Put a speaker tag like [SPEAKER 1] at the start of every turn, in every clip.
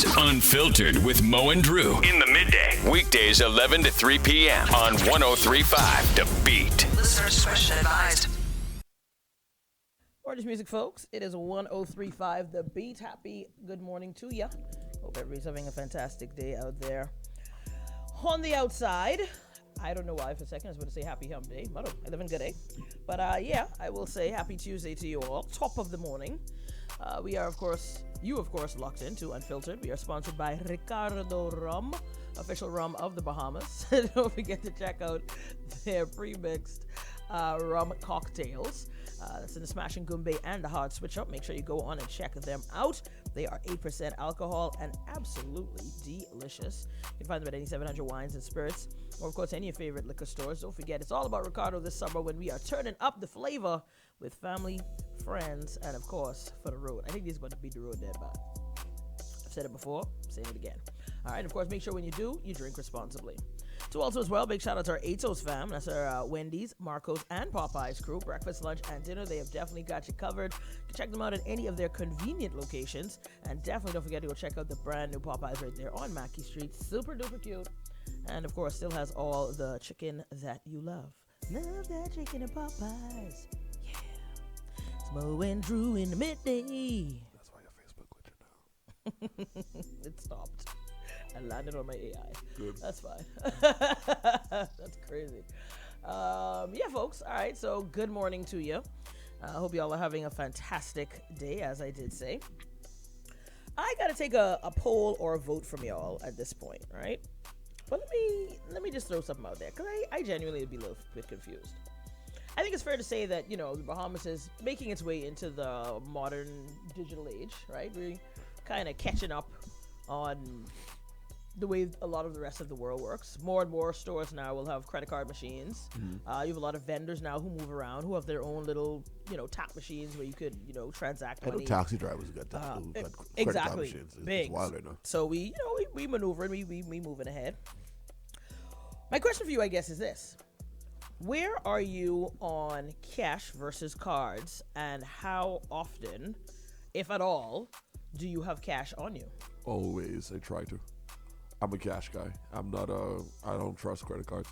[SPEAKER 1] Unfiltered with Mo and Drew in the midday. Weekdays 11 to 3 p.m. on 103.5 The Beat.
[SPEAKER 2] Listener discretion advised.
[SPEAKER 3] Orange music, folks. It is 103.5 The Beat. Happy good morning to ya. Hope everybody's having a fantastic day out there. On the outside, I don't know why for a second I was going to say happy hump day. I live in good day. But yeah, I will say happy Tuesday to you all. Top of the morning. We are, of course, locked into Unfiltered. We are sponsored by Ricardo Rum, official rum of the Bahamas. Don't forget to check out their pre-mixed rum cocktails. That's in the Smashing Goombay and the Hard Switch Up. Make sure you go on and check them out. They are 8% alcohol and absolutely delicious. You can find them at any 700 Wines and Spirits, or of course any of your favorite liquor stores. Don't forget, it's all about Ricardo this summer when we are turning up the flavor with family, friends, and of course for the road. I think this is going to beat the road dead bad. I've said it before, I'm saying it again. All right, of course, make sure when you do, you drink responsibly. To also as well, big shout out to our ATOS fam. That's our Wendy's, Marco's, and Popeye's crew. Breakfast, lunch, and dinner. They have definitely got you covered. You can check them out at any of their convenient locations. And definitely don't forget to go check out the brand new Popeyes right there on Mackey Street. Super duper cute. And of course, still has all the chicken that you love. Love that chicken and Popeyes. Yeah. It's Mo and Drew in the midday.
[SPEAKER 4] That's why your Facebook glitching now.
[SPEAKER 3] It stopped. I landed on my AI.
[SPEAKER 4] Good.
[SPEAKER 3] That's fine. That's crazy. Yeah, folks. All right. So good morning to you. I hope you all are having a fantastic day, as I did say. I got to take a poll or a vote from y'all at this point, right? But let me just throw something out there, because I genuinely would be a little bit confused. I think it's fair to say that, you know, the Bahamas is making its way into the modern digital age, right? We're kind of catching up on the way a lot of the rest of the world works. More and more stores now will have credit card machines. Mm-hmm. You have a lot of vendors now who move around, who have their own little, tap machines where you could, transact money.
[SPEAKER 4] I know taxi drivers got credit card machines.
[SPEAKER 3] Big.
[SPEAKER 4] It's wild right now.
[SPEAKER 3] So we maneuver and we moving ahead. My question for you, I guess, is this. Where are you on cash versus cards, and how often, if at all, do you have cash on you?
[SPEAKER 4] Always. I try to. I'm a cash guy. I'm not I don't trust credit cards.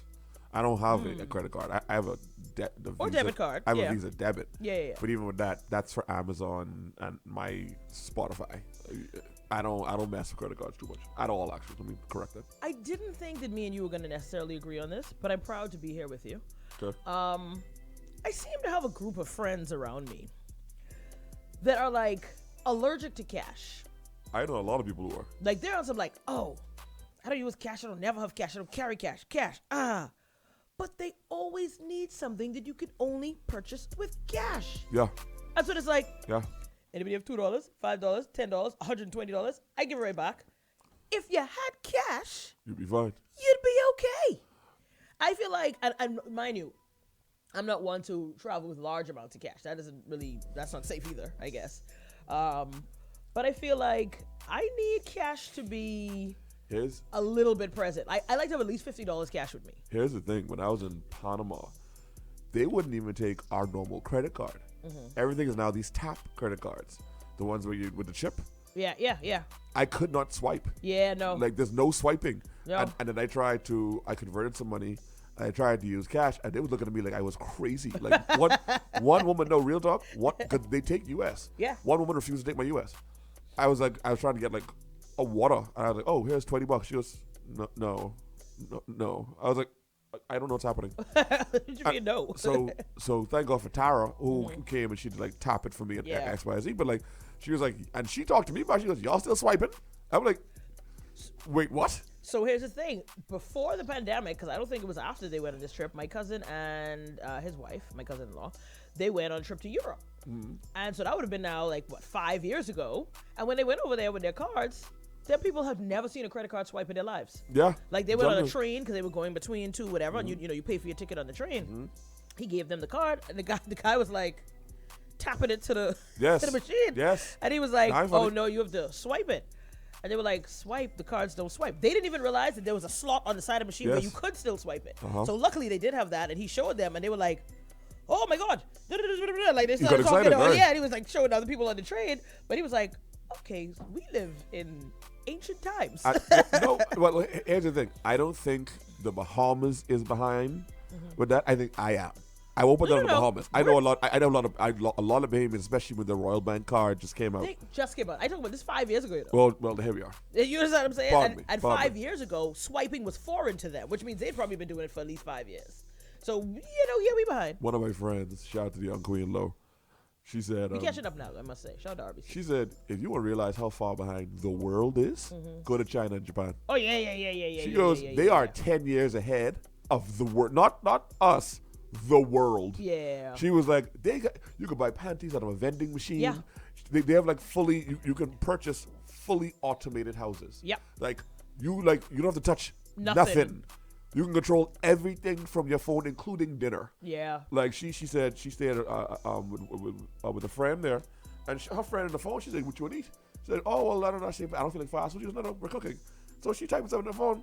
[SPEAKER 4] I don't have a credit card. I have a
[SPEAKER 3] debit card.
[SPEAKER 4] I have a Visa debit.
[SPEAKER 3] Yeah.
[SPEAKER 4] But even with that, that's for Amazon and my Spotify. I don't mess with credit cards too much at all. Actually, let me correct that.
[SPEAKER 3] I didn't think that me and you were going to necessarily agree on this, but I'm proud to be here with you.
[SPEAKER 4] Okay.
[SPEAKER 3] I seem to have a group of friends around me that are like allergic to cash.
[SPEAKER 4] I know a lot of people who are.
[SPEAKER 3] Like they're on some like, oh, I don't use cash. I don't never have cash. I don't carry cash. But they always need something that you can only purchase with cash.
[SPEAKER 4] Yeah.
[SPEAKER 3] That's what it's like.
[SPEAKER 4] Yeah.
[SPEAKER 3] Anybody have $2, $5, $10, $120? I give it right back. If you had cash,
[SPEAKER 4] You'd be fine.
[SPEAKER 3] You'd be okay. I feel like, and mind you, I'm not one to travel with large amounts of cash. That's not safe either, I guess. But I feel like I need cash to be a little bit present. I like to have at least $50 cash with me.
[SPEAKER 4] Here's the thing. When I was in Panama, they wouldn't even take our normal credit card. Mm-hmm. Everything is now these tap credit cards. The ones where you with the chip.
[SPEAKER 3] Yeah.
[SPEAKER 4] I could not swipe.
[SPEAKER 3] Yeah, no.
[SPEAKER 4] Like there's no swiping.
[SPEAKER 3] No.
[SPEAKER 4] And then I converted some money. I tried to use cash, and they was looking at me like I was crazy. Like one woman, no real talk. Because they take US.
[SPEAKER 3] Yeah.
[SPEAKER 4] One woman refused to take my US. I was trying to get like a water, and I was like, oh, here's $20. She goes, no. I was like, I don't know what's happening.
[SPEAKER 3] What do you mean no?
[SPEAKER 4] So thank God for Tara who came and she'd like tap it for me at XYZ. But like she was like, and she talked to me about. She goes, y'all still swiping? I'm like, wait, what?
[SPEAKER 3] So here's the thing. Before the pandemic, because I don't think it was after they went on this trip, my cousin and his wife, my cousin-in-law, they went on a trip to Europe. Mm. And so that would have been now 5 years ago. And when they went over there with their cards, them people have never seen a credit card swipe in their lives.
[SPEAKER 4] Yeah.
[SPEAKER 3] Like they went on a train because they were going between two, whatever, and you pay for your ticket on the train. Mm-hmm. He gave them the card, and the guy was like tapping it to the machine.
[SPEAKER 4] Yes.
[SPEAKER 3] And he was like, "Oh no, you have to swipe it." And they were like, "Swipe, the cards don't swipe." They didn't even realize that there was a slot on the side of the machine where you could still swipe it. Uh-huh. So luckily they did have that, and he showed them, and they were like, "Oh my God!" Like they started talking.
[SPEAKER 4] Right?
[SPEAKER 3] Yeah, and he was like showing other people on the train, but he was like, "Okay, we live in ancient times.
[SPEAKER 4] No, well, here's the thing. I don't think the Bahamas is behind with that. I think I am. I won't put that on the Bahamas. I know a lot. I know a lot of Bahamians, especially when the Royal Bank card just came out.
[SPEAKER 3] They just came out. I talked about this 5 years ago.
[SPEAKER 4] Well, here we are.
[SPEAKER 3] You understand what I'm saying?
[SPEAKER 4] Pardon me.
[SPEAKER 3] 5 years ago, swiping was foreign to them, which means they've probably been doing it for at least 5 years. So yeah, we behind.
[SPEAKER 4] One of my friends, shout out to the young Queen Lo, she said,
[SPEAKER 3] we catching up now, I must say. Shout out to RBC.
[SPEAKER 4] She said, if you want to realize how far behind the world is, go to China and Japan.
[SPEAKER 3] Oh yeah.
[SPEAKER 4] She goes, they are 10 years ahead of the world. Not us, the world.
[SPEAKER 3] Yeah.
[SPEAKER 4] She was like, you can buy panties out of a vending machine.
[SPEAKER 3] Yeah.
[SPEAKER 4] They have like fully, you can purchase fully automated houses.
[SPEAKER 3] Yep.
[SPEAKER 4] Like you don't have to touch nothing. You can control everything from your phone, including dinner. Yeah. Like she said she stayed with a friend there, and her friend on the phone, she said, "What you want to eat?" She said, "Oh well, I don't know. I don't feel like fast food." She goes, "No, we're cooking." So she typed something on the phone.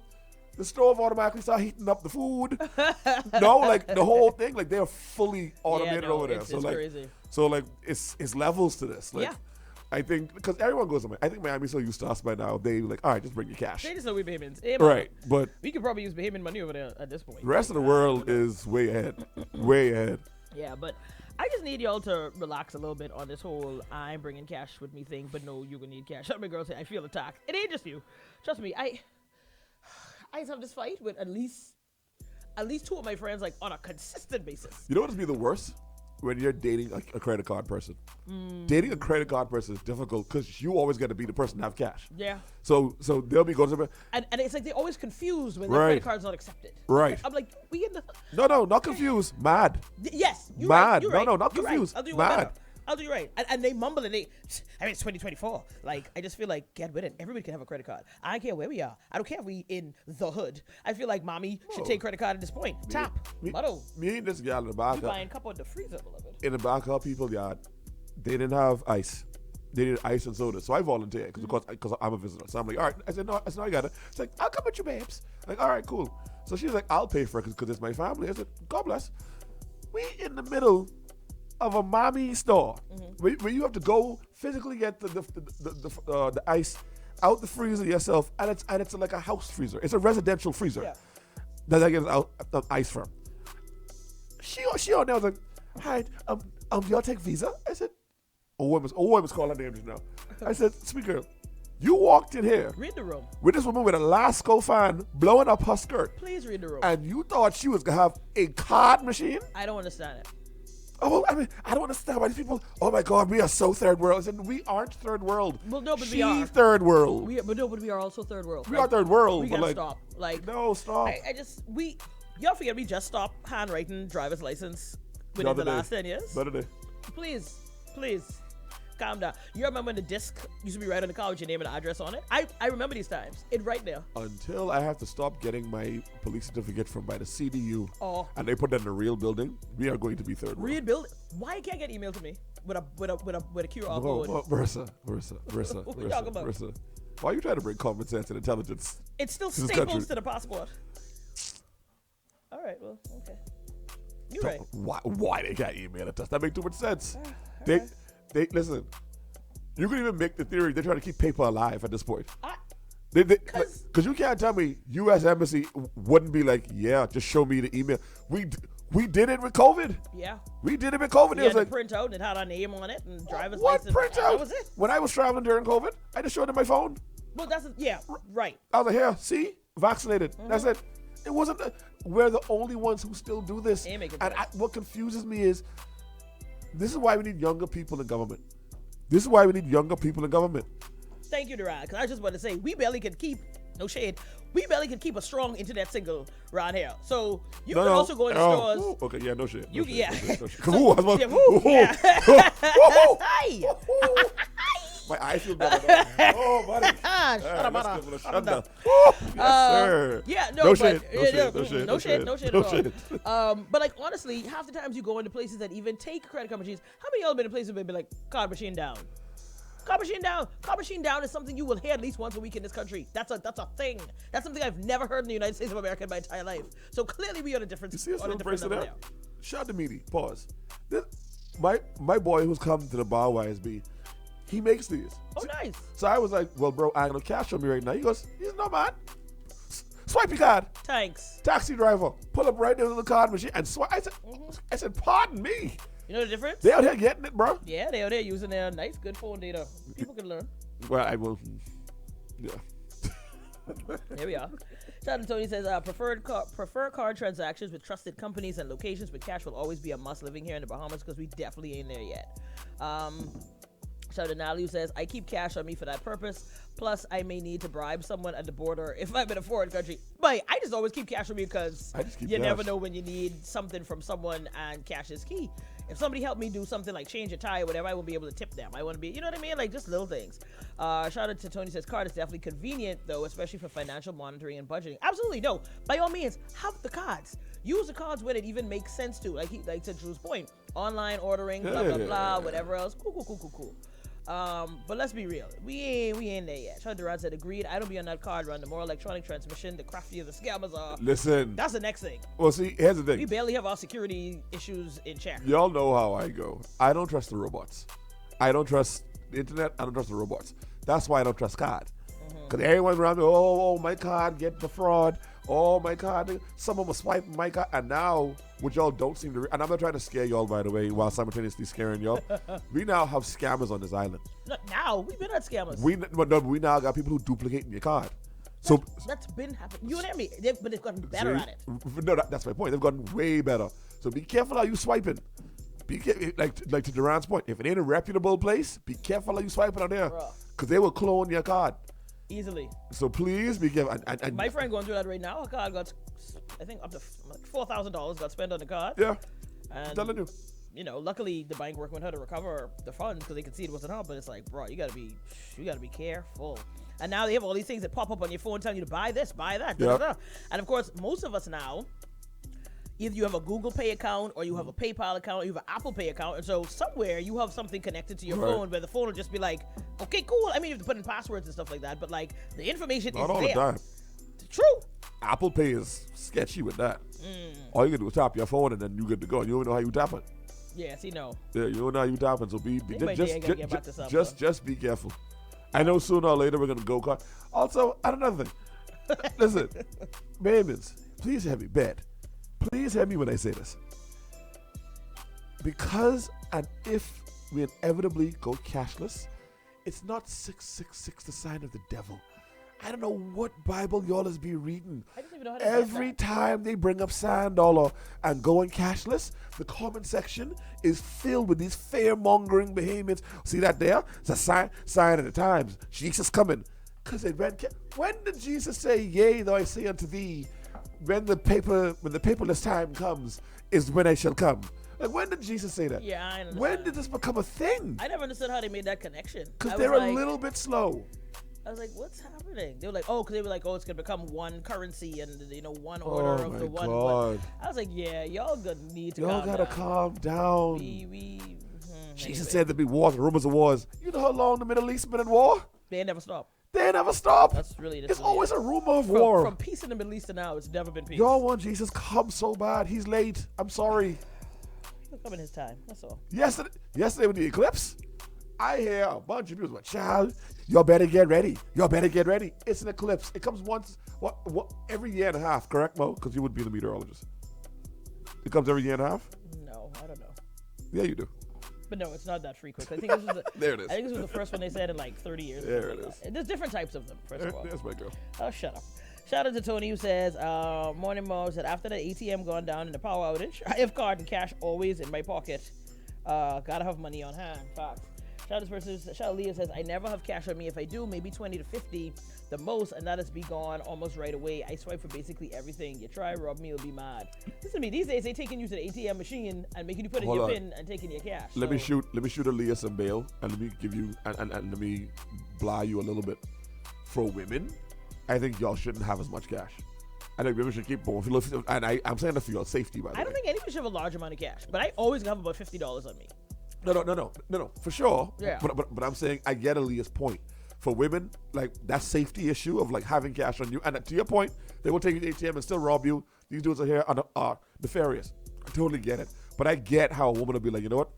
[SPEAKER 4] The stove automatically started heating up the food. No, like the whole thing, like they're fully automated over there.
[SPEAKER 3] It's crazy.
[SPEAKER 4] So like it's levels to this. Like, I think because everyone goes to I think Miami's so used to us by now. They like, all right, just bring your cash.
[SPEAKER 3] They just know we Bahamians.
[SPEAKER 4] Right, but
[SPEAKER 3] we could probably use Bahamian money over there at this point.
[SPEAKER 4] The rest of the world is way ahead. Way ahead.
[SPEAKER 3] Yeah, but I just need y'all to relax a little bit on this whole I'm bringing cash with me thing, but no, you're going to need cash. Shut up, my girl say, I feel attacked. It ain't just you. Trust me, I just have this fight with at least two of my friends, like, on a consistent basis.
[SPEAKER 4] You know what would be the worst? When you're dating a credit card person. Dating a credit card person is difficult because you always got to be the person to have cash.
[SPEAKER 3] Yeah.
[SPEAKER 4] So they'll be going to...
[SPEAKER 3] And it's like they're always confused when their credit card's not accepted.
[SPEAKER 4] Right.
[SPEAKER 3] I'm like, we in the...
[SPEAKER 4] No, not confused. Mad.
[SPEAKER 3] Yes. You're
[SPEAKER 4] mad.
[SPEAKER 3] Right, you're right.
[SPEAKER 4] No, not confused.
[SPEAKER 3] Right.
[SPEAKER 4] Mad.
[SPEAKER 3] I'll do you right. And they mumble and it's 2024. Like, I just feel like, get with it. Everybody can have a credit card. I don't care where we are. I don't care if we in the hood. I feel like mommy should take credit card at this point. Tap.
[SPEAKER 4] Me and this gal in the back.
[SPEAKER 3] You buying a couple of the freezer, beloved.
[SPEAKER 4] In the back of people yard, they didn't have ice. They needed ice and soda. So I volunteered because I'm a visitor. So I'm like, all right. I said, no, I got it. It's like, I'll come with you, babes. Like, all right, cool. So she's like, I'll pay for it because it's my family. I said, God bless. We in the middle of a mommy store where you have to go physically get the ice out the freezer yourself, and it's like a house freezer. It's a residential freezer that I get out ice from. She on there was like, hi, do y'all take Visa? I said, oh, women's calling her name just now. I said, sweet girl, you walked in here.
[SPEAKER 3] Read the room.
[SPEAKER 4] With this woman with a Lasco fan blowing up her skirt.
[SPEAKER 3] Please read the room.
[SPEAKER 4] And you thought she was gonna have a card machine?
[SPEAKER 3] I don't understand it.
[SPEAKER 4] Oh, I mean, I don't understand why these people. Oh my God, we are so third world. I said, we aren't third world.
[SPEAKER 3] Well, no, but we are
[SPEAKER 4] third world.
[SPEAKER 3] But we are also third world.
[SPEAKER 4] We are third world.
[SPEAKER 3] We gotta stop. Like,
[SPEAKER 4] no, stop.
[SPEAKER 3] Y'all forget we just stopped handwriting driver's license within the last 10 years.
[SPEAKER 4] Better day.
[SPEAKER 3] Please, calm down. You remember when the disc used to be right on the car with your name and address on it? I remember these times. It's right there.
[SPEAKER 4] Until I have to stop getting my police certificate from by the CDU, and they put that in a real building, we are going to be third world.
[SPEAKER 3] Real building? Why you can't get emailed to me with a QR code?
[SPEAKER 4] Marissa.
[SPEAKER 3] What are you talking about?
[SPEAKER 4] Marissa, why are you trying to bring common sense and intelligence?
[SPEAKER 3] It's still staples to the passport. All right, well, okay. You're right.
[SPEAKER 4] Why they can't email it to us? That makes too much sense. They listen. You can even make the theory they're trying to keep paper alive at this point. Because you can't tell me U.S. Embassy wouldn't be like, yeah, just show me the email. We did it with COVID.
[SPEAKER 3] Yeah.
[SPEAKER 4] We did it with COVID.
[SPEAKER 3] You had to print out and it had our name on it and driver's license.
[SPEAKER 4] What printout?
[SPEAKER 3] That was it.
[SPEAKER 4] When I was traveling during COVID, I just showed them my phone.
[SPEAKER 3] Well, right.
[SPEAKER 4] I was like, here, see? Vaccinated. That's it. It wasn't. We're the only ones who still do this. And what confuses me is, this is why we need younger people in government.
[SPEAKER 3] Thank you, Duran. Because I was just about to say, we barely could keep, no shade, we barely could keep a strong internet signal around here. So you can also go in stores.
[SPEAKER 4] Okay, yeah, no shit.
[SPEAKER 3] No shit.
[SPEAKER 4] My eyes feel better. Oh, buddy. Shut up. Yes, sir.
[SPEAKER 3] Yeah,
[SPEAKER 4] no shit.
[SPEAKER 3] But like, honestly, half the times you go into places that even take credit card machines, how many of y'all been in places where be like, card machine down? Card machine down is something you will hear at least once a week in this country. That's a thing. That's something I've never heard in the United States of America in my entire life. So clearly we are on a different level there.
[SPEAKER 4] Shout out to Meaty. Pause. My boy who's come to the bar YSB, He makes these.
[SPEAKER 3] Oh, nice.
[SPEAKER 4] So I was like, well, bro, I ain't gonna cash on me right now. He goes, no, man. Swipe your card.
[SPEAKER 3] Thanks.
[SPEAKER 4] Taxi driver, pull up right there to the card machine and swipe. I said, pardon me.
[SPEAKER 3] You know the difference?
[SPEAKER 4] They out here getting it, bro.
[SPEAKER 3] Yeah, they out there using their nice, good phone data. People can learn.
[SPEAKER 4] Well, I will. Yeah.
[SPEAKER 3] Here we are. Shout out to Tony says, prefer card transactions with trusted companies and locations, but cash will always be a must living here in the Bahamas because we definitely ain't there yet. Shout out to Natalie who says, I keep cash on me for that purpose. Plus, I may need to bribe someone at the border if I'm in a foreign country. But I just always keep cash on me because you never know when you need something from someone, and cash is key. If somebody helped me do something like change a tire or whatever, I won't be able to tip them. I want to be, you know what I mean? Like just little things. Shout out to Tony says, card is definitely convenient though, especially for financial monitoring and budgeting. Absolutely, no. By all means, have the cards. Use the cards when it even makes sense to. Like to Drew's point, online ordering, blah blah blah, whatever else. Cool. But let's be real. We ain't there yet. Sean Durant said, agreed. I don't be on that card run. The more electronic transmission, the craftier the scammers are.
[SPEAKER 4] Listen.
[SPEAKER 3] That's the next thing.
[SPEAKER 4] Well, see, here's the thing.
[SPEAKER 3] We barely have our security issues in check.
[SPEAKER 4] Y'all know how I go. I don't trust the robots. I don't trust the internet. I don't trust the robots. That's why I don't trust card. Because everyone around me, oh, my card, get the fraud. Oh, my card. Someone was swiping my card. And now, what y'all don't seem to... and I'm not trying to scare y'all, by the way, while simultaneously scaring y'all. We now have scammers on this island.
[SPEAKER 3] Not now. We've been at scammers.
[SPEAKER 4] We now got people who duplicating your card. So
[SPEAKER 3] that's been happening. You and me. But they've gotten better at it.
[SPEAKER 4] No, that's my point. They've gotten way better. So be careful how you swiping. Be careful, like to Durant's point. If it ain't a reputable place, be careful how you swiping on there. Because they will clone your card.
[SPEAKER 3] Easily.
[SPEAKER 4] So please be careful. And
[SPEAKER 3] my friend going through that right now. Her card got, I think, up to $4,000 got spent on the card.
[SPEAKER 4] Yeah.
[SPEAKER 3] And,
[SPEAKER 4] I'm telling you.
[SPEAKER 3] You know, luckily the bank worked with her to recover the funds because they could see it wasn't her. But it's like, bro, you gotta be careful. And now they have all these things that pop up on your phone telling you to buy this, buy that. And of course, most of us now, either you have a Google Pay account or you have a PayPal account or you have an Apple Pay account. And so somewhere you have something connected to your phone where the phone will just be like, okay, cool. I mean, you have to put in passwords and stuff like that. But like the information is there.
[SPEAKER 4] Not all the time.
[SPEAKER 3] True.
[SPEAKER 4] Apple Pay is sketchy with that. All you can do is tap your phone and then you good to go. You don't know how you tap it.
[SPEAKER 3] Yeah, see, no.
[SPEAKER 4] Yeah, you don't know how you tap it. So just be careful. I know sooner or later we're going to go kart. Also, another thing. Listen, babies, please hear me. Please hear me when I say this. Because and if we inevitably go cashless, it's not 666 the sign of the devil. I don't know what Bible y'all is be reading.
[SPEAKER 3] I don't even know how to
[SPEAKER 4] Every time they bring up sand dollar and going cashless, the comment section is filled with these fear-mongering behemoths. See that there? It's a sign of the times. Jesus coming. Because they read. When did Jesus say, yea, though I say unto thee, when the paperless time comes, is when I shall come? Like, when did Jesus say that?
[SPEAKER 3] Yeah, I understand.
[SPEAKER 4] When did this become a thing?
[SPEAKER 3] I never understood how they made that connection.
[SPEAKER 4] Because they're a little bit slow.
[SPEAKER 3] I was like, what's happening? They were like, because they were like, it's gonna become one currency and one order of the one.
[SPEAKER 4] God.
[SPEAKER 3] I was like, yeah, y'all gonna need to.
[SPEAKER 4] Y'all gotta calm down. Jesus said there'd be wars, rumors of wars. You know how long the Middle East been in war?
[SPEAKER 3] They never stop.
[SPEAKER 4] They never stop.
[SPEAKER 3] That's really.
[SPEAKER 4] It's always a rumor of war.
[SPEAKER 3] From peace in the Middle East to now, it's never been peace.
[SPEAKER 4] Y'all want Jesus come so bad. He's late. I'm sorry.
[SPEAKER 3] He'll come in his time. That's all.
[SPEAKER 4] Yesterday with the eclipse, I hear a bunch of people like, child, y'all better get ready. Y'all better get ready. It's an eclipse. It comes once, every year and a half, correct, Mo? Because you would be the meteorologist. It comes every year and a half?
[SPEAKER 3] No, I don't know.
[SPEAKER 4] Yeah, you do.
[SPEAKER 3] But no, it's not that frequent. I think this was
[SPEAKER 4] there it is.
[SPEAKER 3] I think this was the first one they said in like 30 years.
[SPEAKER 4] There it is.
[SPEAKER 3] There's different types of them, first of all.
[SPEAKER 4] That's my girl.
[SPEAKER 3] Oh, shut up. Shout out to Tony who says, Morning Mo said, after the ATM gone down in the power outage, I have card and cash always in my pocket. Gotta have money on hand. Facts. Shout out to Shout out Leah says, I never have cash on me. If I do, maybe 20 to 50 the most, and that is be gone almost right away. I swipe for basically everything. You try, rob me, you'll be mad. Listen to me, these days they taking you to the ATM machine and making you put in your PIN and taking your cash.
[SPEAKER 4] Let me shoot Leah some bail, and let me give you and let me blah you a little bit. For women, I think y'all shouldn't have as much cash. I think women should keep more. And I'm saying that for your safety, by the way.
[SPEAKER 3] I don't think anyone should have a large amount of cash, but I always have about $50 on me.
[SPEAKER 4] No, for sure.
[SPEAKER 3] Yeah.
[SPEAKER 4] But I'm saying I get Aaliyah's point. For women, like that safety issue of like having cash on you, and to your point, they will take you to the ATM and still rob you. These dudes are here are nefarious. I totally get it. But I get how a woman will be like, you know what?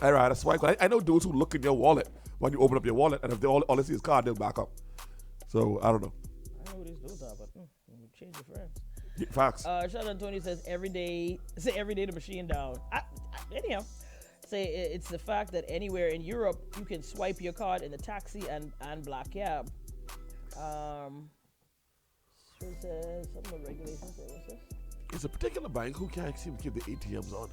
[SPEAKER 4] I'd rather swipe. I know dudes who look in your wallet when you open up your wallet, and if they all they see is card, they'll back up. So I don't know.
[SPEAKER 3] I don't know who these dudes are, but change your friends.
[SPEAKER 4] Yeah, facts.
[SPEAKER 3] Sean Antonio says every day the machine down. Anyhow, say it's the fact that anywhere in Europe you can swipe your card in the taxi and black cab. It says something about regulations. What's this?
[SPEAKER 4] It's a particular bank who can't seem to keep the ATMs on.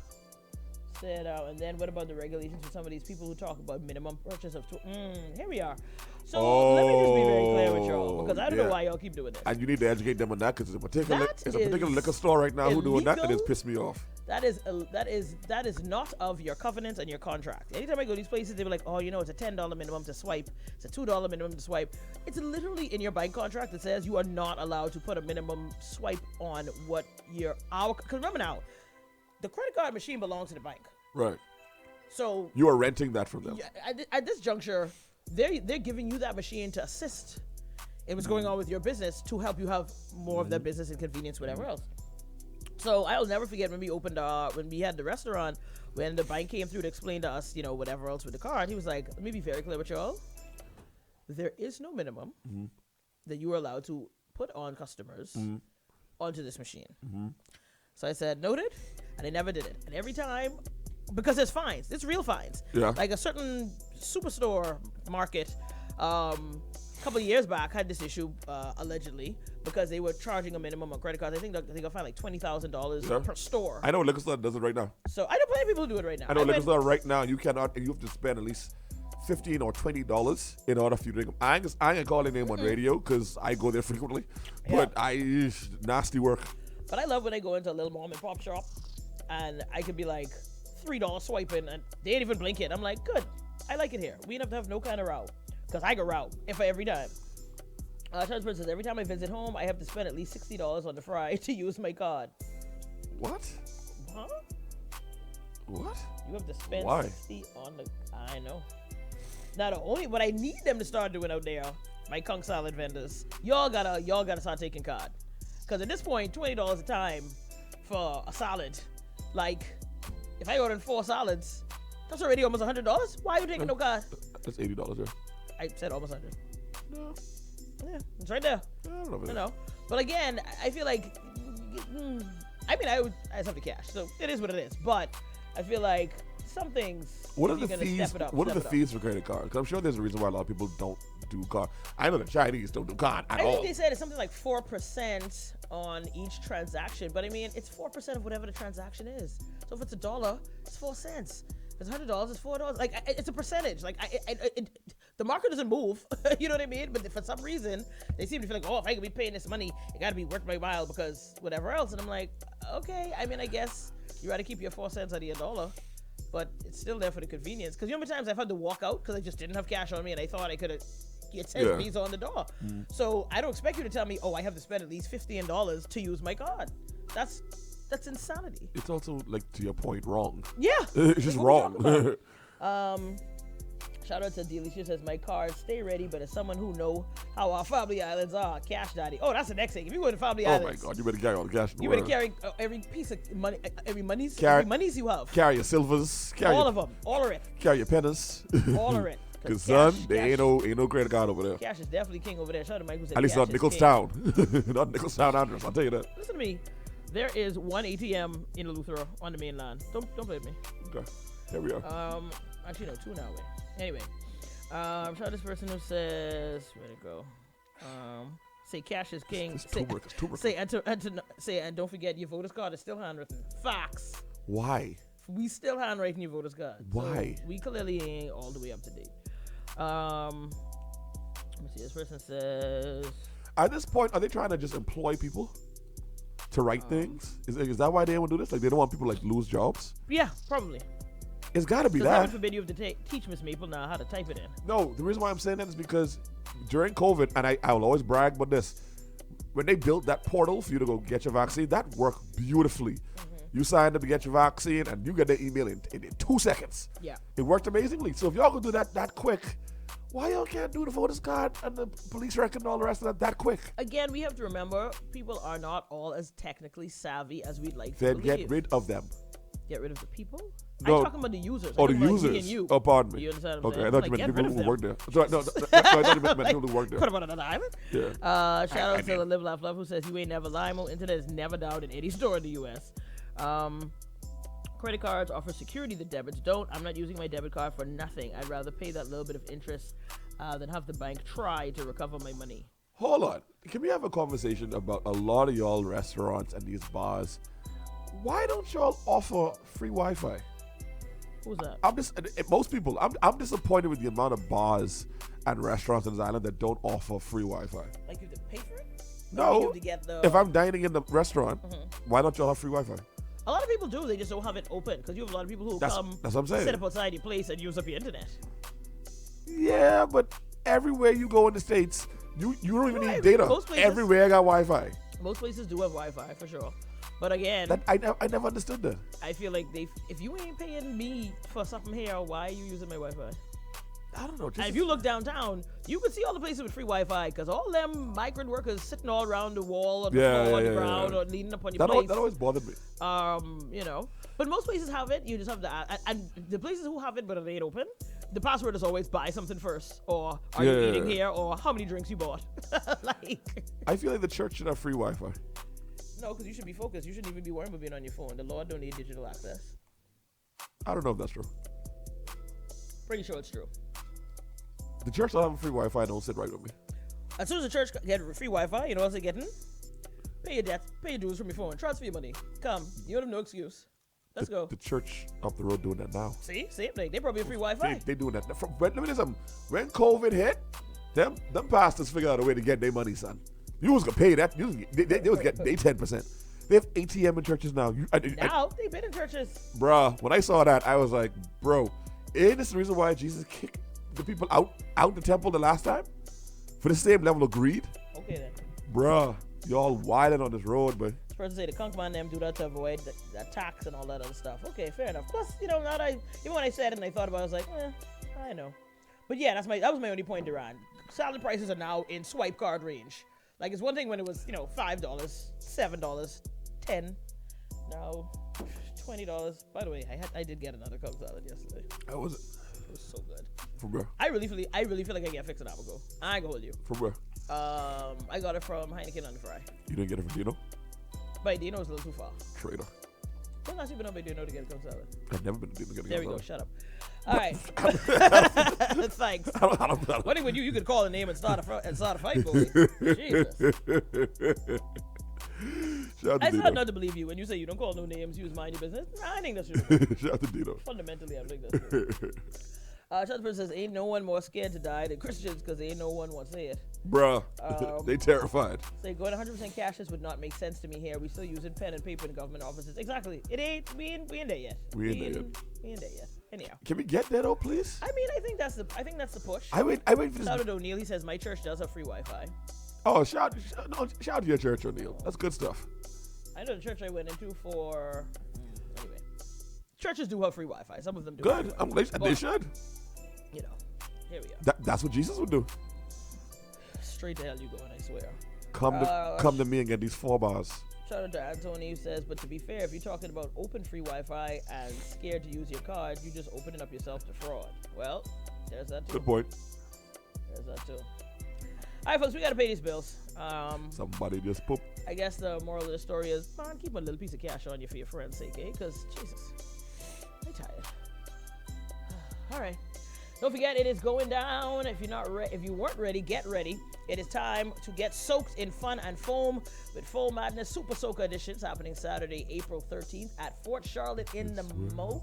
[SPEAKER 3] Said, and then what about the regulations for some of these people who talk about minimum purchase of here we are. So let me just be very clear with y'all, because I don't know why y'all keep doing this.
[SPEAKER 4] And you need to educate them on that, because it's a particular liquor store right now who doing that, and it's pissed me off.
[SPEAKER 3] That is not of your covenants and your contract. Anytime I go to these places, they be like, oh, it's a $10 minimum to swipe. It's a $2 minimum to swipe. It's literally in your bank contract that says you are not allowed to put a minimum swipe on what because remember now, the credit card machine belongs to the bank.
[SPEAKER 4] Right.
[SPEAKER 3] So
[SPEAKER 4] you are renting that from them.
[SPEAKER 3] At this juncture, they're giving you that machine to assist in what's going on with your business, to help you have more of that business and convenience, whatever else. So I'll never forget when we had the restaurant, when the bank came through to explain to us, whatever else with the card. He was like, let me be very clear with y'all. There is no minimum that you are allowed to put on customers onto this machine. So I said, noted, and they never did it. And every time, because there's fines, it's real fines. Yeah. Like a certain superstore market, a couple of years back had this issue, allegedly, because they were charging a minimum on credit cards. I think they got fined like $20,000 per store.
[SPEAKER 4] I know liquor store does it right now.
[SPEAKER 3] So I know plenty of people who do it right now.
[SPEAKER 4] I know liquor store right now, you have to spend at least $15 or $20 in order for you to drink them. I ain't gonna call their name on radio, because I go there frequently, but nasty work.
[SPEAKER 3] But I love when I go into a little mom and pop shop and I could be like $3 swiping and they ain't even blink it. I'm like, good. I like it here. We don't have to have no kind of route, because I go route every time. Transfer says every time I visit home, I have to spend at least $60 on the fry to use my card.
[SPEAKER 4] What?
[SPEAKER 3] Huh?
[SPEAKER 4] What?
[SPEAKER 3] You have to spend $60 on the. I know. Now what I need them to start doing out there, my kung salad vendors, y'all gotta start taking card. Because at this point, $20 a time for a salad. Like, if I ordered 4 salads, that's already almost $100. Why are you taking no card?
[SPEAKER 4] That's $80, yeah.
[SPEAKER 3] I said almost 100.
[SPEAKER 4] No.
[SPEAKER 3] Yeah, it's right there.
[SPEAKER 4] I don't know.
[SPEAKER 3] But again, I feel like, I just have the cash, so it is what it is. But I feel like some things,
[SPEAKER 4] what are the fees? What are the fees for credit cards? Because I'm sure there's a reason why a lot of people don't do card. I know the Chinese don't do card at all.
[SPEAKER 3] I think they said it's something like 4% on each transaction, but I mean, it's 4% of whatever the transaction is. So if it's $1, it's 4 cents. If it's $100, it's $4. Like, it's a percentage. Like, the market doesn't move. You know what I mean? But for some reason, they seem to feel like, oh, if I could be paying this money, it got to be worth my while because whatever else. And I'm like, okay. I mean, I guess you got to keep your 4 cents out of your $1. But it's still there for the convenience. Because you know how many times I've had to walk out because I just didn't have cash on me and I thought I could get 10 fees on the door. So I don't expect you to tell me, oh, I have to spend at least $15 to use my card. That's insanity.
[SPEAKER 4] It's also, like, to your point, wrong.
[SPEAKER 3] Yeah.
[SPEAKER 4] It's just wrong.
[SPEAKER 3] Shout out to Dealey. She says, my cards stay ready, but as someone who know how our family islands are, cash daddy. Oh, that's the next thing. If you go to family islands.
[SPEAKER 4] Oh, my God. You better carry all the cash in the
[SPEAKER 3] You
[SPEAKER 4] world.
[SPEAKER 3] better carry every piece of money, every monies you have.
[SPEAKER 4] Carry your silvers.
[SPEAKER 3] All of them. All of it.
[SPEAKER 4] Carry your pennies.
[SPEAKER 3] All of it.
[SPEAKER 4] Because, son, there ain't no credit card over there.
[SPEAKER 3] Cash is definitely king over there. Shout out to Mike who said
[SPEAKER 4] at least not Nicholstown. Not Nicholstown address, I'll tell you that.
[SPEAKER 3] Listen to me. There is one ATM in Eleuthera on the main line. Don't play with me.
[SPEAKER 4] Okay. Here we are.
[SPEAKER 3] Actually, no, 2 now. Wait. Anyway. Shout out this person who says, where'd it go? Say cash is king. Say and don't forget your voter's card is still handwritten. Facts.
[SPEAKER 4] Why?
[SPEAKER 3] We still handwriting your voter's card.
[SPEAKER 4] Why?
[SPEAKER 3] So we clearly ain't all the way up to date. Let me see. This person says.
[SPEAKER 4] At this point, are they trying to just employ people to write things? Is that why they want to do this? Like they don't want people like lose jobs?
[SPEAKER 3] Yeah, probably.
[SPEAKER 4] It's got to be that.
[SPEAKER 3] God forbid you have to teach Miss Maple now how to type it in.
[SPEAKER 4] No, the reason why I'm saying that is because during COVID, and I will always brag about this, when they built that portal for you to go get your vaccine, that worked beautifully. You signed up to get your vaccine, and you get the email in 2 seconds.
[SPEAKER 3] Yeah.
[SPEAKER 4] It worked amazingly. So if y'all could do that quick, why y'all can't do the voter's card and the police record and all the rest of that quick?
[SPEAKER 3] Again, we have to remember, people are not all as technically savvy as we'd like to
[SPEAKER 4] Then
[SPEAKER 3] believe.
[SPEAKER 4] get rid of them.
[SPEAKER 3] Get rid of the people?
[SPEAKER 4] No.
[SPEAKER 3] I'm talking about the users.
[SPEAKER 4] Oh, the
[SPEAKER 3] I'm talking about
[SPEAKER 4] users.
[SPEAKER 3] me and you.
[SPEAKER 4] Oh, pardon me.
[SPEAKER 3] You understand what I'm
[SPEAKER 4] Okay, I
[SPEAKER 3] saying?
[SPEAKER 4] thought you
[SPEAKER 3] Like,
[SPEAKER 4] meant
[SPEAKER 3] get
[SPEAKER 4] people
[SPEAKER 3] rid
[SPEAKER 4] who
[SPEAKER 3] of
[SPEAKER 4] work
[SPEAKER 3] them.
[SPEAKER 4] there. Sorry, no, I thought you meant people who work there.
[SPEAKER 3] Put them on an island.
[SPEAKER 4] Yeah.
[SPEAKER 3] Shout out to Live Laugh Love who says you ain't never lying. Internet is never down in any store in the U.S. Credit cards offer security that debits don't. I'm not using my debit card for nothing. I'd rather pay that little bit of interest than have the bank try to recover my money.
[SPEAKER 4] Hold on. Can we have a conversation about a lot of y'all restaurants and these bars? Why don't y'all offer free Wi-Fi?
[SPEAKER 3] Who's that?
[SPEAKER 4] I'm just most people. I'm disappointed with the amount of bars and restaurants in this island that don't offer free Wi-Fi.
[SPEAKER 3] Like you have to pay for it?
[SPEAKER 4] No.
[SPEAKER 3] You have to get the...
[SPEAKER 4] If I'm dining in the restaurant, why don't y'all have free Wi-Fi?
[SPEAKER 3] A lot of people do. They just don't have it open because you have a lot of people who
[SPEAKER 4] That's what I'm saying.
[SPEAKER 3] sit up outside your place and use up your internet.
[SPEAKER 4] Yeah, but everywhere you go in the States, you don't even need
[SPEAKER 3] Right.
[SPEAKER 4] data.
[SPEAKER 3] Most places-
[SPEAKER 4] Everywhere I got Wi-Fi.
[SPEAKER 3] Most places do have Wi-Fi for sure. But again,
[SPEAKER 4] I never understood that.
[SPEAKER 3] I feel like if you ain't paying me for something here, why are you using my Wi-Fi?
[SPEAKER 4] I don't know.
[SPEAKER 3] And if you look downtown, you can see all the places with free Wi-Fi because all them migrant workers sitting all around the wall or the floor on the ground or leaning up on your place.
[SPEAKER 4] That always bothered me.
[SPEAKER 3] You know. But most places have it. You just have to, and the places who have it but it ain't open, the password is always buy something first, or are you eating here, or how many drinks you bought. Like,
[SPEAKER 4] I feel like the church should have free Wi-Fi.
[SPEAKER 3] no, because you should be focused. You shouldn't even be worrying about being on your phone. The Lord don't need digital access.
[SPEAKER 4] I don't know if that's true.
[SPEAKER 3] Pretty sure it's true.
[SPEAKER 4] The church not having free Wi-Fi don't sit right with me.
[SPEAKER 3] As soon as the church get free Wi-Fi, you know what they're getting? Pay your debt, pay your dues from your phone, transfer your money. Come, you have no excuse. Let's go.
[SPEAKER 4] The church up the road doing that now.
[SPEAKER 3] See, same thing. They probably have free Wi-Fi.
[SPEAKER 4] They doing that. Let me tell you something. When COVID hit, them pastors figured out a way to get their money, son. You was gonna pay that. They was getting their 10%. They have ATM in churches now.
[SPEAKER 3] Now they've been in churches.
[SPEAKER 4] Bruh, when I saw that, I was like, bro, ain't this the reason why Jesus kicked the people out the temple the last time? For the same level of greed?
[SPEAKER 3] Okay then.
[SPEAKER 4] Bruh, y'all wilding on this road, but
[SPEAKER 3] This person say the conk them do that to avoid the tax and all that other stuff. Okay, fair enough. Plus, you know, now that even when I said it and I thought about it, I was like, I know. But yeah, that was my only point, Duran. Salad prices are now in swipe card range. Like, it's one thing when it was, $5, $7, $10. Now, $20. By the way, I did get another Coke salad yesterday.
[SPEAKER 4] how was it?
[SPEAKER 3] It was so good.
[SPEAKER 4] From where?
[SPEAKER 3] I really feel like I get fixed an Abago. I ain't gonna hold you.
[SPEAKER 4] From where?
[SPEAKER 3] I got it from Heineken on the Fry.
[SPEAKER 4] You didn't get it from Dino?
[SPEAKER 3] But Dino's a little too far.
[SPEAKER 4] Traitor.
[SPEAKER 3] When last you been up by Dino to get a Coke salad?
[SPEAKER 4] I've never been to Dino to get a
[SPEAKER 3] There we
[SPEAKER 4] Coke
[SPEAKER 3] go.
[SPEAKER 4] salad.
[SPEAKER 3] Shut up. All right. Thanks.
[SPEAKER 4] I don't-
[SPEAKER 3] What when you could call a name and start a fight, boy. Jesus.
[SPEAKER 4] Shout out
[SPEAKER 3] I
[SPEAKER 4] to
[SPEAKER 3] start
[SPEAKER 4] Dino.
[SPEAKER 3] not to believe you when you say you don't call no names, you mind your business. Nah, I think that's true.
[SPEAKER 4] Shout out to Dino.
[SPEAKER 3] Fundamentally, I think that's true. Shout person says, ain't no one more scared to die than Christians because ain't no one wants to say it.
[SPEAKER 4] Bruh, they terrified.
[SPEAKER 3] Say going 100% cashless would not make sense to me here. We still using pen and paper in government offices. Exactly. It ain't. We ain't there yet.
[SPEAKER 4] We ain't there
[SPEAKER 3] yet. Anyhow.
[SPEAKER 4] Can we get that, please?
[SPEAKER 3] I mean, I think that's the push.
[SPEAKER 4] I wait for this.
[SPEAKER 3] Shout out to O'Neill. He says my church does have free Wi-Fi.
[SPEAKER 4] Oh, shout out to your church, O'Neill. That's good stuff.
[SPEAKER 3] I know the church I went into for. Anyway, churches do have free Wi-Fi. Some of them do.
[SPEAKER 4] Good. They should.
[SPEAKER 3] You know, here we are.
[SPEAKER 4] That's what Jesus would do.
[SPEAKER 3] Straight to hell you going, I swear.
[SPEAKER 4] Come to me and get these 4 bars.
[SPEAKER 3] Shout out to Anthony who says, but to be fair, if you're talking about open free Wi-Fi and scared to use your card, you just open it up yourself to fraud. Well, there's that too.
[SPEAKER 4] Good point.
[SPEAKER 3] There's that too. All right, folks, we got to pay these bills.
[SPEAKER 4] Somebody just poop.
[SPEAKER 3] I guess the moral of the story is, man, keep a little piece of cash on you for your friend's sake, eh? Because, Jesus, I'm tired. All right. Don't forget, it is going down. If you weren't ready, get ready. It is time to get soaked in fun and foam with Full Madness Super Soaker Editions happening Saturday, April 13th at Fort Charlotte in the Moat.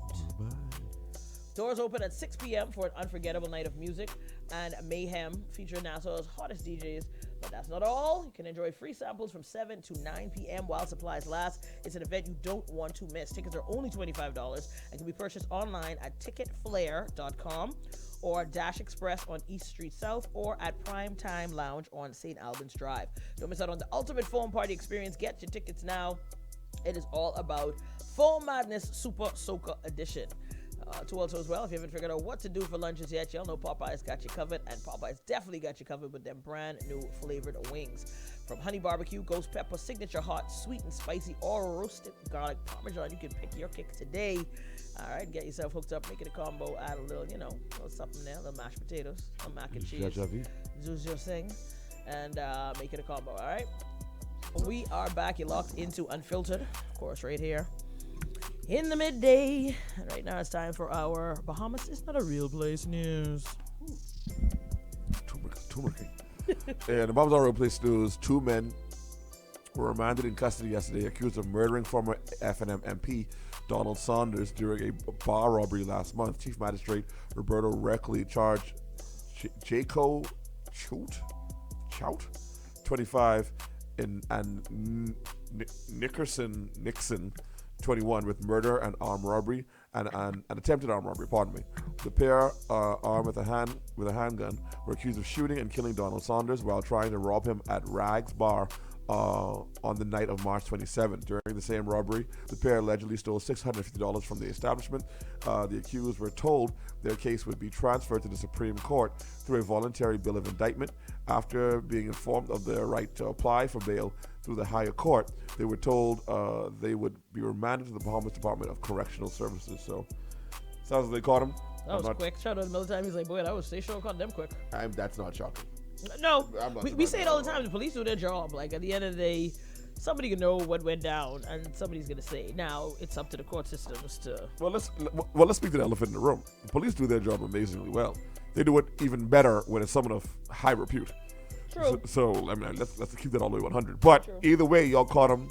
[SPEAKER 3] Doors open at 6 p.m. for an unforgettable night of music and mayhem featuring Nassau's hottest DJs. But that's not all. You can enjoy free samples from 7 to 9 p.m. while supplies last. It's an event you don't want to miss. Tickets are only $25 and can be purchased online at ticketflare.com or Dash Express on East Street South or at Primetime Lounge on St. Albans Drive. Don't miss out on the ultimate foam party experience. Get your tickets now. It is all about Full Madness Super Soaker Edition. To also as well, if you haven't figured out what to do for lunches yet, y'all know Popeye's got you covered, and Popeye's definitely got you covered with them brand new flavored wings. From honey barbecue, ghost pepper, signature hot, sweet and spicy, or roasted garlic parmesan. You can pick your kick today. All right, get yourself hooked up, make it a combo, add a little, little something there, a little mashed potatoes, a mac and cheese, do your thing, and make it a combo, all right? We are back. You're locked into Unfiltered, of course, right here in the midday. And right now it's time for our Bahamas It's Not a Real Place news.
[SPEAKER 4] Turmeric. And the Bahamas Not a Real Place news, 2 men were remanded in custody yesterday accused of murdering former FNM MP Donald Saunders during a bar robbery last month. Chief Magistrate Roberto Reckley charged Jaco Chout, 25, and Nixon, 21, with murder and armed robbery and attempted armed robbery. Pardon me. The pair, armed with a handgun, were accused of shooting and killing Donald Saunders while trying to rob him at Rags Bar on the night of March 27. During the same robbery, the pair allegedly stole $650 from the establishment. The accused were told their case would be transferred to the Supreme Court through a voluntary bill of indictment. After being informed of their right to apply for bail through the higher court, they were told they would be remanded to the Bahamas Department of Correctional Services. So, sounds like they caught him.
[SPEAKER 3] That was quick. Shout out another time. He's like, boy, they sure caught them quick.
[SPEAKER 4] That's not shocking.
[SPEAKER 3] No, we say it all the time. The police do their job. Like, at the end of the day, somebody can know what went down, and somebody's gonna say. Now it's up to the court systems to.
[SPEAKER 4] Well, let's speak to the elephant in the room. The police do their job amazingly well. They do it even better when it's someone of high repute.
[SPEAKER 3] True.
[SPEAKER 4] So I mean, let's keep that all the way 100. But True. Either way, y'all caught them.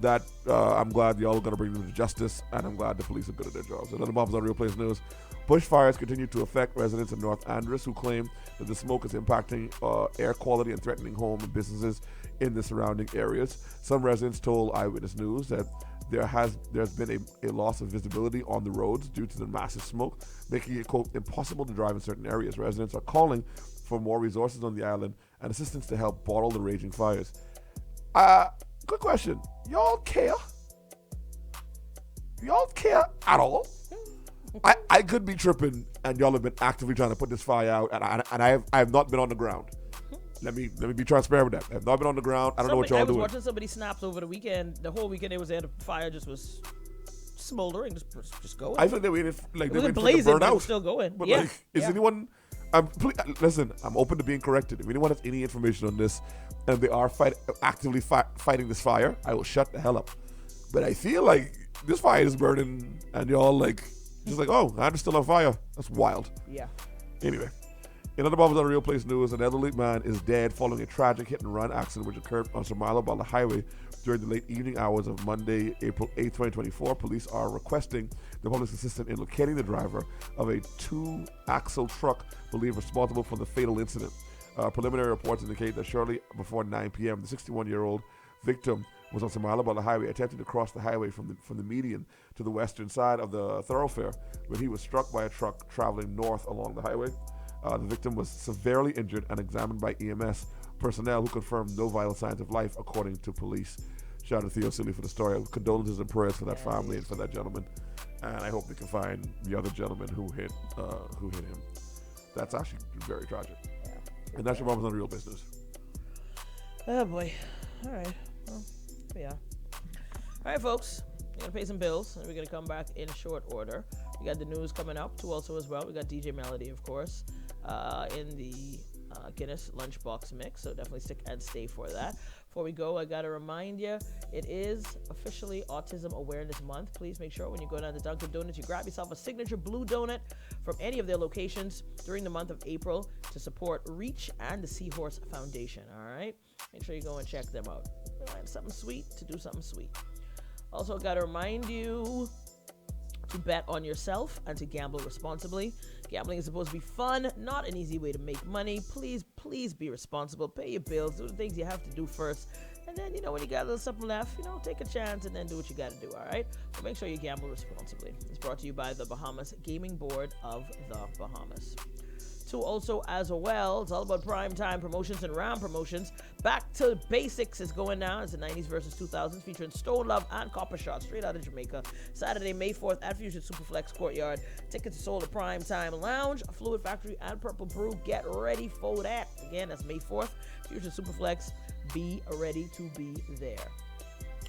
[SPEAKER 4] That I'm glad y'all are gonna bring them to justice, and I'm glad the police are good at their jobs. Another Bahamas Not Real Place news. Bushfires continue to affect residents of North Andros who claim that the smoke is impacting air quality and threatening home and businesses in the surrounding areas. Some residents told Eyewitness News that there's been a loss of visibility on the roads due to the massive smoke, making it, quote, impossible to drive in certain areas. Residents are calling for more resources on the island and assistance to help bottle the raging fires. Good question. Y'all care? Y'all care at all? I could be tripping, and y'all have been actively trying to put this fire out, and I have not been on the ground. Let me be transparent with that. I have not been on the ground. I don't know what y'all doing.
[SPEAKER 3] I was watching somebody snaps over the weekend. The whole weekend they was there. The fire just was smoldering, just going.
[SPEAKER 4] I think they waited like
[SPEAKER 3] they were blazing, but it was still going.
[SPEAKER 4] But is anyone? Listen, I'm open to being corrected. If anyone has any information on this, and they are actively fighting this fire, I will shut the hell up. But I feel like this fire is burning, and y'all just like, oh, I'm still on fire. That's wild.
[SPEAKER 3] Yeah.
[SPEAKER 4] Anyway, in other Bahamas Not a Real Place news, an elderly man is dead following a tragic hit-and-run accident which occurred on Somali Bala Highway during the late evening hours of Monday, April 8, 2024. Police are requesting the public's assistance in locating the driver of a 2-axle truck believed responsible for the fatal incident. Preliminary reports indicate that shortly before 9 p.m., the 61-year-old victim was on Somali Bala Highway, attempting to cross the highway from the median to the western side of the thoroughfare when he was struck by a truck traveling north along the highway. The victim was severely injured and examined by EMS personnel who confirmed no vital signs of life, according to police. Shout out to Theo Silly for the story. Condolences and prayers for that family and for that gentleman. And I hope they can find the other gentleman who hit him. That's actually very tragic. Yeah. And that's your Bahamas Not a Real Business.
[SPEAKER 3] Oh boy. All right. Well, yeah. All right, folks. We're going to pay some bills, and we're going to come back in short order. We got the news coming up, too, also as well. We got DJ Melody, of course, in the Guinness Lunchbox Mix, so definitely stick and stay for that. Before we go, I got to remind you, it is officially Autism Awareness Month. Please make sure when you go down to Dunkin' Donuts, you grab yourself a signature blue donut from any of their locations during the month of April to support REACH and the Seahorse Foundation, all right? Make sure you go and check them out. Something sweet to do something sweet. Also, got to remind you to bet on yourself and to gamble responsibly. Gambling is supposed to be fun, not an easy way to make money. Please be responsible. Pay your bills. Do the things you have to do first. And then, when you got a little something left, take a chance and then do what you got to do, all right? But make sure you gamble responsibly. It's brought to you by the Bahamas Gaming Board of the Bahamas. Also, as well, it's all about prime time promotions and round promotions. Back to Basics is going down. It's the 90s versus 2000s featuring Stone Love and Copper Shot straight out of Jamaica. Saturday, May 4th at Fusion Superflex Courtyard. Tickets are sold at Prime Time Lounge, Fluid Factory, and Purple Brew. Get ready for that. Again, that's May 4th. Fusion Superflex. Be ready to be there.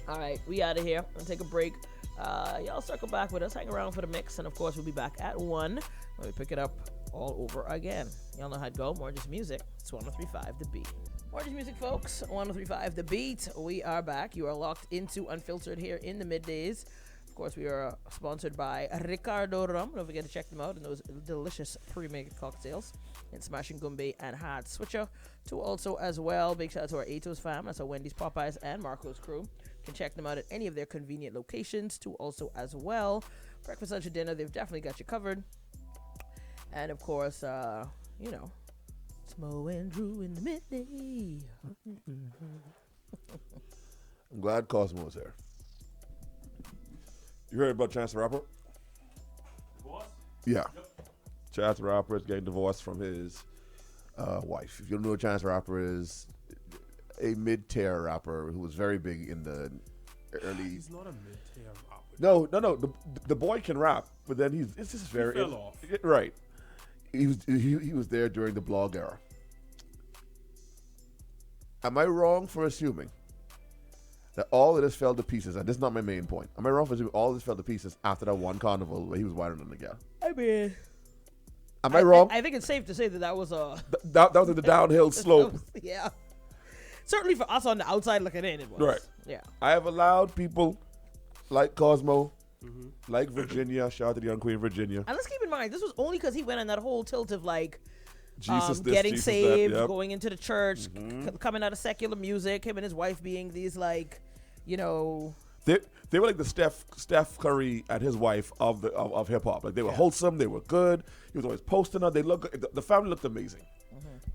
[SPEAKER 3] All right, we out of here. Gonna take a break. Y'all circle back with us. Hang around for the mix. And, of course, we'll be back at 1 when we pick it up all over again. Y'all know how it go. More just music. It's 103.5 The Beat. More just music, folks. 103.5 The Beat. We are back. You are locked into Unfiltered here in the middays. Of course, we are sponsored by Ricardo Rum. Don't forget to check them out and those delicious pre-made cocktails in Smashing Gumbe and Hard Switcher. To also as well, big shout out to our Atos fam. That's our Wendy's, Popeyes, and Marco's crew. You can check them out at any of their convenient locations. To also as well, breakfast, lunch, and dinner, they've definitely got you covered. And of course, it's Mo and Drew in the midday.
[SPEAKER 4] I'm glad Cosmo's here. You heard about Chance the Rapper?
[SPEAKER 2] Divorce?
[SPEAKER 4] Yeah. Yep. Chance the Rapper is getting divorced from his wife. If you don't know what Chance the Rapper is, a mid-tier rapper who was very big in the early...
[SPEAKER 2] He's not a mid-tier rapper.
[SPEAKER 4] No. The boy can rap, but then it's just very...
[SPEAKER 2] He fell off.
[SPEAKER 4] Right. He was there during the blog era. Am I wrong for assuming that all of this fell to pieces, and this is not my main point. Am I wrong for assuming all of this fell to pieces after that one carnival where he was whining on the gal?
[SPEAKER 3] I mean...
[SPEAKER 4] Am I wrong?
[SPEAKER 3] I think it's safe to say that was a...
[SPEAKER 4] That was the downhill slope.
[SPEAKER 3] Yeah. Certainly for us on the outside looking in, it was.
[SPEAKER 4] Right.
[SPEAKER 3] Yeah.
[SPEAKER 4] I have allowed people like Cosmo, like Virginia, shout out to the young Queen Virginia.
[SPEAKER 3] And let's keep in mind, this was only because he went on that whole tilt of like...
[SPEAKER 4] Jesus this,
[SPEAKER 3] getting
[SPEAKER 4] Jesus
[SPEAKER 3] saved,
[SPEAKER 4] that, yep.
[SPEAKER 3] going into the church, coming out of secular music, him and his wife being these like,
[SPEAKER 4] They were like the Steph Curry and his wife of hip hop. Like they were wholesome, they were good. He was always posting her. They look. The family looked amazing.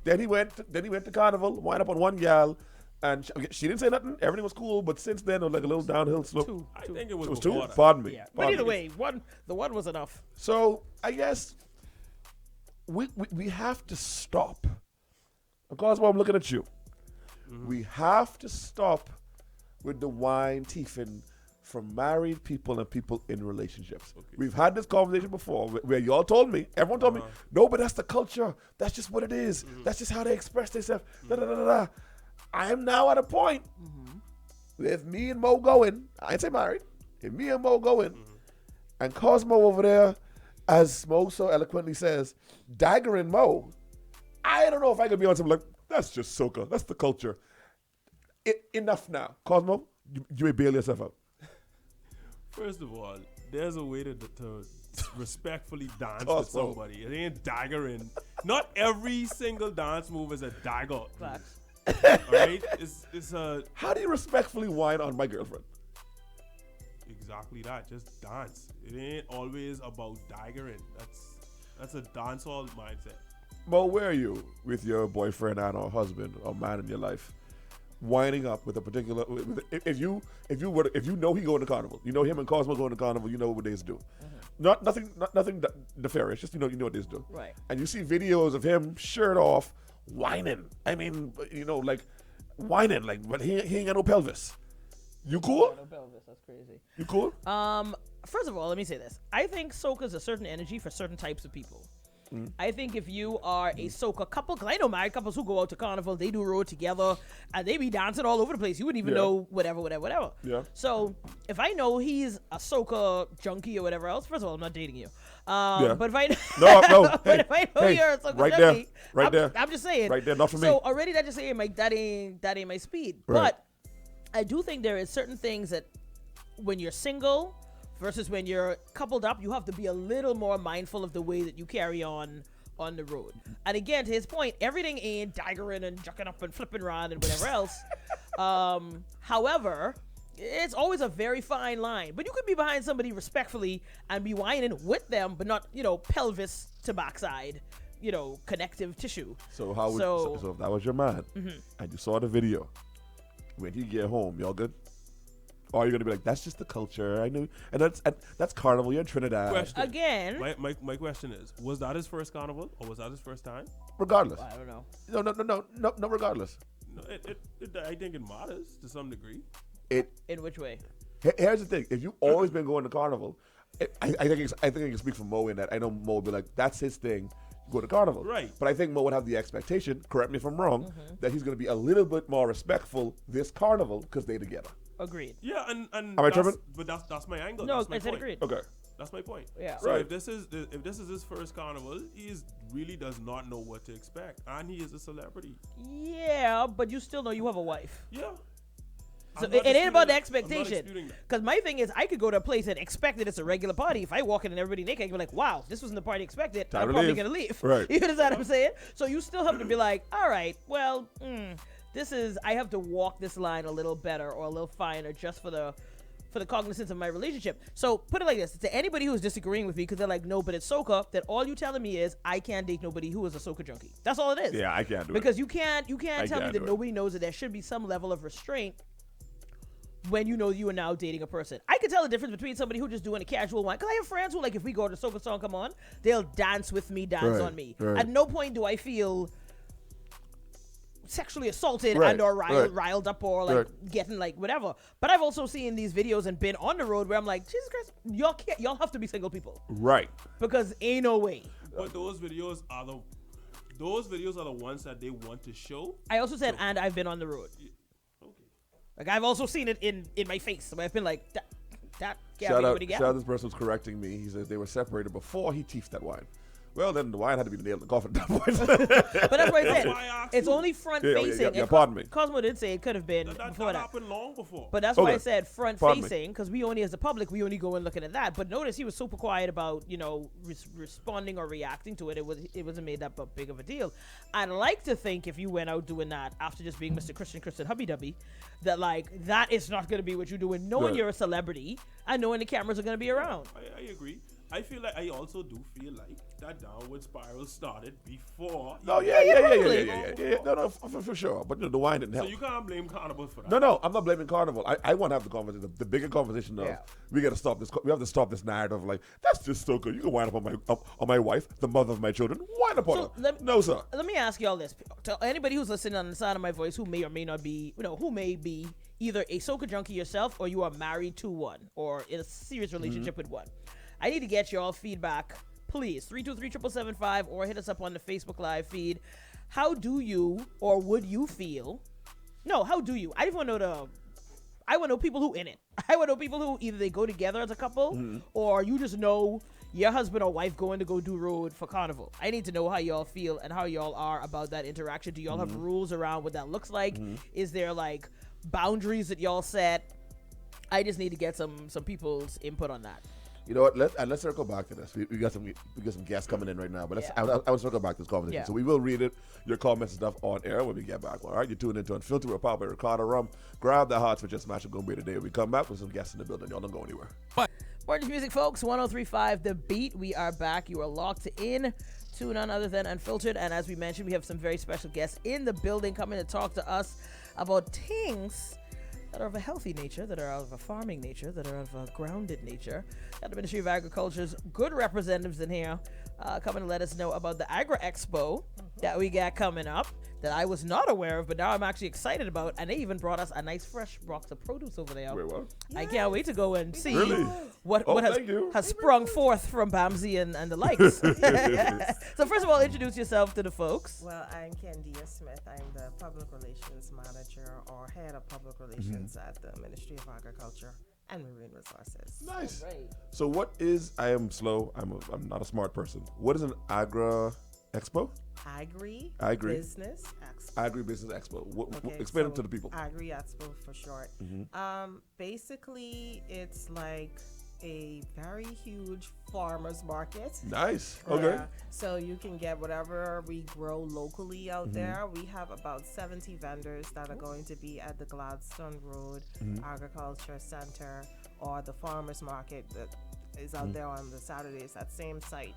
[SPEAKER 4] Then he went to Carnival, wind up on one gal, and she didn't say nothing. Everything was cool, but since then it was like a little downhill slope.
[SPEAKER 2] I think it was
[SPEAKER 4] two.
[SPEAKER 2] before that.
[SPEAKER 4] Pardon me.
[SPEAKER 3] Yeah. But
[SPEAKER 4] Pardon
[SPEAKER 3] either
[SPEAKER 4] me.
[SPEAKER 3] way, the one was enough.
[SPEAKER 4] So I guess we have to stop. Because I'm looking at you. We have to stop with the wine teething from married people and people in relationships. Okay. We've had this conversation before where y'all told me, everyone told me, no, but that's the culture. That's just what it is. That's just how they express themselves. I am now at a point with me and Mo going, I ain't say married, and me and Mo going, and Cosmo over there, as Mo so eloquently says, daggering Mo. I don't know if I could be on something like, that's just soca. That's the culture. Enough now. Cosmo, you may bail yourself out.
[SPEAKER 2] First of all, there's a way to respectfully dance
[SPEAKER 4] Cosmo.
[SPEAKER 2] with somebody. It ain't daggering. Not every single dance move is a dagger.
[SPEAKER 3] Facts.
[SPEAKER 2] All right? It's a...
[SPEAKER 4] How do you respectfully whine on my girlfriend?
[SPEAKER 2] Exactly that. Just dance. It ain't always about daggering. That's a dancehall mindset.
[SPEAKER 4] Mo, where are you with your boyfriend and or husband or man in your life? Winding up with a particular, if you know he going to Carnival, you know him and Cosmo going to Carnival, you know what they's do. Nothing nefarious, just you know what they's do.
[SPEAKER 3] Right.
[SPEAKER 4] And you see videos of him shirt off, whining. I mean, like whining, like but he ain't got no pelvis. You cool?
[SPEAKER 3] No pelvis, that's crazy.
[SPEAKER 4] You cool?
[SPEAKER 3] First of all, let me say this. I think soca's a certain energy for certain types of people. I think if you are a soca couple, because I know married couples who go out to Carnival, they do road together, and they be dancing all over the place. You wouldn't even know whatever.
[SPEAKER 4] Yeah.
[SPEAKER 3] So if I know he's a soca junkie or whatever else, first of all, I'm not dating you. But if I
[SPEAKER 4] no,
[SPEAKER 3] but if I know you're a soca
[SPEAKER 4] right
[SPEAKER 3] junkie,
[SPEAKER 4] there, right there.
[SPEAKER 3] I'm just saying.
[SPEAKER 4] Right there, not for me.
[SPEAKER 3] So already that just saying like that ain't my speed.
[SPEAKER 4] Right.
[SPEAKER 3] But I do think there is certain things that when you're single versus when you're coupled up, you have to be a little more mindful of the way that you carry on the road. And again, to his point, everything ain't daggering and jucking up and flipping around and whatever else. However, it's always a very fine line. But you could be behind somebody respectfully and be whining with them, but not, pelvis to backside, connective tissue.
[SPEAKER 4] So if that was your man and you saw the video, when he get home, y'all good? Or are you gonna be like, that's just the culture? I knew, and that's Carnival. You're in Trinidad.
[SPEAKER 2] Question.
[SPEAKER 3] Again,
[SPEAKER 2] my question is, was that his first Carnival or was that his first time?
[SPEAKER 4] Regardless.
[SPEAKER 3] I don't know.
[SPEAKER 4] No. Regardless.
[SPEAKER 2] No, I think it matters to some degree.
[SPEAKER 3] In which way?
[SPEAKER 4] Here's the thing: if you've always been going to Carnival, I think I can speak for Mo in that. I know Mo will be like, that's his thing. go to Carnival.
[SPEAKER 2] Right.
[SPEAKER 4] But I think Mo would have the expectation, correct me if I'm wrong, that he's going to be a little bit more respectful this Carnival because they're together.
[SPEAKER 3] Agreed.
[SPEAKER 2] Yeah, and
[SPEAKER 4] Am I tripping?
[SPEAKER 2] but that's my angle.
[SPEAKER 3] No,
[SPEAKER 2] that's my
[SPEAKER 3] I said
[SPEAKER 2] point.
[SPEAKER 3] agreed.
[SPEAKER 4] Okay.
[SPEAKER 2] That's my point.
[SPEAKER 3] Yeah.
[SPEAKER 2] So
[SPEAKER 4] Right.
[SPEAKER 2] if this is his first Carnival, really does not know what to expect, and he is a celebrity.
[SPEAKER 3] Yeah, but you still know you have a wife.
[SPEAKER 2] Yeah.
[SPEAKER 3] So
[SPEAKER 2] I'm
[SPEAKER 3] it
[SPEAKER 2] not
[SPEAKER 3] ain't about the
[SPEAKER 2] disputing that. I'm not
[SPEAKER 3] expectation.
[SPEAKER 2] disputing that.
[SPEAKER 3] Because my thing is, I could go to a place and expect that it's a regular party. If I walk in and everybody naked, I can be like, wow, this wasn't the party expected.
[SPEAKER 4] Time
[SPEAKER 3] I'm
[SPEAKER 4] to
[SPEAKER 3] probably
[SPEAKER 4] leave.
[SPEAKER 3] going to leave.
[SPEAKER 4] Right.
[SPEAKER 3] You understand what I'm saying? So you still have to be like, all right, well, I have to walk this line a little better or a little finer just for the cognizance of my relationship. So put it like this: to anybody who's disagreeing with me because they're like, no, but it's soca, that all you telling me is I can't date nobody who is a soca junkie. That's all it is.
[SPEAKER 4] Yeah, I can't do it.
[SPEAKER 3] Because you can't tell me
[SPEAKER 4] can't
[SPEAKER 3] that
[SPEAKER 4] do it.
[SPEAKER 3] nobody knows that there should be some level of restraint when you know you are now dating a person. I can tell the difference between somebody who just doing a casual one. Because I have friends who, like, if we go to soca song come on, they'll dance with me, dance
[SPEAKER 4] Right,
[SPEAKER 3] on me.
[SPEAKER 4] right.
[SPEAKER 3] At no point do I feel sexually assaulted
[SPEAKER 4] Right,
[SPEAKER 3] and or
[SPEAKER 4] right.
[SPEAKER 3] riled up or like
[SPEAKER 4] Right.
[SPEAKER 3] getting like whatever. But I've also seen these videos and been on the road where I'm like, Jesus Christ, y'all have to be single people
[SPEAKER 4] Right.
[SPEAKER 3] because ain't no way.
[SPEAKER 2] But those videos are the ones that they want to show.
[SPEAKER 3] I also said, and I've been on the road.
[SPEAKER 2] Okay.
[SPEAKER 3] Like I've also seen it in my face. I've been like, that can't
[SPEAKER 4] Shout
[SPEAKER 3] be
[SPEAKER 4] out,
[SPEAKER 3] what he got.
[SPEAKER 4] shout out this person was correcting me. He says they were separated before he teefed that wine. Well, then the wine had to be the nail in the coffin at that point.
[SPEAKER 3] But that's what I
[SPEAKER 2] That's
[SPEAKER 3] said.
[SPEAKER 2] why I asked
[SPEAKER 3] It's
[SPEAKER 2] you.
[SPEAKER 3] only front
[SPEAKER 4] Yeah,
[SPEAKER 3] facing.
[SPEAKER 4] yeah,
[SPEAKER 3] And
[SPEAKER 4] pardon me.
[SPEAKER 3] Cosmo did say it could have been
[SPEAKER 2] That
[SPEAKER 3] before that.
[SPEAKER 2] happened long before.
[SPEAKER 3] But that's why I
[SPEAKER 4] Okay.
[SPEAKER 3] said front
[SPEAKER 4] Pardon me.
[SPEAKER 3] facing, because we only, as the public, we only go and looking at that. But notice he was super quiet about, responding or reacting to it. It wasn't made that big of a deal. I'd like to think if you went out doing that after just being Mr. Christian Hubby Dubby, that like that is not going to be what you're doing, knowing
[SPEAKER 4] Right.
[SPEAKER 3] you're a celebrity and knowing the cameras are going to be around.
[SPEAKER 2] I agree. I feel like I also do feel like that downward spiral started before.
[SPEAKER 4] No, yeah. No, for sure. But the wine didn't
[SPEAKER 2] So
[SPEAKER 4] help.
[SPEAKER 2] you can't blame Carnival for that.
[SPEAKER 4] No, I'm not blaming Carnival. I want to have the conversation, the bigger conversation of
[SPEAKER 3] Yeah.
[SPEAKER 4] we got to stop this. We have to stop this narrative. Like that's just so good. You can wind up on my wife, the mother of my children. Wind up on
[SPEAKER 3] So
[SPEAKER 4] her. No, sir.
[SPEAKER 3] Let me ask y'all this: to anybody who's listening on the side of my voice, who may or may not be, who may be either a soca junkie yourself, or you are married to one, or in a serious relationship with one. I need to get y'all feedback, please. 323-775, or hit us up on the Facebook Live feed. How do you, or would you feel? No, how do you? I just want to know I want to know people who in it. I want to know people who either they go together as a couple, or you just know your husband or wife going to go do road for Carnival. I need to know how y'all feel and how y'all are about that interaction. Do y'all have rules around what that looks like? Is there like boundaries that y'all set? I just need to get some people's input on that.
[SPEAKER 4] You know what? Let's circle back to this. We got some guests coming in right now, but I would circle back to this conversation.
[SPEAKER 3] Yeah.
[SPEAKER 4] So we will read it, your comments and stuff on air when we get back. All right, you're tuned into Unfiltered with Papa Ricardo Rum. Grab the hearts for just match and go be today. When we come back with some guests in the building. Y'all don't go anywhere.
[SPEAKER 3] Morning music, folks. 103.5 The Beat. We are back. You are locked in to none other than Unfiltered. And as we mentioned, we have some very special guests in the building coming to talk to us about things that are of a healthy nature, that are of a farming nature, that are of a grounded nature. Got the Ministry of Agriculture's good representatives in here coming to let us know about the Agri Expo that we got coming up that I was not aware of, but now I'm actually excited about. And they even brought us a nice fresh box of produce over there.
[SPEAKER 4] Wait, what?
[SPEAKER 3] I can't wait to go and see
[SPEAKER 4] Really?
[SPEAKER 3] what
[SPEAKER 4] Thank you.
[SPEAKER 3] has sprung forth from Bamsey and the likes. So first of all, introduce yourself to the folks.
[SPEAKER 5] Well, I'm Candia Smith. I'm the Public Relations Manager or Head of Public Relations at the Ministry of Agriculture and Marine Resources.
[SPEAKER 4] Nice.
[SPEAKER 3] Right.
[SPEAKER 4] So what is? I am slow. I'm not a smart person. What is an Agri Expo?
[SPEAKER 5] Agri Business Expo.
[SPEAKER 4] Agri Business Expo.
[SPEAKER 5] Okay,
[SPEAKER 4] Explain it
[SPEAKER 5] so
[SPEAKER 4] to the people.
[SPEAKER 5] Agri Expo for short. Basically, it's like a very huge farmers market.
[SPEAKER 4] Nice. Okay.
[SPEAKER 5] Yeah, so you can get whatever we grow locally out there. We have about 70 vendors that are going to be at the Gladstone Road Agriculture Center or the farmers market that is out there on the Saturdays, that same site.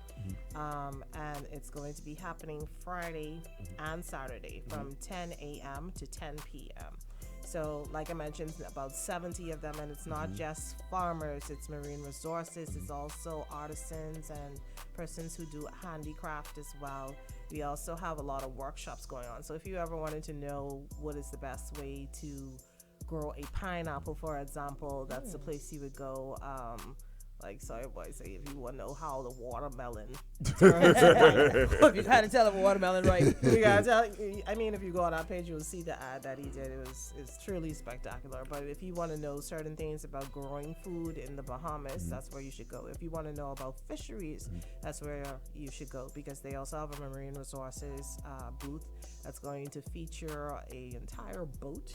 [SPEAKER 5] And it's going to be happening Friday and Saturday from 10 a.m. to 10 p.m. So like I mentioned, about 70 of them, and it's not just farmers, it's marine resources, it's also artisans and persons who do handicraft as well. We also have a lot of workshops going on. So if you ever wanted to know what is the best way to grow a pineapple, for example, that's the place you would go. Like Soy Boy say, if you want to know how the watermelon turns out,
[SPEAKER 3] You gotta tell him watermelon, right?
[SPEAKER 5] you gotta tell. I mean, if you go on our page, you'll see the ad that he did. It's truly spectacular. But if you want to know certain things about growing food in the Bahamas, that's where you should go. If you want to know about fisheries, that's where you should go, because they also have a marine resources booth that's going to feature a entire boat.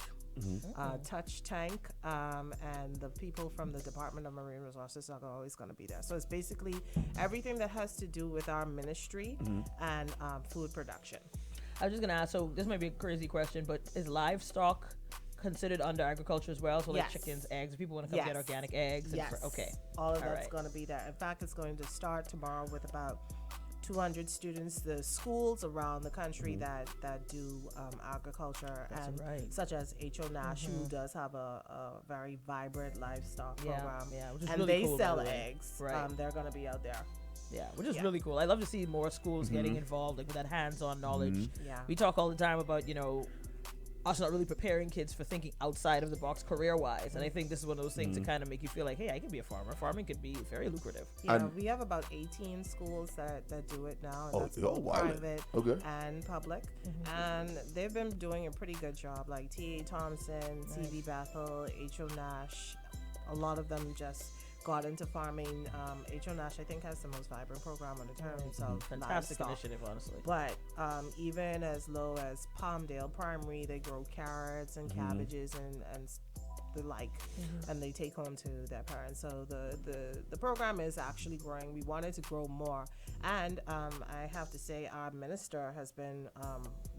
[SPEAKER 5] Touch tank, and the people from the Department of Marine Resources are always going to be there. So it's basically everything that has to do with our ministry and food production.
[SPEAKER 3] I was just gonna ask. So this might be a crazy question, but is livestock considered under agriculture as well? So like
[SPEAKER 5] Yes.
[SPEAKER 3] chickens, eggs. If people want to come get
[SPEAKER 5] Yes.
[SPEAKER 3] organic eggs.
[SPEAKER 5] Yes.
[SPEAKER 3] Okay.
[SPEAKER 5] All of
[SPEAKER 3] All
[SPEAKER 5] that's
[SPEAKER 3] right.
[SPEAKER 5] going to be there. In fact, it's going to start tomorrow with about 200 students. The schools around the country that do agriculture,
[SPEAKER 3] That's
[SPEAKER 5] and
[SPEAKER 3] right.
[SPEAKER 5] such as H.O. Nash, who does have a very vibrant livestock
[SPEAKER 3] Yeah,
[SPEAKER 5] program,
[SPEAKER 3] yeah, which is
[SPEAKER 5] and
[SPEAKER 3] really
[SPEAKER 5] they
[SPEAKER 3] cool, by
[SPEAKER 5] sell
[SPEAKER 3] the way.
[SPEAKER 5] eggs.
[SPEAKER 3] Right.
[SPEAKER 5] They're going to be out there.
[SPEAKER 3] Yeah, which is
[SPEAKER 5] Yeah.
[SPEAKER 3] really cool. I love to see more schools getting involved, like with that hands-on knowledge.
[SPEAKER 5] Yeah.
[SPEAKER 3] We talk all the time about, us not really preparing kids for thinking outside of the box career-wise, and I think this is one of those things to kind of make you feel like, hey, I can be a farmer. Farming could be very lucrative.
[SPEAKER 5] Yeah,
[SPEAKER 4] And-
[SPEAKER 5] we have about 18 schools that do it now. And
[SPEAKER 4] Oh,
[SPEAKER 5] that's
[SPEAKER 4] oh,
[SPEAKER 5] both
[SPEAKER 4] wow.
[SPEAKER 5] private
[SPEAKER 4] Okay.
[SPEAKER 5] and public. And they've been doing a pretty good job, like T.A. Thompson, C.V. Bethel, H.O. Nash. A lot of them just got into farming. H.O. Nash, I think, has the most vibrant program on the terms of
[SPEAKER 3] Fantastic
[SPEAKER 5] livestock.
[SPEAKER 3] initiative, honestly.
[SPEAKER 5] But even as low as Palmdale Primary, they grow carrots and cabbages and the like, and they take home to their parents. So the program is actually growing. We wanted to grow more, and I have to say our minister has been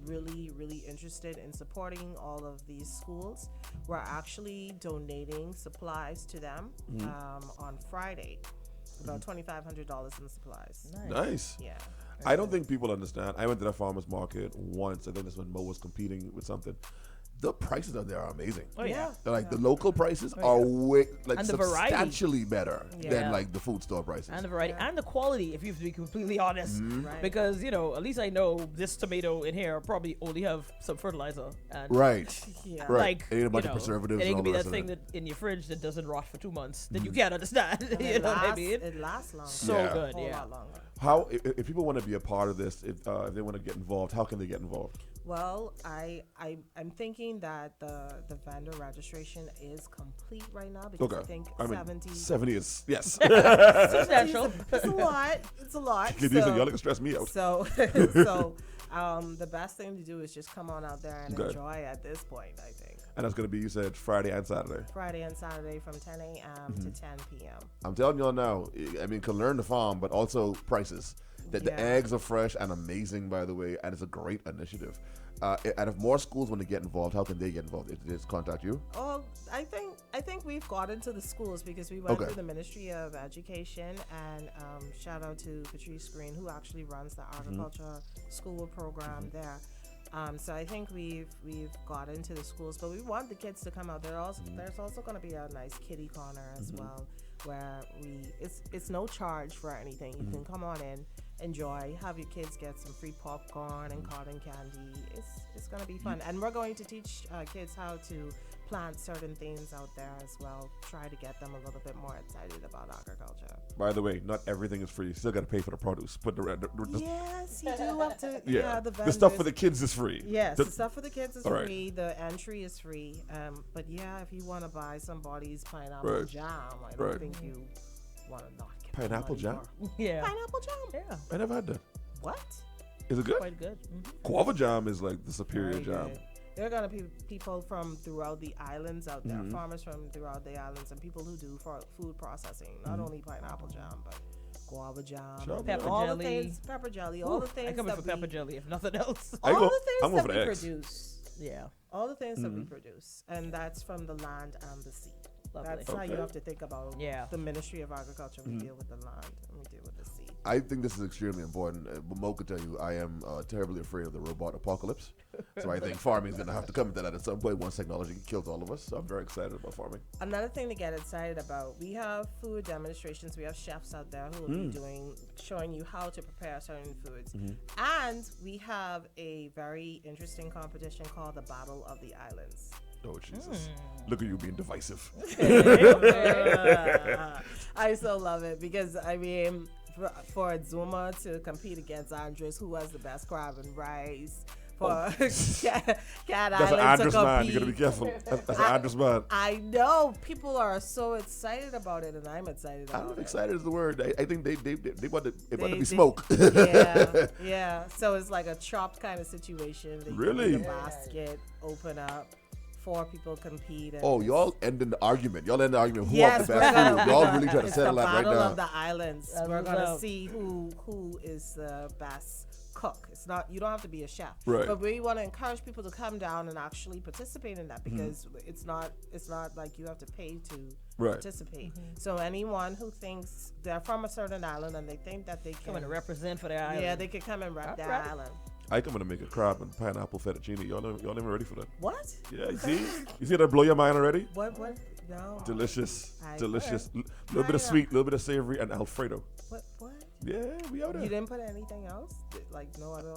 [SPEAKER 5] really interested in supporting all of these schools. We're actually donating supplies to them on Friday, about $2,500 in supplies.
[SPEAKER 4] Nice.
[SPEAKER 5] Yeah.
[SPEAKER 4] I don't think people understand. I went to the farmer's market once. I think that's when Mo was competing with something. The prices out there are amazing.
[SPEAKER 3] Oh, yeah.
[SPEAKER 4] They're like the local prices are way like
[SPEAKER 3] And the variety.
[SPEAKER 4] substantially better
[SPEAKER 5] Yeah.
[SPEAKER 4] than like the food store prices.
[SPEAKER 3] And the variety and the quality, if you have to be completely honest,
[SPEAKER 5] Right.
[SPEAKER 3] because at least I know this tomato in here probably only have some fertilizer and
[SPEAKER 4] Right.
[SPEAKER 5] Yeah.
[SPEAKER 4] Right.
[SPEAKER 3] like
[SPEAKER 4] It ain't a bunch
[SPEAKER 3] you
[SPEAKER 4] of
[SPEAKER 3] know,
[SPEAKER 4] preservatives
[SPEAKER 3] It
[SPEAKER 4] and
[SPEAKER 3] ain't
[SPEAKER 4] all
[SPEAKER 3] gonna be
[SPEAKER 4] the
[SPEAKER 3] that
[SPEAKER 4] rest of
[SPEAKER 3] thing
[SPEAKER 4] it.
[SPEAKER 3] that in your fridge that doesn't rot for 2 months. Then you can't understand. You know what I mean?
[SPEAKER 5] It lasts longer.
[SPEAKER 3] So
[SPEAKER 4] Yeah.
[SPEAKER 3] good,
[SPEAKER 5] A whole
[SPEAKER 3] yeah.
[SPEAKER 5] lot longer.
[SPEAKER 4] How if people want to be a part of this, if they want to get involved, how can they get involved?
[SPEAKER 5] Well, I'm thinking that the vendor registration is complete right now because I think
[SPEAKER 4] 70 is yes.
[SPEAKER 3] Substantial.
[SPEAKER 5] It's a lot. It's a lot.
[SPEAKER 4] Ladies and y'all can stress me out.
[SPEAKER 5] So the best thing to do is just come on out there and
[SPEAKER 4] Good.
[SPEAKER 5] enjoy at this point, I think.
[SPEAKER 4] And that's gonna be, you said, Friday and Saturday.
[SPEAKER 5] Friday and Saturday from 10 a.m. to 10 p.m.
[SPEAKER 4] I'm telling y'all now. I mean, can learn to farm, but also prices. The
[SPEAKER 5] Yeah.
[SPEAKER 4] eggs are fresh and amazing, by the way, and it's a great initiative. And if more schools want to get involved, how can they get involved? If they just contact you?
[SPEAKER 5] Oh, I think we've got into the schools because we went
[SPEAKER 4] Okay.
[SPEAKER 5] through the Ministry of Education, and shout out to Patrice Green, who actually runs the agriculture school program there. So I think we've got into the schools, but we want the kids to come out. There's also going to be a nice kiddie corner as well, where it's no charge for anything. You can come on in, enjoy, have your kids get some free popcorn and cotton candy. It's going to be fun, and we're going to teach kids how to plant certain things out there as well. Try to get them a little bit more excited about agriculture.
[SPEAKER 4] By the way, not everything is free. You still got to pay for the produce. But
[SPEAKER 5] Yes, you do have to.
[SPEAKER 4] yeah,
[SPEAKER 5] the
[SPEAKER 4] the stuff
[SPEAKER 5] vendors-
[SPEAKER 4] for the kids is free.
[SPEAKER 5] Yes,
[SPEAKER 4] The-
[SPEAKER 5] the stuff for the kids is
[SPEAKER 4] All right.
[SPEAKER 5] free. The entry is free. But yeah, if you want to buy somebody's pineapple
[SPEAKER 4] Right.
[SPEAKER 5] jam, I don't
[SPEAKER 4] Right.
[SPEAKER 5] think you want to not get
[SPEAKER 4] Pineapple
[SPEAKER 5] money
[SPEAKER 4] jam?
[SPEAKER 5] for-
[SPEAKER 3] Yeah.
[SPEAKER 5] Pineapple jam?
[SPEAKER 3] Yeah.
[SPEAKER 4] I never had that.
[SPEAKER 5] What?
[SPEAKER 4] Is it good?
[SPEAKER 3] Quite good.
[SPEAKER 4] Guava jam is like the superior
[SPEAKER 5] Very
[SPEAKER 4] jam.
[SPEAKER 5] good. There are gonna be people from throughout the islands out there,
[SPEAKER 4] Mm-hmm.
[SPEAKER 5] farmers from throughout the islands, and people who do for food processing. Not only pineapple jam, but guava jam,
[SPEAKER 4] Sure.
[SPEAKER 5] and
[SPEAKER 3] Pepper
[SPEAKER 5] all
[SPEAKER 3] jelly.
[SPEAKER 5] the things, pepper jelly, all the
[SPEAKER 3] Oof,
[SPEAKER 5] things
[SPEAKER 3] I come in
[SPEAKER 5] that
[SPEAKER 3] for
[SPEAKER 5] we,
[SPEAKER 3] pepper jelly, if nothing else.
[SPEAKER 4] I
[SPEAKER 5] all
[SPEAKER 4] go-
[SPEAKER 5] the things
[SPEAKER 4] I'm
[SPEAKER 5] that
[SPEAKER 4] over
[SPEAKER 5] we
[SPEAKER 4] the eggs.
[SPEAKER 5] produce.
[SPEAKER 3] Yeah.
[SPEAKER 5] All the things that we
[SPEAKER 4] Mm-hmm.
[SPEAKER 5] produce, and that's from the land and the sea.
[SPEAKER 3] Lovely.
[SPEAKER 5] That's how you
[SPEAKER 4] Okay.
[SPEAKER 5] have to think about
[SPEAKER 3] Yeah.
[SPEAKER 5] the Ministry of Agriculture.
[SPEAKER 4] Mm-hmm.
[SPEAKER 5] We deal with the land and we deal with the sea.
[SPEAKER 4] I think this is extremely important. Mo could tell you I am terribly afraid of the robot apocalypse. So I think farming is going to have to come into that at some point once technology kills all of us. So I'm very excited about farming.
[SPEAKER 5] Another thing to get excited about, we have food demonstrations. We have chefs out there who will be showing you how to prepare certain foods. And we have a very interesting competition called the Battle of the Islands.
[SPEAKER 4] Oh, Jesus. Look at you being divisive.
[SPEAKER 5] I so love it because, I mean, for Zuma to compete against Andres, who has the best crab and rice, for Cat
[SPEAKER 4] That's an
[SPEAKER 5] Island to
[SPEAKER 4] Andres man.
[SPEAKER 5] compete.
[SPEAKER 4] You got to be careful. That's an Andres man.
[SPEAKER 5] I know people are so excited about it, and I'm excited
[SPEAKER 4] I
[SPEAKER 5] about
[SPEAKER 4] don't know if
[SPEAKER 5] it.
[SPEAKER 4] excited is the word. I think they want to be
[SPEAKER 5] They-
[SPEAKER 4] smoke.
[SPEAKER 5] Yeah. So it's like a chopped kind of situation. They
[SPEAKER 4] Really?
[SPEAKER 5] The basket open up, 4 people compete. And
[SPEAKER 4] Oh,
[SPEAKER 5] it's-
[SPEAKER 4] y'all ending the argument. Y'all end the argument. Who
[SPEAKER 5] Yes,
[SPEAKER 4] have the
[SPEAKER 5] we're
[SPEAKER 4] best
[SPEAKER 5] gonna-
[SPEAKER 4] food? Y'all really trying to
[SPEAKER 5] it's
[SPEAKER 4] settle
[SPEAKER 5] the
[SPEAKER 4] that right
[SPEAKER 5] battle
[SPEAKER 4] now.
[SPEAKER 5] of the islands.
[SPEAKER 3] That's
[SPEAKER 5] We're
[SPEAKER 3] what's
[SPEAKER 5] gonna
[SPEAKER 3] up.
[SPEAKER 5] see who is the best cook. It's not, you don't have to be a chef,
[SPEAKER 4] Right.
[SPEAKER 5] but we want to encourage people to come down and actually participate in that because it's not like you have to pay to
[SPEAKER 4] Right.
[SPEAKER 5] participate. So anyone who thinks they're from a certain island and they think that they can
[SPEAKER 3] Coming to represent for their island.
[SPEAKER 5] yeah, they can come and rep their
[SPEAKER 3] Alright.
[SPEAKER 5] island.
[SPEAKER 4] I come to make a crab and pineapple fettuccine. Y'all even ready for that?
[SPEAKER 5] What?
[SPEAKER 4] Yeah, you see that blow your mind already?
[SPEAKER 5] What? No.
[SPEAKER 4] Delicious,
[SPEAKER 5] I
[SPEAKER 4] delicious.
[SPEAKER 5] heard.
[SPEAKER 4] Little bit of
[SPEAKER 5] Right.
[SPEAKER 4] sweet, little bit of savory, and Alfredo.
[SPEAKER 5] What?
[SPEAKER 4] Yeah, we out there.
[SPEAKER 5] You didn't put anything else? Like no other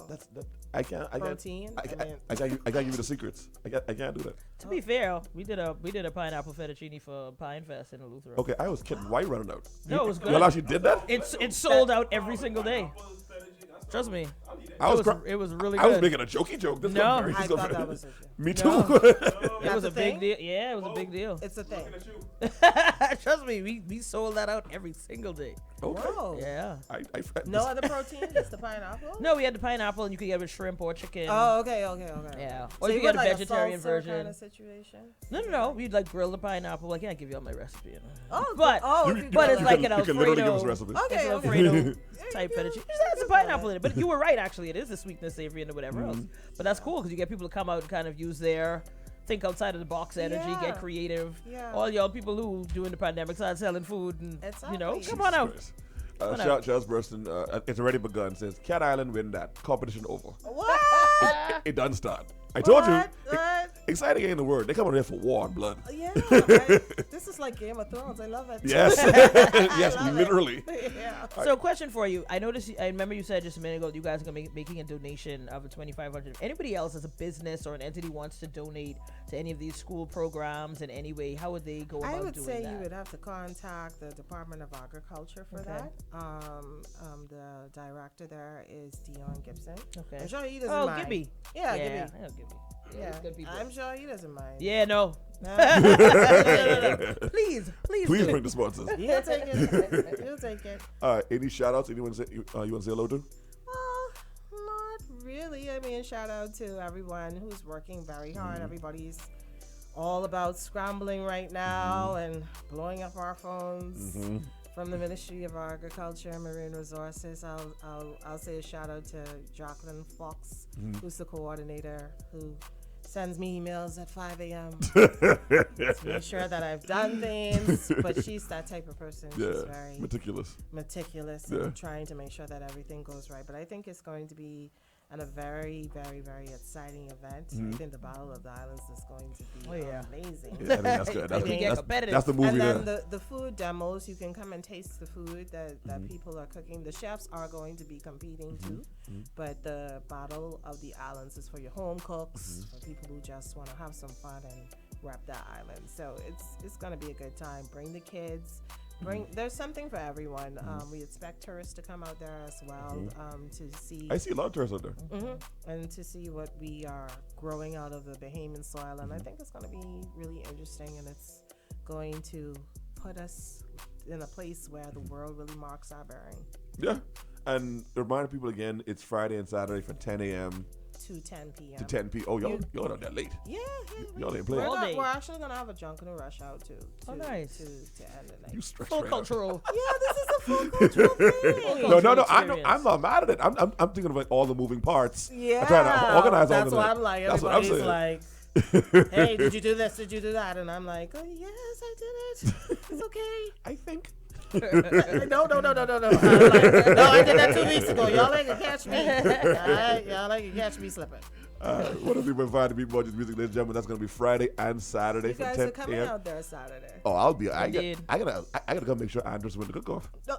[SPEAKER 4] I can't.
[SPEAKER 5] protein?
[SPEAKER 4] I can't give you the secrets. I can't do that.
[SPEAKER 3] To be fair, we did a pineapple fettuccine for Pine Fest in Eleuthero.
[SPEAKER 4] Okay, I was kidding. Why you running out?
[SPEAKER 3] No, it was good.
[SPEAKER 4] Y'all actually did that?
[SPEAKER 3] It's sold out every single day. Trust me. It was really good.
[SPEAKER 4] I was making a jokey joke. This
[SPEAKER 3] No.
[SPEAKER 4] got very,
[SPEAKER 5] I
[SPEAKER 4] this got
[SPEAKER 5] thought
[SPEAKER 4] very-
[SPEAKER 5] that was a joke.
[SPEAKER 4] Me too.
[SPEAKER 3] No. It was
[SPEAKER 5] a
[SPEAKER 3] a big
[SPEAKER 5] thing?
[SPEAKER 3] deal. Yeah, it was a big deal.
[SPEAKER 5] It's a thing.
[SPEAKER 3] Trust me, we sold that out every single day.
[SPEAKER 4] Okay.
[SPEAKER 5] Whoa.
[SPEAKER 3] Yeah.
[SPEAKER 5] No other protein, just the pineapple?
[SPEAKER 3] No, we had the pineapple, and you could get it with shrimp or chicken.
[SPEAKER 5] Oh, okay.
[SPEAKER 3] Yeah.
[SPEAKER 5] So
[SPEAKER 3] Or you
[SPEAKER 5] you
[SPEAKER 3] could get
[SPEAKER 5] put
[SPEAKER 3] a
[SPEAKER 5] like
[SPEAKER 3] vegetarian
[SPEAKER 5] salsa
[SPEAKER 3] version.
[SPEAKER 5] kind of situation?
[SPEAKER 3] No. We'd like grill the pineapple. I can't give you all my recipe. You know.
[SPEAKER 5] Oh,
[SPEAKER 3] But
[SPEAKER 5] oh,
[SPEAKER 4] You-
[SPEAKER 3] but
[SPEAKER 4] you
[SPEAKER 3] it's like
[SPEAKER 4] can-
[SPEAKER 3] an
[SPEAKER 4] you can literally give us
[SPEAKER 3] Alfredo.
[SPEAKER 4] recipes.
[SPEAKER 5] Okay,
[SPEAKER 3] It's an
[SPEAKER 5] okay.
[SPEAKER 3] Alfredo type fettuccine. It has a pineapple in it, but you were right. Actually, it is the sweetness, savory, and whatever else. But that's cool because you get people to come out and kind of use their think outside of the box energy,
[SPEAKER 5] Yeah.
[SPEAKER 3] get creative.
[SPEAKER 5] Yeah.
[SPEAKER 3] All y'all people who during the pandemic started selling food and you know,
[SPEAKER 5] Exactly.
[SPEAKER 3] come on out.
[SPEAKER 4] Christ.
[SPEAKER 3] on
[SPEAKER 4] Charles Burston, it's already begun. Says Cat Island win that competition over.
[SPEAKER 5] What?
[SPEAKER 4] It done start. I told you.
[SPEAKER 5] What?
[SPEAKER 4] Exciting ain't the word. They coming here for war and blood.
[SPEAKER 5] Yeah. This is like Game of Thrones. I love it.
[SPEAKER 4] Yes, yes,
[SPEAKER 5] love it.
[SPEAKER 4] literally.
[SPEAKER 5] Yeah.
[SPEAKER 3] So, question for you. I noticed. I remember you said just a minute ago you guys are gonna be making a donation of $2,500. If anybody else as a business or an entity wants to donate to any of these school programs in any way, how would they go about
[SPEAKER 5] I would
[SPEAKER 3] doing
[SPEAKER 5] say
[SPEAKER 3] that?
[SPEAKER 5] you would have to contact the Department of Agriculture for
[SPEAKER 3] Okay.
[SPEAKER 5] that. The director there is Dion Gibson.
[SPEAKER 3] Okay.
[SPEAKER 5] I'm sure he doesn't
[SPEAKER 3] Oh,
[SPEAKER 5] mind.
[SPEAKER 3] Gibby.
[SPEAKER 5] Yeah,
[SPEAKER 3] yeah,
[SPEAKER 5] Gibby.
[SPEAKER 3] yeah, Gibby.
[SPEAKER 5] Yeah,
[SPEAKER 3] good people.
[SPEAKER 5] I'm sure he doesn't mind.
[SPEAKER 3] Yeah, no.
[SPEAKER 5] No.
[SPEAKER 3] No. Please
[SPEAKER 4] Please
[SPEAKER 3] do
[SPEAKER 4] bring
[SPEAKER 3] it.
[SPEAKER 4] the sponsors.
[SPEAKER 5] He'll take it. He'll take it.
[SPEAKER 4] Any shout outs? Anyone say, you want to say hello to?
[SPEAKER 5] Not really. I mean, shout out to everyone who's working very hard.
[SPEAKER 4] Mm-hmm.
[SPEAKER 5] Everybody's all about scrambling right now and blowing up our phones.
[SPEAKER 4] Mm-hmm.
[SPEAKER 5] From the Ministry of Agriculture and Marine Resources, I'll say a shout out to Jacqueline Fox,
[SPEAKER 4] Mm-hmm.
[SPEAKER 5] who's the coordinator, who sends me emails at 5 a.m. to make sure that I've done things. But she's that type of person. She's
[SPEAKER 4] Yeah,
[SPEAKER 5] very
[SPEAKER 4] meticulous.
[SPEAKER 5] meticulous
[SPEAKER 4] Yeah.
[SPEAKER 5] and trying to make sure that everything goes right. But I think it's going to be a very, very, very exciting event. I think the Battle of the Islands is going to be
[SPEAKER 3] Oh, yeah.
[SPEAKER 5] amazing.
[SPEAKER 4] Yeah, I think that's good. That's,
[SPEAKER 3] They get competitive.
[SPEAKER 4] that's the movie
[SPEAKER 5] And then
[SPEAKER 4] there.
[SPEAKER 5] the food demos, you can come and taste the food that people are cooking. The chefs are going to be competing too, but the Battle of the Islands is for your home cooks, for people who just want to have some fun and rep that island. So it's going to be a good time. Bring the kids. There's something for everyone. We expect tourists to come out there as well to see.
[SPEAKER 4] I see a lot of tourists out there.
[SPEAKER 5] And to see what we are growing out of the Bahamian soil. And I think it's going to be really interesting, and it's going to put us in a place where the world really marks our bearing.
[SPEAKER 4] Yeah. And remind people again, it's Friday and Saturday from 10 a.m.
[SPEAKER 5] To 10 p.m.
[SPEAKER 4] to 10 p.m. Oh, y'all not that late.
[SPEAKER 5] Yeah.
[SPEAKER 4] Y'all ain't playing.
[SPEAKER 3] All day.
[SPEAKER 5] We're actually going to have a Junkanoo rush out too.
[SPEAKER 3] Oh, nice.
[SPEAKER 5] To end the night.
[SPEAKER 4] You stretch
[SPEAKER 3] Full
[SPEAKER 4] right out.
[SPEAKER 3] cultural.
[SPEAKER 5] Yeah, this is a full cultural thing.
[SPEAKER 4] No.
[SPEAKER 3] cultural
[SPEAKER 4] I'm
[SPEAKER 3] experience.
[SPEAKER 4] not mad at it. I'm thinking of like all the moving parts.
[SPEAKER 5] Yeah.
[SPEAKER 4] I'm trying to organize all
[SPEAKER 5] That's
[SPEAKER 4] of
[SPEAKER 5] what
[SPEAKER 4] that.
[SPEAKER 5] I'm like.
[SPEAKER 4] That's what I'm
[SPEAKER 5] Everybody's
[SPEAKER 4] saying.
[SPEAKER 5] like, hey, did you do this? Did you do that? And I'm like, oh, yes, I did it. It's okay.
[SPEAKER 4] I think.
[SPEAKER 5] No. I'm like, no, I did that 2 weeks ago. Y'all ain't gonna catch me. All right, y'all ain't gonna catch me slipping.
[SPEAKER 4] What else we been finding Beat Budget Music, ladies and gentlemen? That's going to be Friday and Saturday
[SPEAKER 5] You
[SPEAKER 4] from
[SPEAKER 5] guys
[SPEAKER 4] 10
[SPEAKER 5] are coming
[SPEAKER 4] a.m.
[SPEAKER 5] out there Saturday.
[SPEAKER 4] Oh, I'll be. I
[SPEAKER 3] Indeed.
[SPEAKER 4] gotta come make sure Andrews win the cook-off.
[SPEAKER 5] No,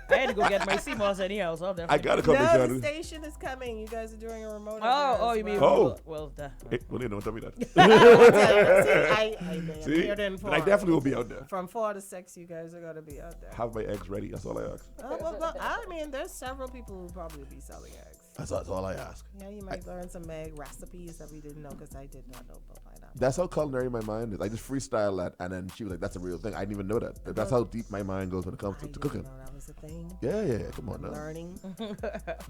[SPEAKER 3] I had to go get my CMOS anyhow, so I'll
[SPEAKER 4] I
[SPEAKER 3] definitely.
[SPEAKER 4] gotta come make sure.
[SPEAKER 5] no, the
[SPEAKER 4] Andrews.
[SPEAKER 5] station is coming. You guys are doing a remote.
[SPEAKER 3] Oh, you mean?
[SPEAKER 4] Oh.
[SPEAKER 3] Well,
[SPEAKER 4] Hey, well, they don't tell me that.
[SPEAKER 5] I
[SPEAKER 4] See,
[SPEAKER 5] appeared in
[SPEAKER 4] but I definitely will be out there.
[SPEAKER 5] From 4 to 6, you guys are gonna be out there.
[SPEAKER 4] Have my eggs ready. That's all I ask.
[SPEAKER 5] Oh, well, I mean, there's several people who probably be selling eggs.
[SPEAKER 4] That's all I ask.
[SPEAKER 5] Yeah, you might learn some egg recipes that we didn't know because I did not know about pineapple.
[SPEAKER 4] That's how culinary my mind is. I just freestyle that, and then she was like, "That's a real thing." I didn't even know that. That's how deep my mind goes when it comes
[SPEAKER 5] I
[SPEAKER 4] to
[SPEAKER 5] didn't
[SPEAKER 4] cooking.
[SPEAKER 5] know that was a thing.
[SPEAKER 4] Yeah. Come on now.
[SPEAKER 5] Learning.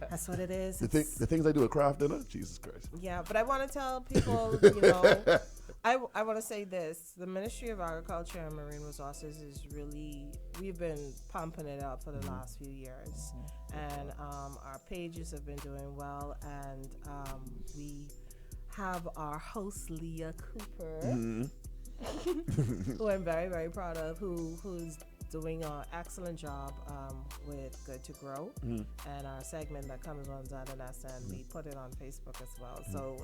[SPEAKER 5] That's what it is.
[SPEAKER 4] The things I do at craft dinner, Jesus Christ.
[SPEAKER 5] Yeah, but I want to tell people, you know, I want to say this. The Ministry of Agriculture and Marine Resources is really, we've been pumping it up for the last few years. And our pages have been doing well. And we have our host, Leah Cooper, who I'm very, very proud of, who's doing an excellent job with Good to Grow and our segment that comes on ZNS, and we put it on Facebook as well. So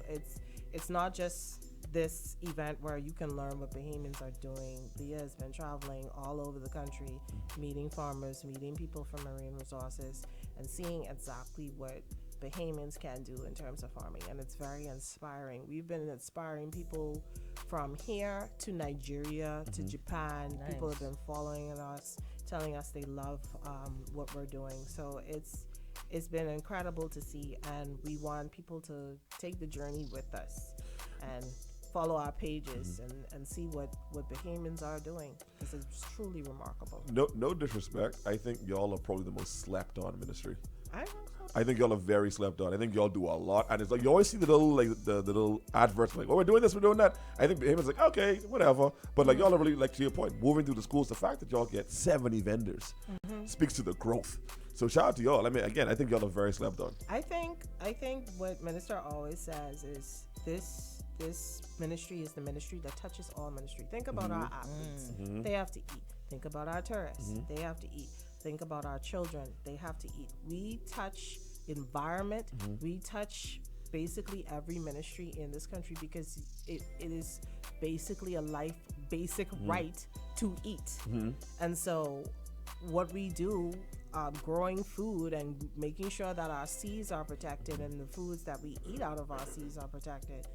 [SPEAKER 5] it's not just this event where you can learn what Bahamians are doing. Leah has been traveling all over the country, meeting farmers, meeting people from Marine Resources, and seeing exactly what Bahamians can do in terms of farming, and it's very inspiring. We've been inspiring people from here to Nigeria to Japan.
[SPEAKER 3] Nice.
[SPEAKER 5] People have been following us, telling us they love what we're doing. So it's been incredible to see, and we want people to take the journey with us and follow our pages and see what Bahamians are doing, because it's truly remarkable.
[SPEAKER 4] No disrespect. I think y'all are probably the most slept on ministry.
[SPEAKER 5] I think so.
[SPEAKER 4] I think y'all are very slept on. I think y'all do a lot, and it's like you always see the little adverts like, "Oh, we're doing this, we're doing that." I think him is like, "Okay, whatever," but like y'all are really, like, to your point, moving through the schools. The fact that y'all get 70 vendors speaks to the growth. So shout out to y'all. I mean, again, I think y'all are very slept on.
[SPEAKER 5] I think what Minister always says is this ministry is the ministry that touches all ministry. Think about our athletes. They have to eat. Think about our tourists. They have to eat. Think about our children. They have to eat. We touch environment. We touch basically every ministry in this country, because it is basically a basic right to eat. And so what we do, growing food and making sure that our seas are protected and the foods that we eat out of our seas are protected.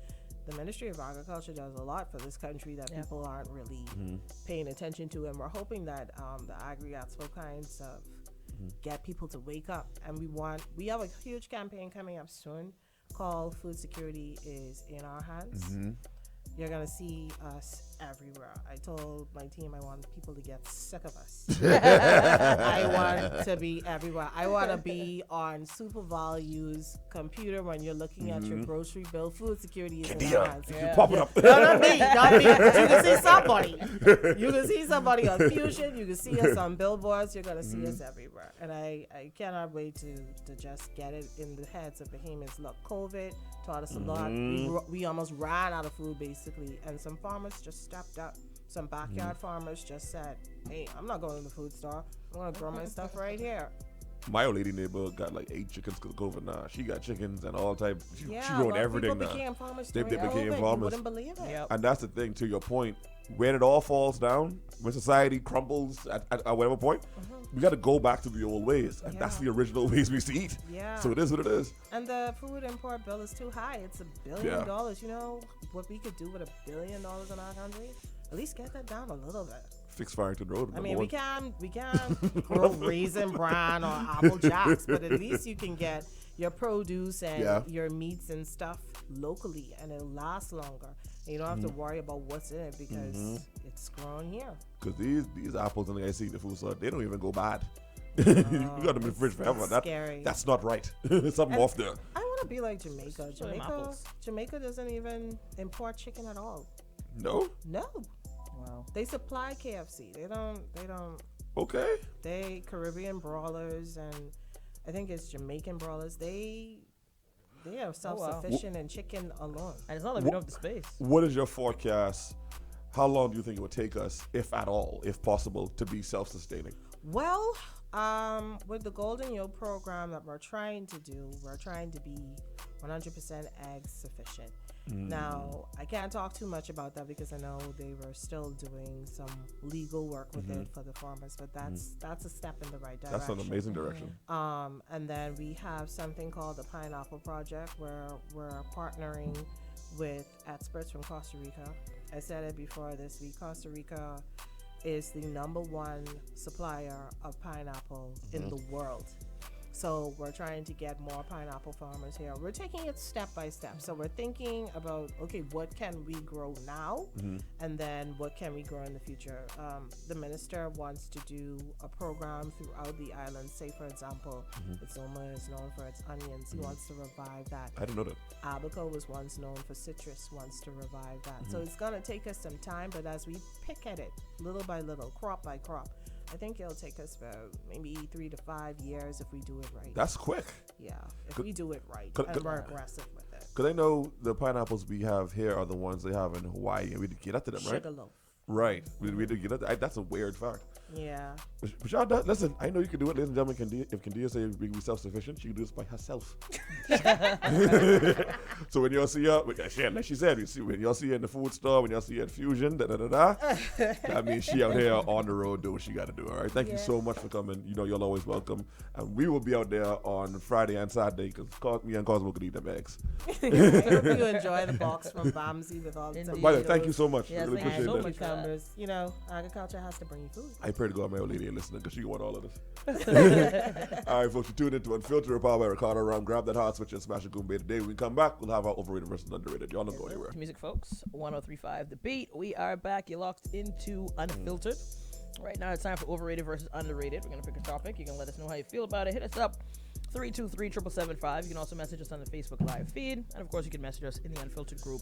[SPEAKER 5] The Ministry of Agriculture does a lot for this country that people aren't really paying attention to, and we're hoping that the Agri-Expo kinds of get people to wake up. And we have a huge campaign coming up soon called Food Security is in Our Hands. You're going to see us everywhere. I told my team I want people to get sick of us. I want to be everywhere. I want to be on Super Value's computer when you're looking at your grocery bill. Food security is in our hands.
[SPEAKER 4] Pop it up.
[SPEAKER 5] No, not me. But you can see somebody. You can see somebody on Fusion. You can see us on billboards. You're going to see us everywhere. And I cannot wait to just get it in the heads of Bahamians. Look, COVID taught us a lot. We almost ran out of food, basically. And some farmers just stepped up. Some backyard farmers just said, "Hey, I'm not going to the food store. I'm going to grow my stuff right here."
[SPEAKER 4] My old lady neighbor got like 8 chickens because of COVID. Nah, she got chickens and all type. She
[SPEAKER 5] Yeah,
[SPEAKER 4] growing
[SPEAKER 5] well,
[SPEAKER 4] everything
[SPEAKER 5] people
[SPEAKER 4] now.
[SPEAKER 5] became farmers
[SPEAKER 4] They
[SPEAKER 5] during
[SPEAKER 4] became
[SPEAKER 5] COVID.
[SPEAKER 4] farmers.
[SPEAKER 5] You wouldn't believe it.
[SPEAKER 3] Yep.
[SPEAKER 4] And that's the thing, to your point, when it all falls down, when society crumbles at whatever point, we got to go back to the old ways. And that's
[SPEAKER 5] Yeah.
[SPEAKER 4] the original ways we used to eat.
[SPEAKER 5] Yeah.
[SPEAKER 4] So it is what it is.
[SPEAKER 5] And the food import bill is too high. It's $1 billion. You know what we could do with $1 billion in our country? At least get that down a little bit.
[SPEAKER 4] Fix Farrington Road.
[SPEAKER 5] I
[SPEAKER 4] number
[SPEAKER 5] mean,
[SPEAKER 4] one.
[SPEAKER 5] we can grow Raisin Bran or Apple Jacks, but at least you can get your produce and your meats and stuff locally, and it'll last longer. And you don't have to worry about what's in it because it's grown here.
[SPEAKER 4] Because these apples and like I see in the food store, they don't even go bad. You got them in the fridge forever.
[SPEAKER 5] Scary.
[SPEAKER 4] That's not right. Something off there.
[SPEAKER 5] I want to be like Jamaica.
[SPEAKER 3] So them apples.
[SPEAKER 5] Jamaica doesn't even import chicken at all.
[SPEAKER 4] No?
[SPEAKER 5] No.
[SPEAKER 3] Wow.
[SPEAKER 5] They supply KFC. They don't.
[SPEAKER 4] Okay.
[SPEAKER 5] They Caribbean brawlers, and I think it's Jamaican brawlers. They are self-sufficient in chicken alone.
[SPEAKER 3] And it's not like we don't have the space.
[SPEAKER 4] What is your forecast? How long do you think it would take us, if at all, if possible, to be self-sustaining?
[SPEAKER 5] Well, with the Golden Yield program that we're trying to do, we're 100% eggs sufficient. Now, I can't talk too much about that because I know they were still doing some legal work with it for the farmers, but that's a step in the right direction.
[SPEAKER 4] That's an amazing direction.
[SPEAKER 5] And then we have something called the Pineapple Project, where we're partnering with experts from Costa Rica. I said it before this week, Costa Rica is the #1 supplier of pineapple in the world. So we're trying to get more pineapple farmers here. We're taking it step by step. So we're thinking about, okay, what can we grow now? And then what can we grow in the future? The minister wants to do a program throughout the island. Say, for example, Izoma is known for its onions. He wants to revive that.
[SPEAKER 4] I didn't know that.
[SPEAKER 5] Abaco was once known for citrus, wants to revive that. So it's going to take us some time, but as we pick at it little by little, crop by crop, I think it'll take us about maybe 3 to 5 years if we do it right.
[SPEAKER 4] That's quick.
[SPEAKER 5] Yeah, if we do it right and we're aggressive with it.
[SPEAKER 4] Because I know the pineapples we have here are the ones they have in Hawaii, and we did get up to them, right?
[SPEAKER 5] Sugarloaf.
[SPEAKER 4] Right. We did get up to, that's a weird fact.
[SPEAKER 5] Yeah.
[SPEAKER 4] But y'all, listen, I know you can do it, ladies and gentlemen. If Candia say we be self-sufficient, she can do this by herself. So when y'all see her, like she said, when y'all see her in the food store, when y'all see her at Fusion, that means she out here on the road doing what she got to do, all right? Thank you so much for coming. You know, you're always welcome. And we will be out there on Friday and Saturday because me and Cosmo could eat them eggs.
[SPEAKER 5] I hope you enjoy the box from Bamsey with all the
[SPEAKER 3] Indeed.
[SPEAKER 4] By the way, thank you so much.
[SPEAKER 3] Yes,
[SPEAKER 4] really
[SPEAKER 3] thank you
[SPEAKER 4] appreciate
[SPEAKER 3] so
[SPEAKER 4] that.
[SPEAKER 3] much.
[SPEAKER 5] Cucumbers. You know, agriculture has to bring you food.
[SPEAKER 4] I pray to God my old lady ain't listening because she want all of this. All right, folks, you tuned into Unfiltered, powered by Ricardo Ram. Grab that hot switch and smash a Goombay today. When we come back, we'll have our overrated versus underrated. Y'all don't go anywhere.
[SPEAKER 3] Music, folks. 103.5 The Beat. We are back. You're locked into Unfiltered. Right now, it's time for overrated versus underrated. We're going to pick a topic. You can let us know how you feel about it. Hit us up. 323-7775. You can also message us on the Facebook Live feed. And, of course, you can message us in the Unfiltered group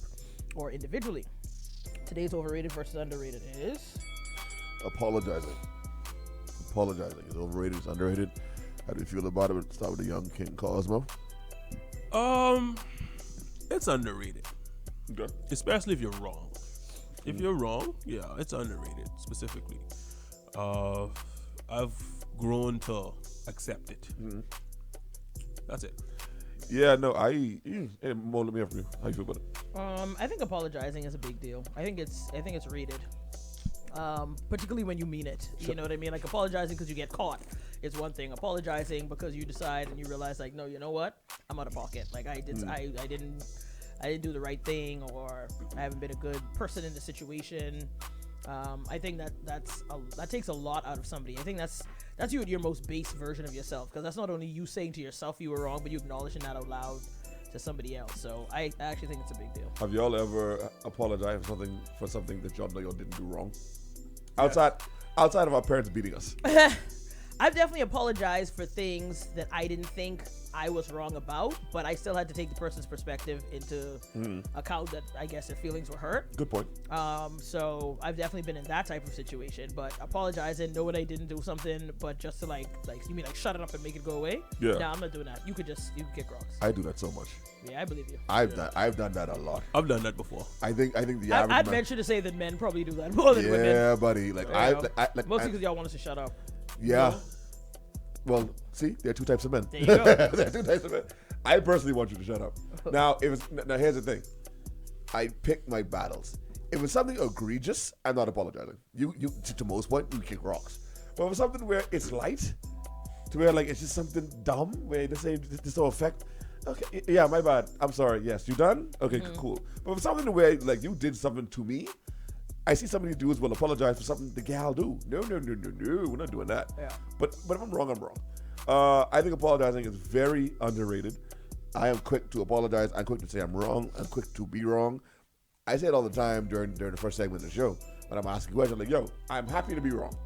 [SPEAKER 3] or individually. Today's overrated versus underrated is...
[SPEAKER 4] Apologizing. Is overrated, is underrated. How do you feel about it? Let's start with the young King Cosmo.
[SPEAKER 2] It's underrated,
[SPEAKER 4] Okay.
[SPEAKER 2] especially if you're wrong. If you're wrong, yeah, it's underrated specifically. I've grown to accept it. That's it.
[SPEAKER 4] Yeah, no, Mo, let me hear from you. How you feel about it?
[SPEAKER 3] I think apologizing is a big deal. I think it's rated. Particularly when you mean it. You know what I mean? Like apologizing because you get caught is one thing. Apologizing because you decide and you realize, like, no, you know what? I'm out of pocket. Like I didn't do the right thing, or I haven't been a good person in the situation. I think that takes a lot out of somebody. I think that's you at your most base version of yourself, because that's not only you saying to yourself you were wrong, but you acknowledging that out loud to somebody else. So I actually think it's a big deal.
[SPEAKER 4] Have y'all ever apologized for something that y'all know y'all didn't do wrong? Outside of our parents beating us.
[SPEAKER 3] I've definitely apologized for things that I didn't think I was wrong about, but I still had to take the person's perspective into account, that I guess their feelings were hurt.
[SPEAKER 4] Good point.
[SPEAKER 3] So I've definitely been in that type of situation, but apologizing, know what I didn't do something, but just to like you mean like shut it up and make it go away?
[SPEAKER 4] Yeah.
[SPEAKER 3] Nah, I'm not doing that. You could kick rocks.
[SPEAKER 4] I do that so much.
[SPEAKER 3] Yeah, I believe you.
[SPEAKER 4] I've done that a lot.
[SPEAKER 2] I've done that before.
[SPEAKER 4] I think the average
[SPEAKER 3] I'd
[SPEAKER 4] man,
[SPEAKER 3] venture to say that men probably do that more than women.
[SPEAKER 4] Yeah, buddy. Like
[SPEAKER 3] Mostly because y'all want us to shut up.
[SPEAKER 4] Yeah.
[SPEAKER 3] You know?
[SPEAKER 4] Well, see, there are two types of men.
[SPEAKER 3] There you go.
[SPEAKER 4] There are two types of men. I personally want you to shut up. Now, now here's the thing. I pick my battles. If it's something egregious, I'm not apologizing. You to most point, you kick rocks. But if it's something where it's light, to where like it's just something dumb, where this don't affect. Okay, yeah, my bad. I'm sorry. Yes, you done? Okay, cool. But if it's something where like you did something to me, I see some of these dudes will apologize for something the gal do. No, we're not doing that.
[SPEAKER 3] Yeah.
[SPEAKER 4] But if I'm wrong, I'm wrong. I think apologizing is very underrated. I am quick to apologize. I'm quick to say I'm wrong. I'm quick to be wrong. I say it all the time during the first segment of the show when I'm asking questions like, yo, I'm happy to be wrong.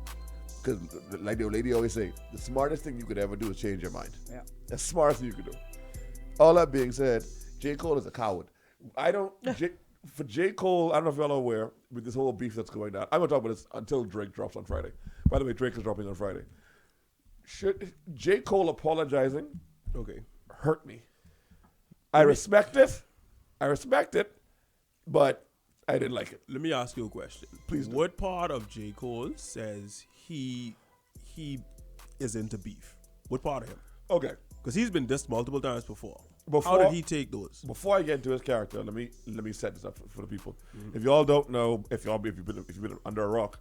[SPEAKER 4] Because like the old lady always say, the smartest thing you could ever do is change your mind.
[SPEAKER 3] Yeah.
[SPEAKER 4] That's the smartest thing you could do. All that being said, J. Cole is a coward. For J. Cole, I don't know if y'all are aware with this whole beef that's going down. I'm going to talk about this until Drake drops on Friday. By the way, Drake is dropping on Friday. Should J. Cole apologizing hurt me? I respect it, but I didn't like it.
[SPEAKER 2] Let me ask you a question.
[SPEAKER 4] Please do.
[SPEAKER 2] What part of J. Cole says he is into beef? What part of him?
[SPEAKER 4] Okay.
[SPEAKER 2] Because he's been dissed multiple times before. How did he take those?
[SPEAKER 4] Before I get into his character, let me set this up for the people. If y'all don't know, if you've been under a rock,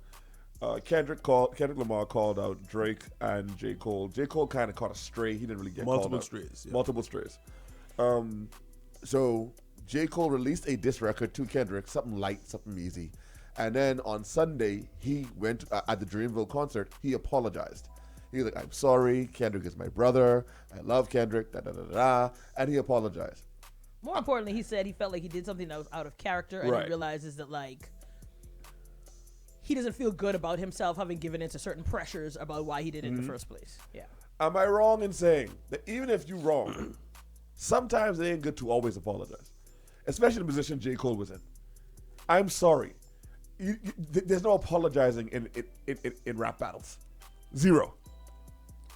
[SPEAKER 4] Kendrick Lamar called out Drake and J. Cole. J. Cole kind of caught a stray. He didn't really get
[SPEAKER 2] Multiple
[SPEAKER 4] called out.
[SPEAKER 2] strays. Yeah.
[SPEAKER 4] Multiple strays. So J. Cole released a diss record to Kendrick, something light, something easy. And then on Sunday, he went at the Dreamville concert. He apologized. He was like, "I'm sorry. Kendrick is my brother. I love Kendrick." Da da da da. And he apologized.
[SPEAKER 3] More importantly, he said he felt like he did something that was out of character, and
[SPEAKER 4] Right.
[SPEAKER 3] he realizes that like he doesn't feel good about himself having given into certain pressures about why he did it in the first place. Yeah.
[SPEAKER 4] Am I wrong in saying that even if you're wrong, sometimes it ain't good to always apologize, especially the position J. Cole was in? I'm sorry. There's no apologizing in rap battles. Zero.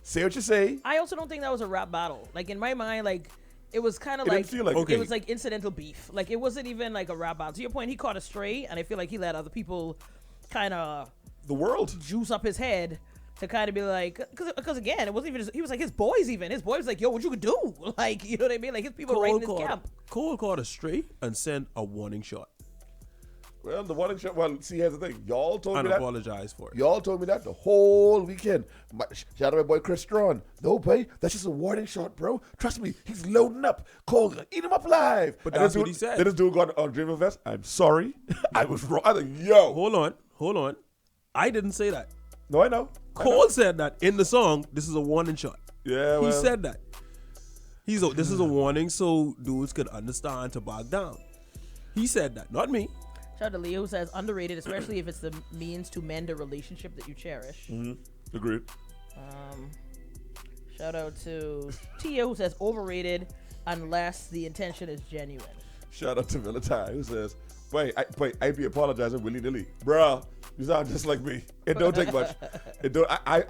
[SPEAKER 4] Say what you say.
[SPEAKER 3] I also don't think that was a rap battle. Like in my mind, like it was kind of
[SPEAKER 4] It
[SPEAKER 3] like,
[SPEAKER 4] didn't feel like
[SPEAKER 2] Okay.
[SPEAKER 3] it was like incidental beef. Like it wasn't even like a rap battle. To your point, he caught a stray, and I feel like he let other people kind of
[SPEAKER 4] the world.
[SPEAKER 3] juice up his head to kind of be like, because again, it wasn't even. He was like his boys. Even his boys was like, "Yo, what you could do?" Like, you know what I mean? Like his people right in his camp.
[SPEAKER 2] Cole called a stray and sent a warning shot
[SPEAKER 4] Well, the warning shot. Well, see, here's the thing. Y'all told
[SPEAKER 2] and
[SPEAKER 4] me that.
[SPEAKER 2] apologized for it.
[SPEAKER 4] Y'all told me that the whole weekend. Shout out my boy Chris Strawn. No, boy, that's just a warning shot, bro. Trust me, he's loading up. Cole, eat him up live.
[SPEAKER 2] But
[SPEAKER 4] And
[SPEAKER 2] that's
[SPEAKER 4] this
[SPEAKER 2] what
[SPEAKER 4] dude-
[SPEAKER 2] he said.
[SPEAKER 4] Then this dude got on Dream Fest. I'm sorry. I was wrong. I was like, yo.
[SPEAKER 2] Hold on. I didn't say that.
[SPEAKER 4] No, I know.
[SPEAKER 2] Cole said that in the song. This is a warning shot.
[SPEAKER 4] Yeah, well.
[SPEAKER 2] He said that. This is a warning so dudes could understand to back down. He said that, not me.
[SPEAKER 3] Shout out to Leo, who says underrated, especially if it's the means to mend a relationship that you cherish.
[SPEAKER 4] Agreed.
[SPEAKER 3] Shout out to Tia, who says overrated unless the intention is genuine.
[SPEAKER 4] Shout out to Militai, who says, I be apologizing willy-nilly. Bruh, you sound just like me. It don't take much. It don't. I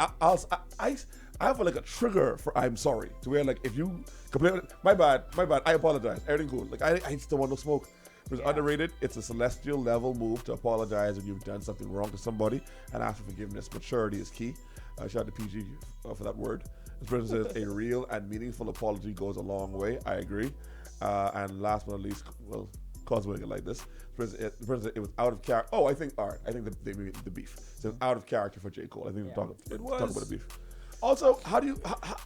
[SPEAKER 4] have like a trigger for I'm sorry. To where like if you complain, my bad, I apologize. Everything cool. Like I just don't want no smoke. If it's underrated, it's a celestial level move to apologize when you've done something wrong to somebody and ask for forgiveness. Maturity is key. Shout out to PG for that word. This person says a real and meaningful apology goes a long way. I agree. And last but not least, well, Cosmo like this. The person said it was out of character. Oh, I think that they mean the beef. So it's out of character for J. Cole. I think we're talking about the beef. Also,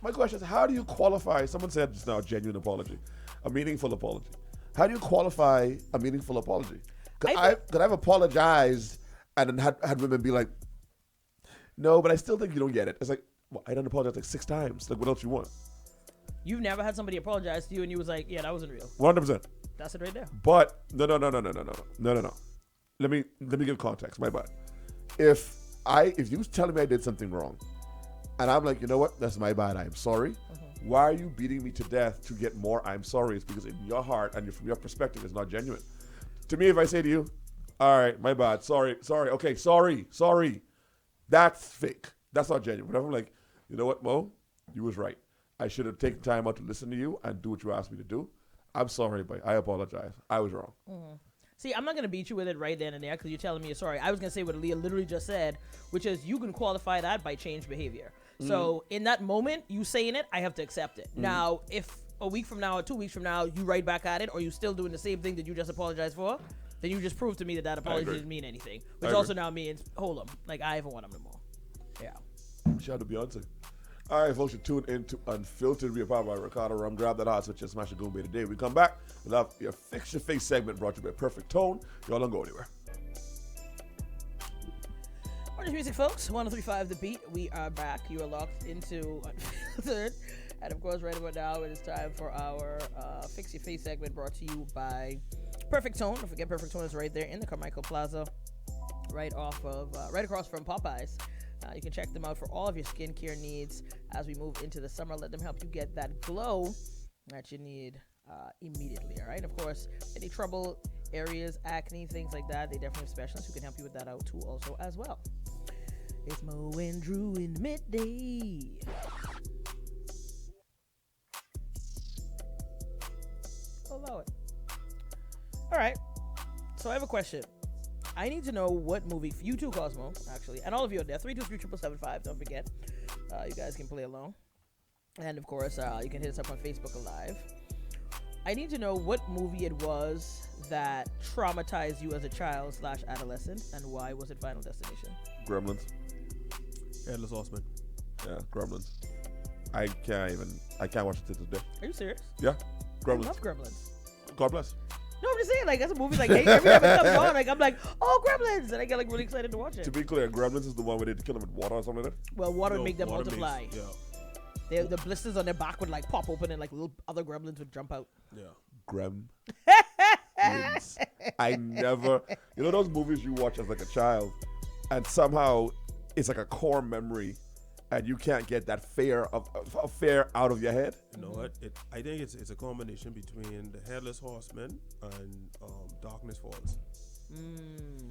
[SPEAKER 4] my question is, how do you qualify? Someone said just now, a genuine apology, a meaningful apology. How do you qualify a meaningful apology? Because I've apologized and then had women be like, no, but I still think you don't get it. It's like, well, I done apologized like 6 times. Like, what else you want?
[SPEAKER 3] You've never had somebody apologize to you and you was like, yeah, that wasn't real.
[SPEAKER 4] 100%.
[SPEAKER 3] That's it right there.
[SPEAKER 4] But no. Let me give context. My bad. If you telling me I did something wrong, and I'm like, you know what? That's my bad. I'm sorry. Why are you beating me to death to get more I'm sorry? It's because in your heart and from your perspective, it's not genuine. To me, if I say to you, all right, my bad. Sorry. Okay, sorry. That's fake. That's not genuine. But if I'm like, you know what, Mo? You was right. I should have taken time out to listen to you and do what you asked me to do. I'm sorry, but I apologize. I was wrong.
[SPEAKER 3] See, I'm not going to beat you with it right then and there because you're telling me you're sorry. I was going to say what Aaliyah literally just said, which is you can qualify that by change behavior. So in that moment, you saying it, I have to accept it. Now, if a week from now or 2 weeks from now, you right back at it or you still doing the same thing that you just apologized for, then you just proved to me that apology didn't mean anything. Which also now means, hold on, like I haven't want them no more. Yeah.
[SPEAKER 4] Shout out to Beyonce. All right, folks, you're tuned into Unfiltered. We are powered by Ricardo Rum. Grab that hot switch and smash a Goombay today. We come back. We'll have your Fix Your Face segment brought to you by Perfect Tone. Y'all don't go anywhere.
[SPEAKER 3] Morning music, folks. 103.5 The Beat. We are back. You are locked into Unfiltered. And of course, right about now, it is time for our Fix Your Face segment brought to you by Perfect Tone. Don't forget, Perfect Tone is right there in the Carmichael Plaza, right across from Popeyes. You can check them out for all of your skincare needs as we move into the summer. Let them help you get that glow that you need immediately, all right? Of course, any trouble areas, acne, things like that, they definitely have specialists who can help you with that out too also as well. It's Mo and Drew in midday. Allow it. All right. So I have a question. I need to know what movie, you too, Cosmo, actually, and all of you out there, 323-775, don't forget. You guys can play along. And of course, you can hit us up on Facebook Live. I need to know what movie it was that traumatized you as a child / adolescent, and why was it Final Destination?
[SPEAKER 4] Gremlins.
[SPEAKER 2] Headless Horseman.
[SPEAKER 4] Yeah, Gremlins. I can't watch it to this day.
[SPEAKER 3] Are you serious?
[SPEAKER 4] Yeah,
[SPEAKER 3] I
[SPEAKER 4] Gremlins.
[SPEAKER 3] love Gremlins.
[SPEAKER 4] God bless.
[SPEAKER 3] No, I'm just saying, like, that's a movie, like, every time it comes on, like, I'm like, oh, Gremlins! And I get, like, really excited to watch
[SPEAKER 4] To
[SPEAKER 3] it.
[SPEAKER 4] be clear, Gremlins is the one where they kill them with water or something like that.
[SPEAKER 3] Well, water would
[SPEAKER 2] No,
[SPEAKER 3] make them
[SPEAKER 2] water
[SPEAKER 3] multiply.
[SPEAKER 2] makes- yeah.
[SPEAKER 3] The blisters on their back would, like, pop open and, like, little other gremlins would jump out.
[SPEAKER 2] Yeah.
[SPEAKER 4] Gremlins. I never, you know those movies you watch as like a child, and somehow it's like a core memory, and you can't get that fear out of your head.
[SPEAKER 2] You know what? I think it's a combination between the Headless Horseman and Darkness Falls.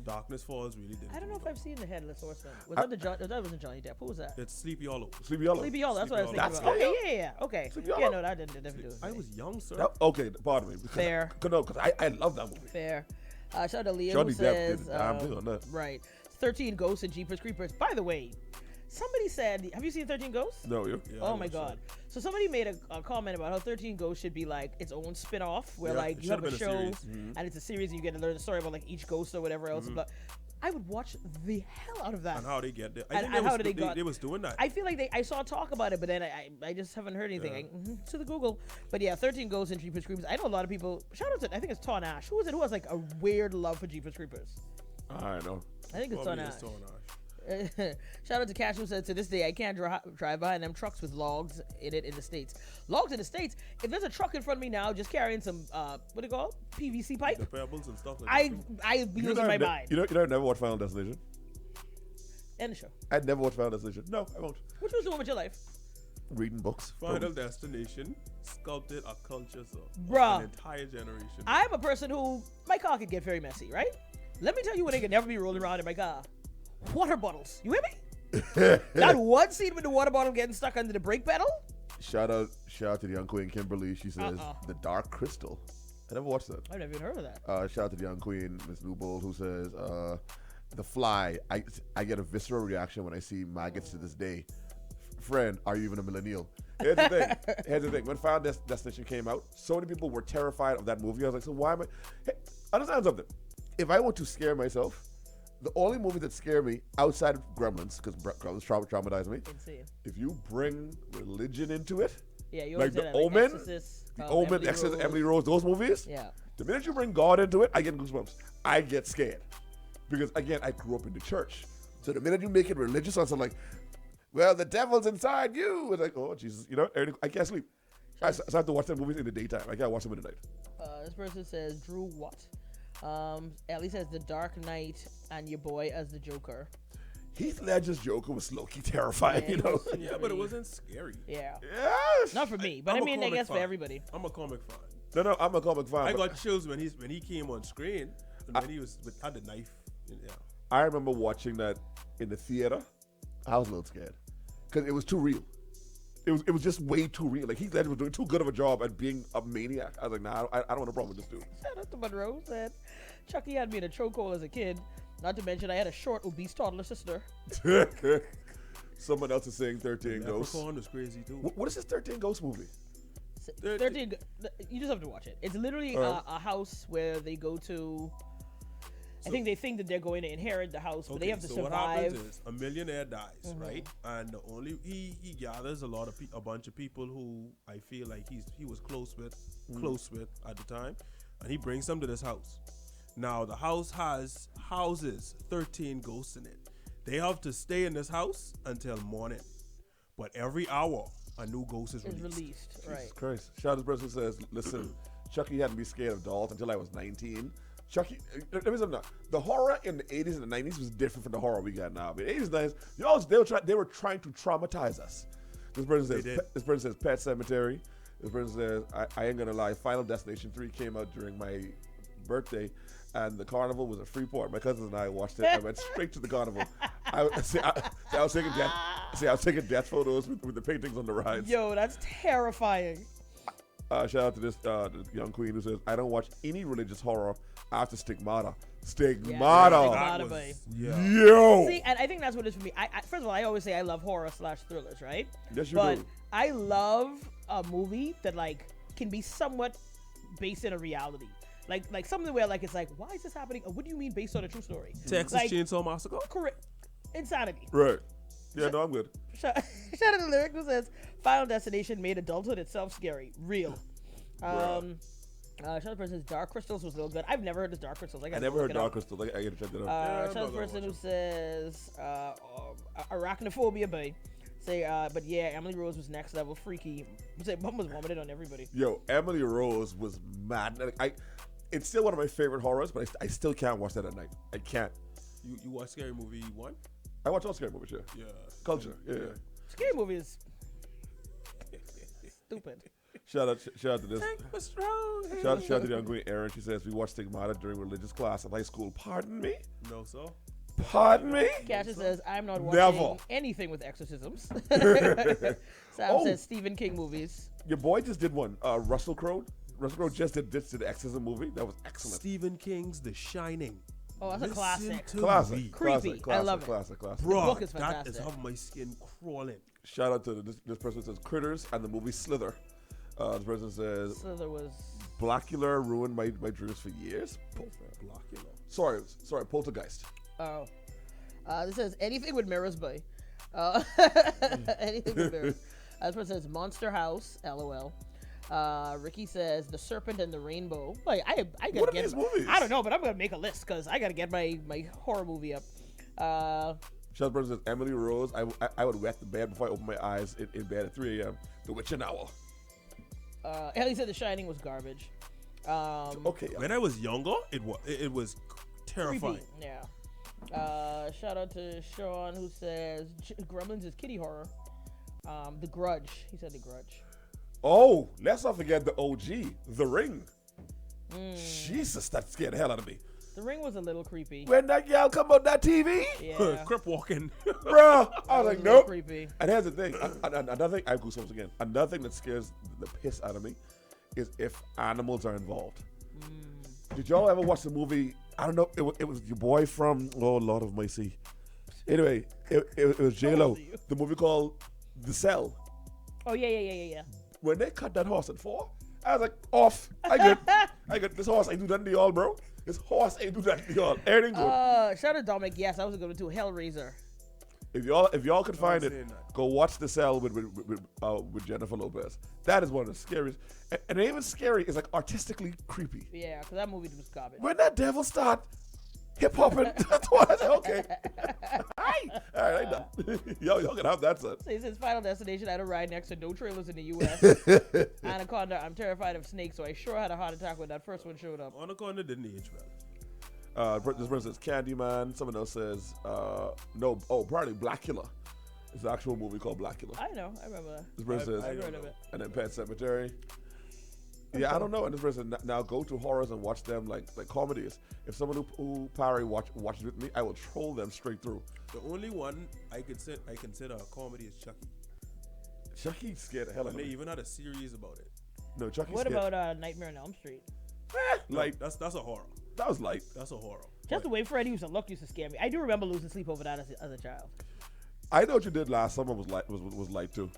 [SPEAKER 2] Darkness Falls really did.
[SPEAKER 3] I don't know if I've seen The Headless Horseman. That wasn't Johnny Depp. Who was that?
[SPEAKER 2] It's Sleepy Hollow.
[SPEAKER 4] Sleepy Hollow.
[SPEAKER 3] Sleepy Hollow. That's what I was thinking
[SPEAKER 4] That's
[SPEAKER 3] about.
[SPEAKER 4] scary.
[SPEAKER 3] Okay, yeah. Okay.
[SPEAKER 4] Sleepy
[SPEAKER 3] Yeah,
[SPEAKER 4] Hollow?
[SPEAKER 3] no, that didn't definitely do it.
[SPEAKER 2] I was young, sir.
[SPEAKER 4] Okay, pardon me. Because
[SPEAKER 3] Fair.
[SPEAKER 4] Because I love that movie.
[SPEAKER 3] Fair. Shout out to Leo
[SPEAKER 4] Johnny
[SPEAKER 3] who
[SPEAKER 4] Depp
[SPEAKER 3] says,
[SPEAKER 4] did a damn thing on that.
[SPEAKER 3] right, 13 Ghosts and Jeepers Creepers. By the way, somebody said, have you seen 13 Ghosts?
[SPEAKER 4] No, you.
[SPEAKER 2] Yeah, I
[SPEAKER 3] Oh my
[SPEAKER 2] watched
[SPEAKER 3] God.
[SPEAKER 2] that.
[SPEAKER 3] So somebody made a comment about how 13 Ghosts should be like its own spin-off where
[SPEAKER 2] Yeah,
[SPEAKER 3] like
[SPEAKER 2] it
[SPEAKER 3] you have
[SPEAKER 2] should've
[SPEAKER 3] a
[SPEAKER 2] been a
[SPEAKER 3] show
[SPEAKER 2] series.
[SPEAKER 3] and it's a series and you get to learn the story about like each ghost or whatever else. But I would watch the hell out of that.
[SPEAKER 2] And how they get there. I
[SPEAKER 3] And-
[SPEAKER 2] think
[SPEAKER 3] and
[SPEAKER 2] they
[SPEAKER 3] how
[SPEAKER 2] was,
[SPEAKER 3] did they got-
[SPEAKER 2] they was doing that.
[SPEAKER 3] I feel like I saw talk about it, but then I just haven't heard anything. To the Google. But yeah, 13 Ghosts and Jeepers Creepers. I know a lot of people. Shout out to, I think it's Ton Ash. Who is it? Who has like a weird love for Jeepers Creepers?
[SPEAKER 4] I know.
[SPEAKER 3] I think it's Ton
[SPEAKER 2] Probably
[SPEAKER 3] Ash.
[SPEAKER 2] is Ton Ash.
[SPEAKER 3] Shout out to Cash who said, to this day, I can't drive behind them trucks with logs in it in the States. Logs in the States? If there's a truck in front of me now just carrying some, what do you call it? PVC pipe?
[SPEAKER 2] The pebbles and stuff like
[SPEAKER 3] I'd
[SPEAKER 2] that.
[SPEAKER 3] be losing my mind.
[SPEAKER 4] You know, never watched Final Destination.
[SPEAKER 3] End the show.
[SPEAKER 4] I'd never watch Final Destination. No, I won't.
[SPEAKER 3] What you was doing with your life?
[SPEAKER 4] Reading books.
[SPEAKER 2] Final Destination sculpted a culture, so
[SPEAKER 3] Bruh.
[SPEAKER 2] an entire generation.
[SPEAKER 3] I'm a person who, my car could get very messy, right? Let me tell you what, they could never be rolling around in my car. Water bottles. You hear me? That one scene with the water bottle getting stuck under the brake pedal?
[SPEAKER 4] Shout out to the young queen Kimberly. She says The Dark Crystal. I never watched that.
[SPEAKER 3] I've never even heard of that.
[SPEAKER 4] Shout out to the young queen Miss Newbold who says The Fly. I get a visceral reaction when I see maggots to this day. Friend, are you even a millennial? Here's the thing. When Final Destination came out, so many people were terrified of that movie. I was like, so why am I? Hey, understand something. If I want to scare myself, the only movie that scare me outside of Gremlins, because Gremlins traumatized me,
[SPEAKER 3] Insane.
[SPEAKER 4] if you bring religion into it,
[SPEAKER 3] Yeah, you
[SPEAKER 4] like
[SPEAKER 3] always say
[SPEAKER 4] The
[SPEAKER 3] that,
[SPEAKER 4] Omen,
[SPEAKER 3] Exorcist,
[SPEAKER 4] The Omen,
[SPEAKER 3] Emily
[SPEAKER 4] Exorcist,
[SPEAKER 3] Rose.
[SPEAKER 4] Emily Rose, those movies,
[SPEAKER 3] Yeah.
[SPEAKER 4] the minute you bring God into it, I get goosebumps. I get scared. Because, again, I grew up in the church. So the minute you make it religious, I'm like, well, the devil's inside you. It's like, oh, Jesus, you know, I can't sleep. So I have to watch the movies in the daytime. I can't watch them in the night.
[SPEAKER 3] This person says, Drew what? Ellie says The Dark Knight and your boy as the Joker.
[SPEAKER 4] Heath Ledger's Joker was low-key terrifying,
[SPEAKER 3] Yeah,
[SPEAKER 4] you
[SPEAKER 3] he
[SPEAKER 4] know?
[SPEAKER 3] was
[SPEAKER 2] Yeah, but it wasn't scary.
[SPEAKER 3] Yeah.
[SPEAKER 4] Yes.
[SPEAKER 3] Not for me, but
[SPEAKER 2] I'm
[SPEAKER 3] I
[SPEAKER 2] a
[SPEAKER 3] mean, I
[SPEAKER 2] comic
[SPEAKER 3] guess for
[SPEAKER 2] fan.
[SPEAKER 3] everybody.
[SPEAKER 2] I'm a comic fan.
[SPEAKER 4] No, I'm a comic fan.
[SPEAKER 2] I
[SPEAKER 4] but
[SPEAKER 2] got chills when he came on screen and when he had the knife. Yeah.
[SPEAKER 4] I remember watching that in the theater. I was a little scared because it was too real. It was just way too real. Like Heath Ledger was doing too good of a job at being a maniac. I was like, nah, I don't want a problem with this dude.
[SPEAKER 3] Shout out to Monroe said, Chucky had me in a chokehold as a kid. Not to mention, I had a short, obese toddler sister.
[SPEAKER 4] Someone else is saying 13 Ghosts.
[SPEAKER 2] Leprechaun was crazy too.
[SPEAKER 4] What is this 13 Ghosts movie?
[SPEAKER 3] 13. You just have to watch it. It's literally a house where they go to. I think they think that they're going to inherit the house, but they have to
[SPEAKER 2] so
[SPEAKER 3] survive.
[SPEAKER 2] what happens is a millionaire dies, right? And the only he gathers a bunch of people who I feel like he was close with at the time, and he brings them to this house. Now the house houses 13 ghosts in it. They have to stay in this house until morning, but every hour a new ghost is
[SPEAKER 3] Is
[SPEAKER 2] released.
[SPEAKER 3] released, right?
[SPEAKER 4] Jesus Christ. Shout out to the person who says, listen, Chucky had me scared of dolls until I was 19. Chucky, let me say something. The horror in the 80s and the 90s was different from the horror we got now. But 80s and 90s, they were trying to traumatize us. This person says Pet Cemetery. This person says, I ain't gonna lie, Final Destination 3 came out during my birthday, and the carnival was at Freeport. My cousins and I watched it. I went straight to the carnival. I was taking death photos with the paintings on the rides.
[SPEAKER 3] Yo, that's terrifying.
[SPEAKER 4] Shout out to this the young queen who says, I don't watch any religious horror after Stigmata. Stigmata.
[SPEAKER 3] Stigmata, boy.
[SPEAKER 4] Yo.
[SPEAKER 3] See, and I think that's what it is for me. I first of all, I always say I love horror / thrillers, right?
[SPEAKER 4] Yes, you
[SPEAKER 3] but
[SPEAKER 4] do.
[SPEAKER 3] I love a movie that like can be somewhat based in a reality. Like something where like it's like, why is this happening? Or what do you mean based on a true story?
[SPEAKER 2] Texas
[SPEAKER 3] Like,
[SPEAKER 2] Chainsaw Massacre.
[SPEAKER 3] correct. Insanity.
[SPEAKER 4] Right. Yeah, no, I'm good.
[SPEAKER 3] Shout out to the lyric who says, Final Destination made adulthood itself scary. Real. Shout out to the person who says Dark Crystals was real good. I've never heard this Dark Crystals.
[SPEAKER 4] I never heard Dark Crystal. I gotta check that out.
[SPEAKER 3] Shout out to the person who says Arachnophobia, but say, but yeah, Emily Rose was next level freaky. Say, Bum was vomited on everybody.
[SPEAKER 4] Yo, Emily Rose was mad. Like, it's still one of my favorite horrors, but I still can't watch that at night. I can't.
[SPEAKER 2] You watch Scary Movie 1?
[SPEAKER 4] I watch all scary movies, yeah.
[SPEAKER 2] Yeah.
[SPEAKER 4] Culture, yeah.
[SPEAKER 3] Scary movie is stupid.
[SPEAKER 4] Shout out to this.
[SPEAKER 2] What's wrong?
[SPEAKER 4] Shout out to the ongoing Erin. She says, we watched Stigmata during religious class in high school. Pardon me?
[SPEAKER 2] No, so?
[SPEAKER 4] Pardon me?
[SPEAKER 3] Katja says, I'm not watching
[SPEAKER 4] Never.
[SPEAKER 3] anything with exorcisms. Sam
[SPEAKER 4] Oh.
[SPEAKER 3] says Stephen King movies.
[SPEAKER 4] Your boy just did one. Russell Crowe. Russell Crowe just did the exorcism movie. That was excellent.
[SPEAKER 2] Stephen King's The Shining.
[SPEAKER 3] Oh, that's a
[SPEAKER 2] Listen
[SPEAKER 3] classic.
[SPEAKER 2] to
[SPEAKER 4] Classic.
[SPEAKER 2] me.
[SPEAKER 3] Creepy.
[SPEAKER 4] Classic,
[SPEAKER 3] I love it.
[SPEAKER 4] Classic.
[SPEAKER 2] Bro,
[SPEAKER 3] book is
[SPEAKER 2] that is
[SPEAKER 3] fantastic.
[SPEAKER 2] how my skin crawling.
[SPEAKER 4] Shout out to this person who says Critters and the movie Slither. This person says
[SPEAKER 3] So there was.
[SPEAKER 4] Blackula ruined my dreams for years.
[SPEAKER 2] Blackula.
[SPEAKER 4] Sorry, Poltergeist.
[SPEAKER 3] Oh. This says anything with mirrors, boy. Anything with mirrors. This person says Monster House, LOL. Ricky says The Serpent and the Rainbow. Like I gotta
[SPEAKER 4] What are
[SPEAKER 3] get
[SPEAKER 4] these movies?
[SPEAKER 3] I don't know, but I'm gonna make a list because I gotta get my horror movie up.
[SPEAKER 4] Shout out to says Emily Rose. I would wet the bed before I open my eyes in bed at 3 a.m. The Witching Hour.
[SPEAKER 3] Ellie said The Shining was garbage.
[SPEAKER 4] Okay.
[SPEAKER 2] When I was younger, it was terrifying.
[SPEAKER 3] Creepy. Yeah. Shout out to Sean who says Gremlins is kitty horror. The Grudge. He said The Grudge.
[SPEAKER 4] Oh, let's not forget the OG, The Ring. Jesus, that scared the hell out of me.
[SPEAKER 3] The Ring was a little creepy.
[SPEAKER 4] When that gal come on that TV,
[SPEAKER 3] Yeah.
[SPEAKER 2] Crip walking.
[SPEAKER 4] bro, I was like,
[SPEAKER 3] It was a little
[SPEAKER 4] nope.
[SPEAKER 3] creepy.
[SPEAKER 4] And here's the thing, another thing, I have goosebumps again. Another thing that scares the piss out of me is if animals are involved. Did y'all ever watch the movie? I don't know. It was your boy from Lord of Mercy. Anyway, it was J-Lo.
[SPEAKER 3] old are you?
[SPEAKER 4] The movie called The Cell.
[SPEAKER 3] Oh yeah.
[SPEAKER 4] When they cut that horse in four, I was like, off. I get this horse ain't do nothing to y'all, bro. This horse ain't do nothing to y'all. Everything good.
[SPEAKER 3] Shout out to Dominic. Yes, I was going to do Hellraiser.
[SPEAKER 4] If y'all could find it,
[SPEAKER 2] saying that.
[SPEAKER 4] go watch The Cell with Jennifer Lopez. That is one of the scariest. And even scary is like artistically creepy.
[SPEAKER 3] Yeah, because that movie was garbage.
[SPEAKER 4] When that devil start hip hopping, that's why I said, okay. All right, I done. y'all can have that, son.
[SPEAKER 3] So he says Final Destination, I had a ride next to no trailers in the U.S. Anaconda, I'm terrified of snakes, so I sure had a heart attack when that first one showed up.
[SPEAKER 2] Anaconda didn't age well.
[SPEAKER 4] This person says Candyman. Someone else says probably Blackula. It's an actual movie called Blackula.
[SPEAKER 3] I know, I remember that.
[SPEAKER 4] This person says,
[SPEAKER 3] I've heard of it.
[SPEAKER 4] and then Pet Sematary. Yeah, I don't know. And this person now go to horrors and watch them like comedies. If someone who Parry watches with me, I will troll them straight through.
[SPEAKER 2] The only one I consider a comedy is Chucky.
[SPEAKER 4] Chucky scared the hell out
[SPEAKER 2] And
[SPEAKER 4] of
[SPEAKER 2] they
[SPEAKER 4] me.
[SPEAKER 2] even had a series about it.
[SPEAKER 4] No, Chucky
[SPEAKER 3] What
[SPEAKER 4] scared.
[SPEAKER 3] about Nightmare on Elm Street?
[SPEAKER 4] Like
[SPEAKER 2] That's a horror.
[SPEAKER 4] that was light.
[SPEAKER 2] That's a horror.
[SPEAKER 3] Just the way Freddy used to scare me. I do remember losing sleep over that as a child.
[SPEAKER 4] I know what you did last summer was light too.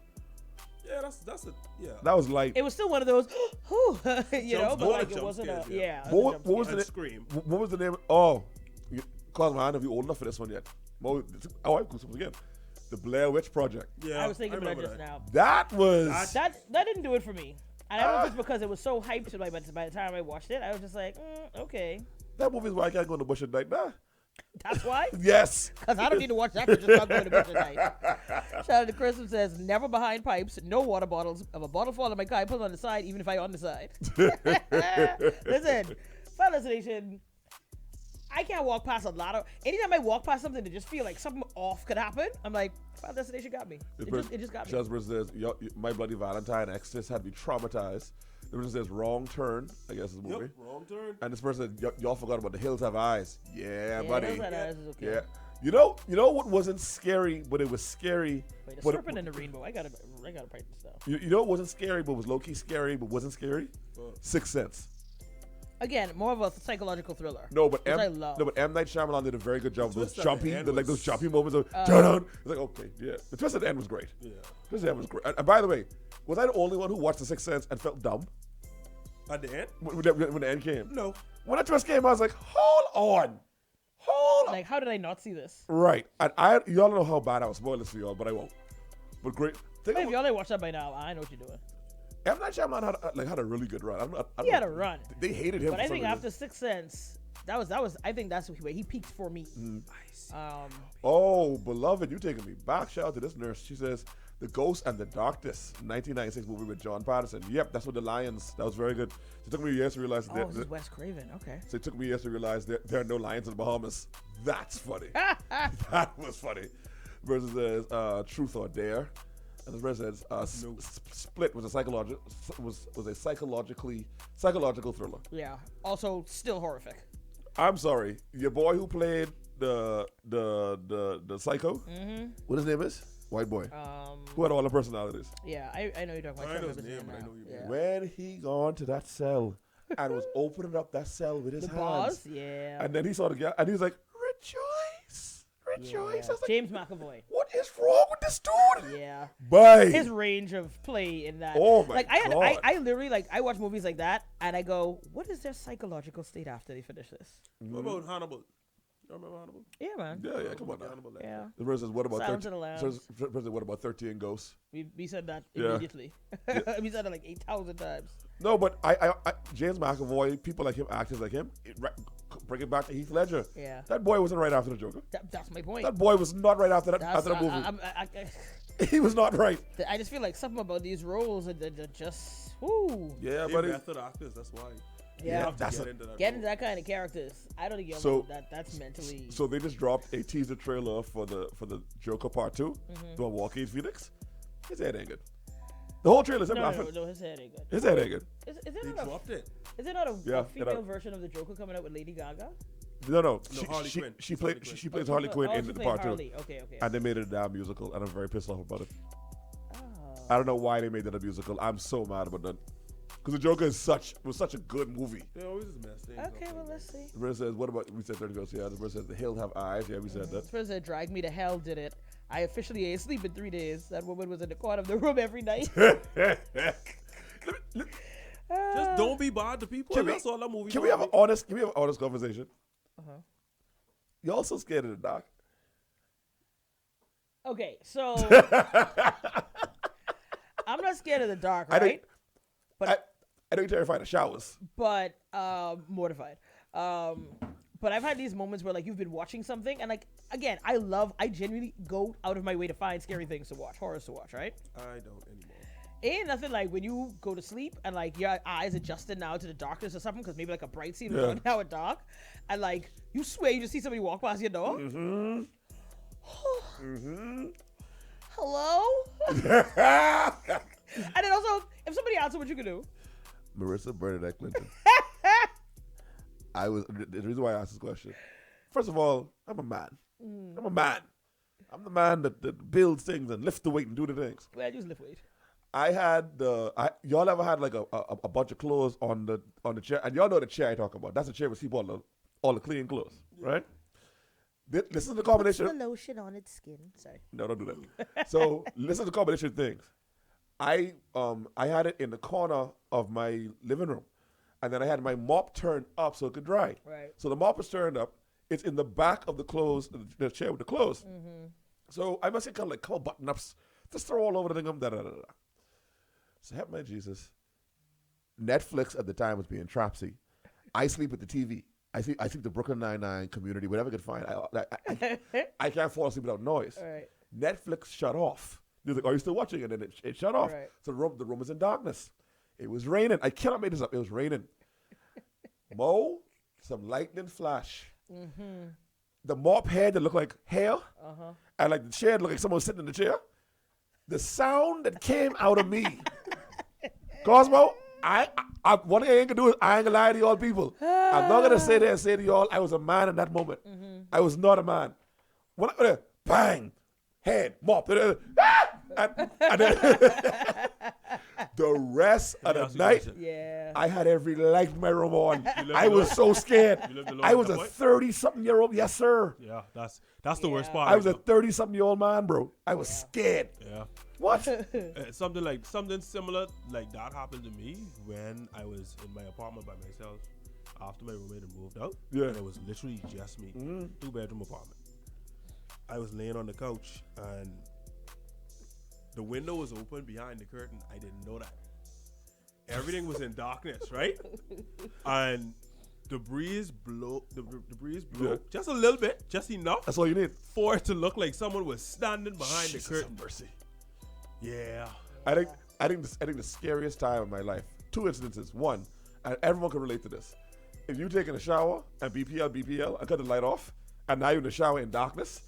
[SPEAKER 2] Yeah, that's a yeah.
[SPEAKER 4] That was light.
[SPEAKER 3] It was still one of those, whew, you know,
[SPEAKER 2] Jump-
[SPEAKER 3] but
[SPEAKER 2] more
[SPEAKER 3] like
[SPEAKER 2] like
[SPEAKER 3] it
[SPEAKER 2] jump
[SPEAKER 3] wasn't
[SPEAKER 2] scares,
[SPEAKER 3] a,
[SPEAKER 2] yeah.
[SPEAKER 3] yeah.
[SPEAKER 4] What was the
[SPEAKER 2] And
[SPEAKER 4] name?
[SPEAKER 2] Scream.
[SPEAKER 4] What was the name? Oh, cause my hand, if you old enough for this one yet. I have goosebumps again. The Blair Witch Project.
[SPEAKER 2] Yeah,
[SPEAKER 3] I was thinking about that
[SPEAKER 2] remember
[SPEAKER 3] just now.
[SPEAKER 4] That was.
[SPEAKER 3] That didn't do it for me. And I don't know if it's because it was so hyped. So by the time I watched it, I was just like, okay,
[SPEAKER 4] That movie is why I can't go in the bush at night. Nah.
[SPEAKER 3] that's why.
[SPEAKER 4] Yes.
[SPEAKER 3] Because I don't need to watch that. Just not going to bed tonight. Shout out to Chris who says, never behind pipes, no water bottles. If a bottle fall on my car, I put it on the side, even if I on the side. Listen, Final Destination, I can't walk past anytime I walk past something to just feel like something off could happen, I'm like, Final Destination got me. It just got me.
[SPEAKER 4] Shazbert says, My Bloody Valentine exes had me traumatized. The person says, Wrong Turn, I guess is the movie.
[SPEAKER 2] Yep, wrong turn.
[SPEAKER 4] And this person said, y'all forgot about The Hills Have Eyes. Yeah, buddy.
[SPEAKER 3] Hills Have Eyes is okay.
[SPEAKER 4] Yeah. You know what wasn't scary, but it was scary.
[SPEAKER 3] Wait, the
[SPEAKER 4] but
[SPEAKER 3] Serpent and the Rainbow. I gotta write this down.
[SPEAKER 4] You know what wasn't scary, but was low-key scary, but wasn't scary? Sixth Sense.
[SPEAKER 3] Again, more of a psychological thriller.
[SPEAKER 4] No, but
[SPEAKER 3] which I love.
[SPEAKER 4] M. Night Shyamalan did a very good job of those
[SPEAKER 2] twist at the
[SPEAKER 4] jumpy,
[SPEAKER 2] end
[SPEAKER 4] like those
[SPEAKER 2] was-
[SPEAKER 4] jumpy moments of dun. It's like, okay, yeah. The twist at the end was great.
[SPEAKER 2] Yeah.
[SPEAKER 4] The twist at the end was great. And by the way, was I the only one who watched The Sixth Sense and felt dumb?
[SPEAKER 2] At the end?
[SPEAKER 4] When the end came.
[SPEAKER 2] No.
[SPEAKER 4] When that twist came, I was like, hold on.
[SPEAKER 3] Like, how did I not see this?
[SPEAKER 4] Right. And y'all know how bad I was. Spoil this for y'all, but I won't. But great.
[SPEAKER 3] If y'all ain't watched that by now, I know what you're doing.
[SPEAKER 4] M. Night Shyamalan had a really good run.
[SPEAKER 3] He had a run.
[SPEAKER 4] They hated him.
[SPEAKER 3] But
[SPEAKER 4] for
[SPEAKER 3] I
[SPEAKER 4] some
[SPEAKER 3] think
[SPEAKER 4] reason.
[SPEAKER 3] after Sixth Sense, that was. I think that's where he peaked for me.
[SPEAKER 4] Oh, beloved, you taking me back. Shout out to this nurse. She says, The Ghost and the Darkness, 1996 movie with John Patterson. Yep, that's what the Lions. That was very good. It took me years to realize
[SPEAKER 3] Oh, this is Wes Craven. Okay.
[SPEAKER 4] So it took me years to realize there are no lions in the Bahamas. That's funny. That was funny. Versus Truth or Dare. And the verse says Split was a psychological thriller.
[SPEAKER 3] Yeah. Also, still horrific.
[SPEAKER 4] I'm sorry, your boy who played the psycho. Mm-hmm. What his name is? White boy. Who had all the personalities.
[SPEAKER 3] Yeah, I know you're talking about.
[SPEAKER 2] I know his name, but I know you.
[SPEAKER 3] Yeah.
[SPEAKER 4] When he gone to that cell and was opening up that cell with his
[SPEAKER 3] The
[SPEAKER 4] hands.
[SPEAKER 3] boss, yeah.
[SPEAKER 4] And then he saw the guy and he was like, rejoice.
[SPEAKER 3] Yeah.
[SPEAKER 4] I was like,
[SPEAKER 3] James McAvoy.
[SPEAKER 4] what is wrong with this dude?
[SPEAKER 3] Yeah.
[SPEAKER 4] Bye.
[SPEAKER 3] His range of play in that.
[SPEAKER 4] Oh my
[SPEAKER 3] like
[SPEAKER 4] God.
[SPEAKER 3] I literally I watch movies like that and I go, what is their psychological state after they finish this?
[SPEAKER 2] What about Hannibal? You remember Hannibal?
[SPEAKER 3] Yeah, man.
[SPEAKER 4] Yeah, come on now.
[SPEAKER 2] Hannibal,
[SPEAKER 3] Yeah.
[SPEAKER 4] The verse says, what about
[SPEAKER 3] Silence of the Lambs.
[SPEAKER 4] what about 13 Ghosts?
[SPEAKER 3] We said that
[SPEAKER 4] Yeah.
[SPEAKER 3] immediately. We said it like 8,000 times.
[SPEAKER 4] No, but I James McAvoy, people like him, actors like him, bring it back to Heath Ledger.
[SPEAKER 3] Yeah.
[SPEAKER 4] That boy wasn't right after the Joker.
[SPEAKER 3] That's my point.
[SPEAKER 4] That boy was not right after that movie. He was not right.
[SPEAKER 3] I just feel like something about these roles are just, whoo.
[SPEAKER 4] Yeah,
[SPEAKER 2] They
[SPEAKER 4] but
[SPEAKER 2] method actors, that's why.
[SPEAKER 3] Yeah.
[SPEAKER 2] You have to
[SPEAKER 4] That's
[SPEAKER 2] get
[SPEAKER 4] a-
[SPEAKER 2] into that.
[SPEAKER 3] Get
[SPEAKER 2] role.
[SPEAKER 3] into that kind of characters. I don't think you'll
[SPEAKER 4] So-
[SPEAKER 3] that's mentally.
[SPEAKER 4] So they just dropped a teaser trailer for the Joker Part 2, the one Joaquin Phoenix. His head ain't good. The whole trailer's him
[SPEAKER 3] no,
[SPEAKER 4] laughing.
[SPEAKER 3] no, his head ain't good.
[SPEAKER 4] His head ain't good.
[SPEAKER 3] Is
[SPEAKER 2] They
[SPEAKER 3] there not
[SPEAKER 2] dropped it.
[SPEAKER 3] is there not a
[SPEAKER 4] Yeah,
[SPEAKER 3] female
[SPEAKER 4] get
[SPEAKER 3] version of the Joker coming out with Lady Gaga?
[SPEAKER 4] No.
[SPEAKER 2] Harley Quinn.
[SPEAKER 4] She
[SPEAKER 2] It's
[SPEAKER 4] plays Harley Quinn
[SPEAKER 3] Oh,
[SPEAKER 4] in
[SPEAKER 3] she
[SPEAKER 4] the
[SPEAKER 3] played
[SPEAKER 4] Part 2.
[SPEAKER 3] Harley. Okay.
[SPEAKER 4] And they made it a damn musical, and I'm very pissed off about it.
[SPEAKER 3] Oh.
[SPEAKER 4] I don't know why they made that a musical. I'm so mad about that. Because the Joker was such a good movie.
[SPEAKER 2] They always just mess things up.
[SPEAKER 3] Okay, well let's see.
[SPEAKER 4] The verse says, what about, we said 30 Ghosts, yeah. The verse says, the hills have eyes, yeah, we said that.
[SPEAKER 3] First, that Drag Me to Hell did it. I officially ain't sleep in 3 days. That woman was in the corner of the room every night.
[SPEAKER 2] Just don't be bad to people. That's all that movie.
[SPEAKER 4] Can we have an honest conversation?
[SPEAKER 3] Uh-huh.
[SPEAKER 4] Y'all so scared of the dark.
[SPEAKER 3] Okay, so I'm not scared of the dark,
[SPEAKER 4] I
[SPEAKER 3] right?
[SPEAKER 4] know you're terrified of showers.
[SPEAKER 3] But mortified. But I've had these moments where like you've been watching something and like again, I genuinely go out of my way to find scary things to watch, horrors to watch, right?
[SPEAKER 2] I don't anymore.
[SPEAKER 3] Ain't nothing like when you go to sleep and like your eyes adjusted now to the darkness or something because maybe like a bright scene was on now at dark and like you swear you just see somebody walk past your door. Mm-hmm. Hello? And then also, if somebody asks what you can do.
[SPEAKER 4] Marissa Bernadette Clinton. The reason why I asked this question. First of all, I'm a man. I'm a man. I'm the man that builds things and lifts the weight and do the things.
[SPEAKER 3] Well, just lift weight.
[SPEAKER 4] I had y'all ever had like a bunch of clothes on the chair, and y'all know the chair I talk about. That's the chair with keep all the clean clothes, right? Listen to the combination.
[SPEAKER 3] Puts the lotion on its skin. Sorry.
[SPEAKER 4] No, don't do that. So listen to the combination of things. I had it in the corner of my living room, and then I had my mop turned up so it could dry.
[SPEAKER 3] Right.
[SPEAKER 4] So the mop is turned up. It's in the back of the clothes, the chair with the clothes. Mm-hmm. So I must have kind of like couple button ups, just throw all over the thing. Da da da da. So help my Jesus. Netflix at the time was being trapsy. I sleep with the TV. I sleep the Brooklyn Nine-Nine, Community, whatever I could find. I can't fall asleep without noise.
[SPEAKER 3] Right.
[SPEAKER 4] Netflix shut off. They was like, are you still watching? And then it shut off.
[SPEAKER 3] Right.
[SPEAKER 4] So the room was in darkness. It was raining. I cannot make this up. It was raining. Some lightning flash. Mm-hmm. The mop head that looked like hair. Uh-huh. And like the chair looked like someone was sitting in the chair. The sound that came out of me. Cosmo, one thing I ain't gonna do is I ain't gonna lie to y'all people. I'm not gonna sit there and say to y'all I was a man in that moment. Mm-hmm. I was not a man. When bang, head, mop, and then, The rest of the
[SPEAKER 2] Else you
[SPEAKER 4] night,
[SPEAKER 2] mention.
[SPEAKER 3] Yeah.
[SPEAKER 4] I had every light in my room on.
[SPEAKER 2] lived
[SPEAKER 4] I was
[SPEAKER 2] alone?
[SPEAKER 4] so scared.
[SPEAKER 2] You lived alone
[SPEAKER 4] I
[SPEAKER 2] at
[SPEAKER 4] was
[SPEAKER 2] that
[SPEAKER 4] a
[SPEAKER 2] point?
[SPEAKER 4] 30-something-year-old. Yes, sir.
[SPEAKER 2] Yeah, that's the worst
[SPEAKER 3] Yeah.
[SPEAKER 2] part.
[SPEAKER 4] I was a
[SPEAKER 2] right now.
[SPEAKER 4] 30-something-year-old man, bro. I was scared.
[SPEAKER 2] Yeah.
[SPEAKER 4] What?
[SPEAKER 2] Something similar like that happened to me when I was in my apartment by myself after my roommate had moved out.
[SPEAKER 4] Yeah.
[SPEAKER 2] And it was literally just me. 2-bedroom apartment. I was laying on the couch and the window was open behind the curtain. I didn't know that. Everything was in darkness, right? And the breeze blew
[SPEAKER 4] Yeah.
[SPEAKER 2] just a little bit, just enough
[SPEAKER 4] That's all you need.
[SPEAKER 2] for it to look like someone was standing behind
[SPEAKER 4] Jesus
[SPEAKER 2] the curtain.
[SPEAKER 4] have mercy.
[SPEAKER 2] Yeah.
[SPEAKER 4] I think the scariest time of my life. 2 incidences. One, and everyone can relate to this. If you taking a shower and BPL, and cut the light off, and now you're in the shower in darkness,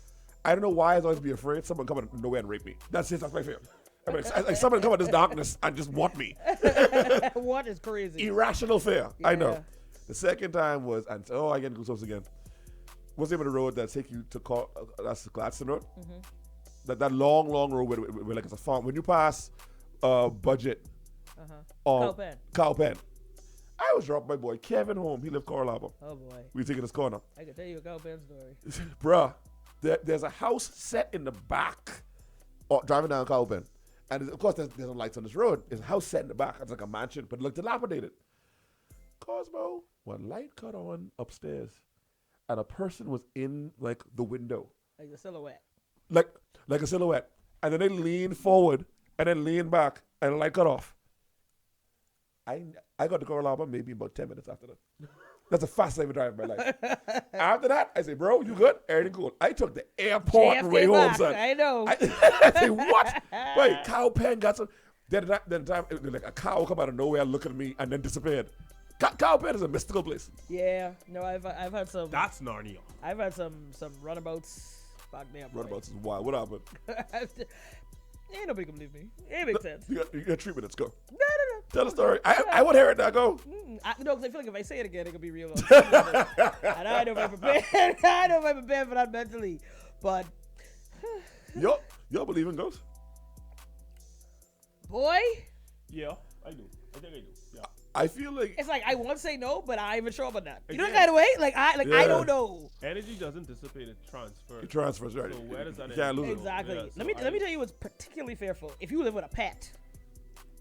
[SPEAKER 4] I don't know why I always be afraid someone come out of nowhere and rape me. That's it. That's my fear. I mean, like someone come out of this darkness and just want me.
[SPEAKER 3] What is crazy?
[SPEAKER 4] Irrational fear. I know.
[SPEAKER 3] Yeah.
[SPEAKER 4] The second time was, and I get goosebumps again. What's the name of the road that take you to that's the Gladstone Road? That long road where like it's a farm. When you pass Budget on Cowpen. I was dropping my boy Kevin home. He lived Coral Harbor.
[SPEAKER 3] Oh boy.
[SPEAKER 4] We were taking his corner.
[SPEAKER 3] I can tell you a Cowpen story.
[SPEAKER 4] Bruh, there's a house set in the back driving down Cowpen. And of course, there's no lights on this road. There's a house set in the back. It's like a mansion, but it looked dilapidated. Cosmo, one light cut on upstairs, and a person was in like the window,
[SPEAKER 3] Like a silhouette.
[SPEAKER 4] like a silhouette, and then they leaned forward and then leaned back, and the light cut off. I got to Coral Harbor maybe about 10 minutes after that. That's the fastest I ever drive in my life. After that, I say, bro, you good? Everything cool. I took the airport
[SPEAKER 3] JFK
[SPEAKER 4] way home,
[SPEAKER 3] back,
[SPEAKER 4] son.
[SPEAKER 3] I know.
[SPEAKER 4] I say, what? Wait, cow pen got some. Then time, like a cow come out of nowhere, look at me, and then disappeared. Cow pen is a mystical place.
[SPEAKER 3] Yeah. No, I've had some.
[SPEAKER 2] That's Narnia.
[SPEAKER 3] I've had some runabouts back there. boy.
[SPEAKER 4] Runabouts is wild. What happened?
[SPEAKER 3] Ain't nobody can believe me. It makes sense.
[SPEAKER 4] You got 3 minutes. Go.
[SPEAKER 3] No.
[SPEAKER 4] Tell the story. I want to hear it now. Go.
[SPEAKER 3] No, because I feel like if I say it again, it could be real. And I know if I'm prepared. I know if I'm prepared for that mentally. But
[SPEAKER 4] Y'all believe in ghosts?
[SPEAKER 3] boy,
[SPEAKER 2] Yeah, I do. I think I do. Yeah.
[SPEAKER 4] I feel like
[SPEAKER 3] it's like I want to say no, but I ain't even sure about that. You know
[SPEAKER 2] Again.
[SPEAKER 3] that kind of way? Like I
[SPEAKER 4] Yeah.
[SPEAKER 3] don't know.
[SPEAKER 2] Energy doesn't dissipate; it transfers.
[SPEAKER 4] it transfers, right?
[SPEAKER 2] So where does that
[SPEAKER 4] You can't
[SPEAKER 2] end?
[SPEAKER 4] lose it.
[SPEAKER 3] Exactly.
[SPEAKER 2] Yeah, so
[SPEAKER 3] let me tell you what's particularly fearful. If you live with a pet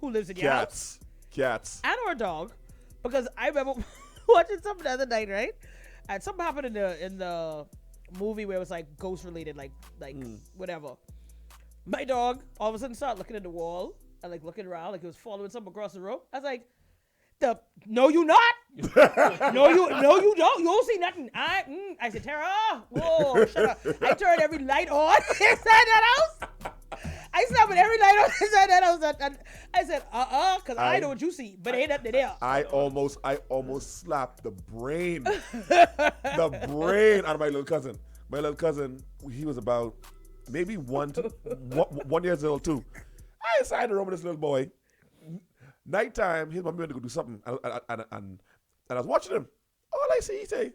[SPEAKER 3] who lives in your house
[SPEAKER 4] Cats.
[SPEAKER 3] and or a dog, because I remember watching something the other night, right? And something happened in the movie where it was like ghost related, like whatever. My dog all of a sudden started looking at the wall and like looking around like he was following something across the room. I was like, no, you not. no, you don't. You don't see nothing. I said, Tara, whoa, shut up. I turned every light on inside that house. I stopped with every light on inside that house. And I said, because I know what you see, but ain't nothing there.
[SPEAKER 4] I almost slapped the brain out of my little cousin. My little cousin, he was about maybe 1 years old too. I inside the room with this little boy. Nighttime, his mom went to go do something, and I was watching him. All I see, he say,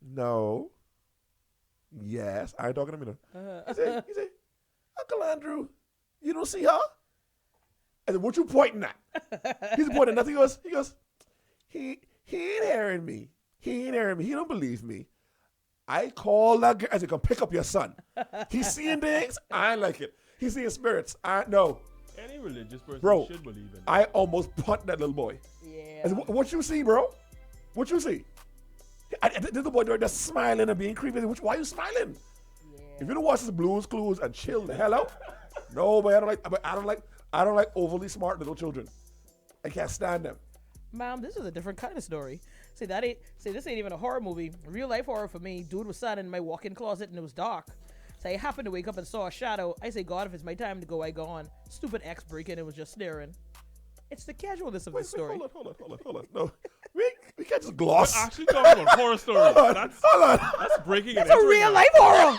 [SPEAKER 4] "No, yes." I ain't talking to me now. He say, "Uncle Andrew, you don't see her?" I said, "What you pointing at?" He's pointing at nothing. He goes, he ain't hearing me. He ain't hearing me. He don't believe me. I call that girl. I said, "Come pick up your son. He's seeing things. I ain't like it. He's seeing spirits. I know."
[SPEAKER 2] Any religious person
[SPEAKER 4] Bro,
[SPEAKER 2] should believe in.
[SPEAKER 4] I almost punched that little boy.
[SPEAKER 3] Yeah.
[SPEAKER 4] I said, what you see, bro? What you see? This little boy just smiling and being creepy. Why are you smiling?
[SPEAKER 3] Yeah.
[SPEAKER 4] If you don't watch this Blues Clues and chill the hell out, no, but I don't like overly smart little children. I can't stand them.
[SPEAKER 3] Mom, this is a different kind of story. This ain't even a horror movie. Real life horror for me. Dude was sat in my walk-in closet and it was dark. So I happened to wake up and saw a shadow. I say, God, if it's my time to go, I go on. Stupid ex break in and was just staring. It's the casualness of the story.
[SPEAKER 4] Hold on. No, we can't just gloss.
[SPEAKER 2] We're actually talking about horror stories.
[SPEAKER 4] Hold on.
[SPEAKER 2] That's breaking.
[SPEAKER 3] That's a real life horror.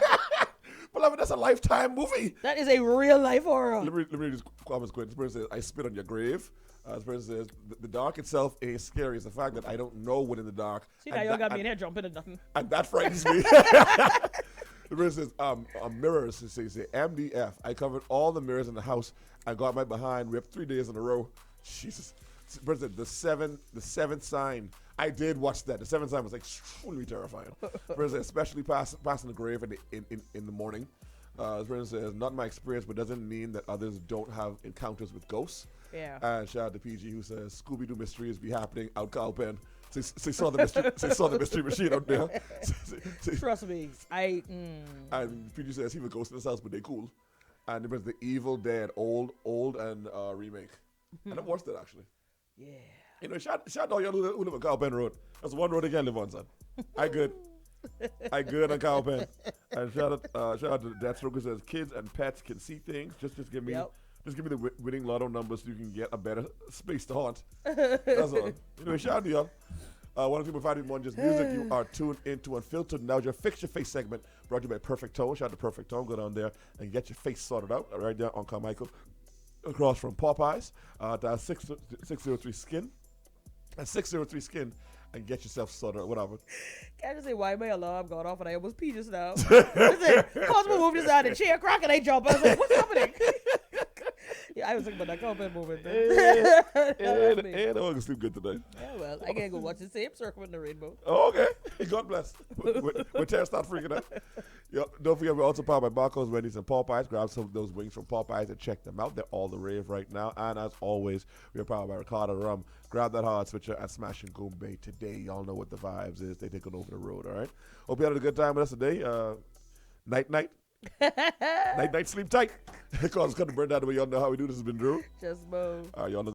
[SPEAKER 4] Beloved, that's a Lifetime movie.
[SPEAKER 3] That is a real life horror.
[SPEAKER 4] Let me read these comments quick. This person says, I spit on your grave. This person says, the dark itself ain't scary. It's the fact that I don't know what in the dark.
[SPEAKER 3] See, now y'all got me in here jumping and nothing.
[SPEAKER 4] And that frightens me. The person says, mirrors, say MDF. I covered all the mirrors in the house. I got my behind ripped 3 days in a row. Jesus. The person said, the seventh sign. I did watch that. The seventh sign was extremely terrifying. The person said, especially passing the grave in the morning. The person says, not my experience, but doesn't mean that others don't have encounters with ghosts.
[SPEAKER 3] Yeah.
[SPEAKER 4] And shout out to PG who says, Scooby-Doo mysteries be happening out Calpen. They saw the mystery machine out there.
[SPEAKER 3] Trust me,
[SPEAKER 4] And PG says he was ghost in his house, but they cool. And there was the Evil Dead, old and remake. And I watched it actually.
[SPEAKER 3] yeah.
[SPEAKER 4] You know, shout out y'all who live on Calpen Road. That's one road again live on, son. I good on Calpen. And shout out to Deathstroke who says kids and pets can see things. Just give me.
[SPEAKER 3] Yep.
[SPEAKER 4] Just give me the winning lotto numbers so you can get a better space to haunt. That's all. Anyway, shout out to y'all. 102.5 just music. You are tuned into Unfiltered. Now your Fix Your Face segment brought to you by Perfect Tone. Shout out to Perfect Tone. Go down there and get your face sorted out. Right there on Carmichael. Across from Popeyes. To 603 Skin. And 603 Skin. And get yourself sorted out. Whatever.
[SPEAKER 3] Can I just say why my alarm got off and I almost peed just now? Listen, Cosmo moved just out of the chair, crack, and I jump. I was like, what's happening? Yeah, I was thinking about that comment movement.
[SPEAKER 4] And I want to sleep good today.
[SPEAKER 3] Yeah, well, I gotta go watch the same Circle in the Rainbow.
[SPEAKER 4] Oh, okay. God bless. When Tara start freaking out. Yo, don't forget, we're also powered by Barco's, Wendy's, and Popeyes. Grab some of those wings from Popeyes and check them out. They're all the rave right now. And as always, we are powered by Ricardo Rum. Grab that hard switcher and smash and Gombe today. Y'all know what the vibes is. They take it over the road, all right? Hope you had a good time with us today. Night. Night, sleep tight. Because it's going to burn down the way y'all know how we do this has been Drew.
[SPEAKER 3] Just move.
[SPEAKER 4] All right, y'all know.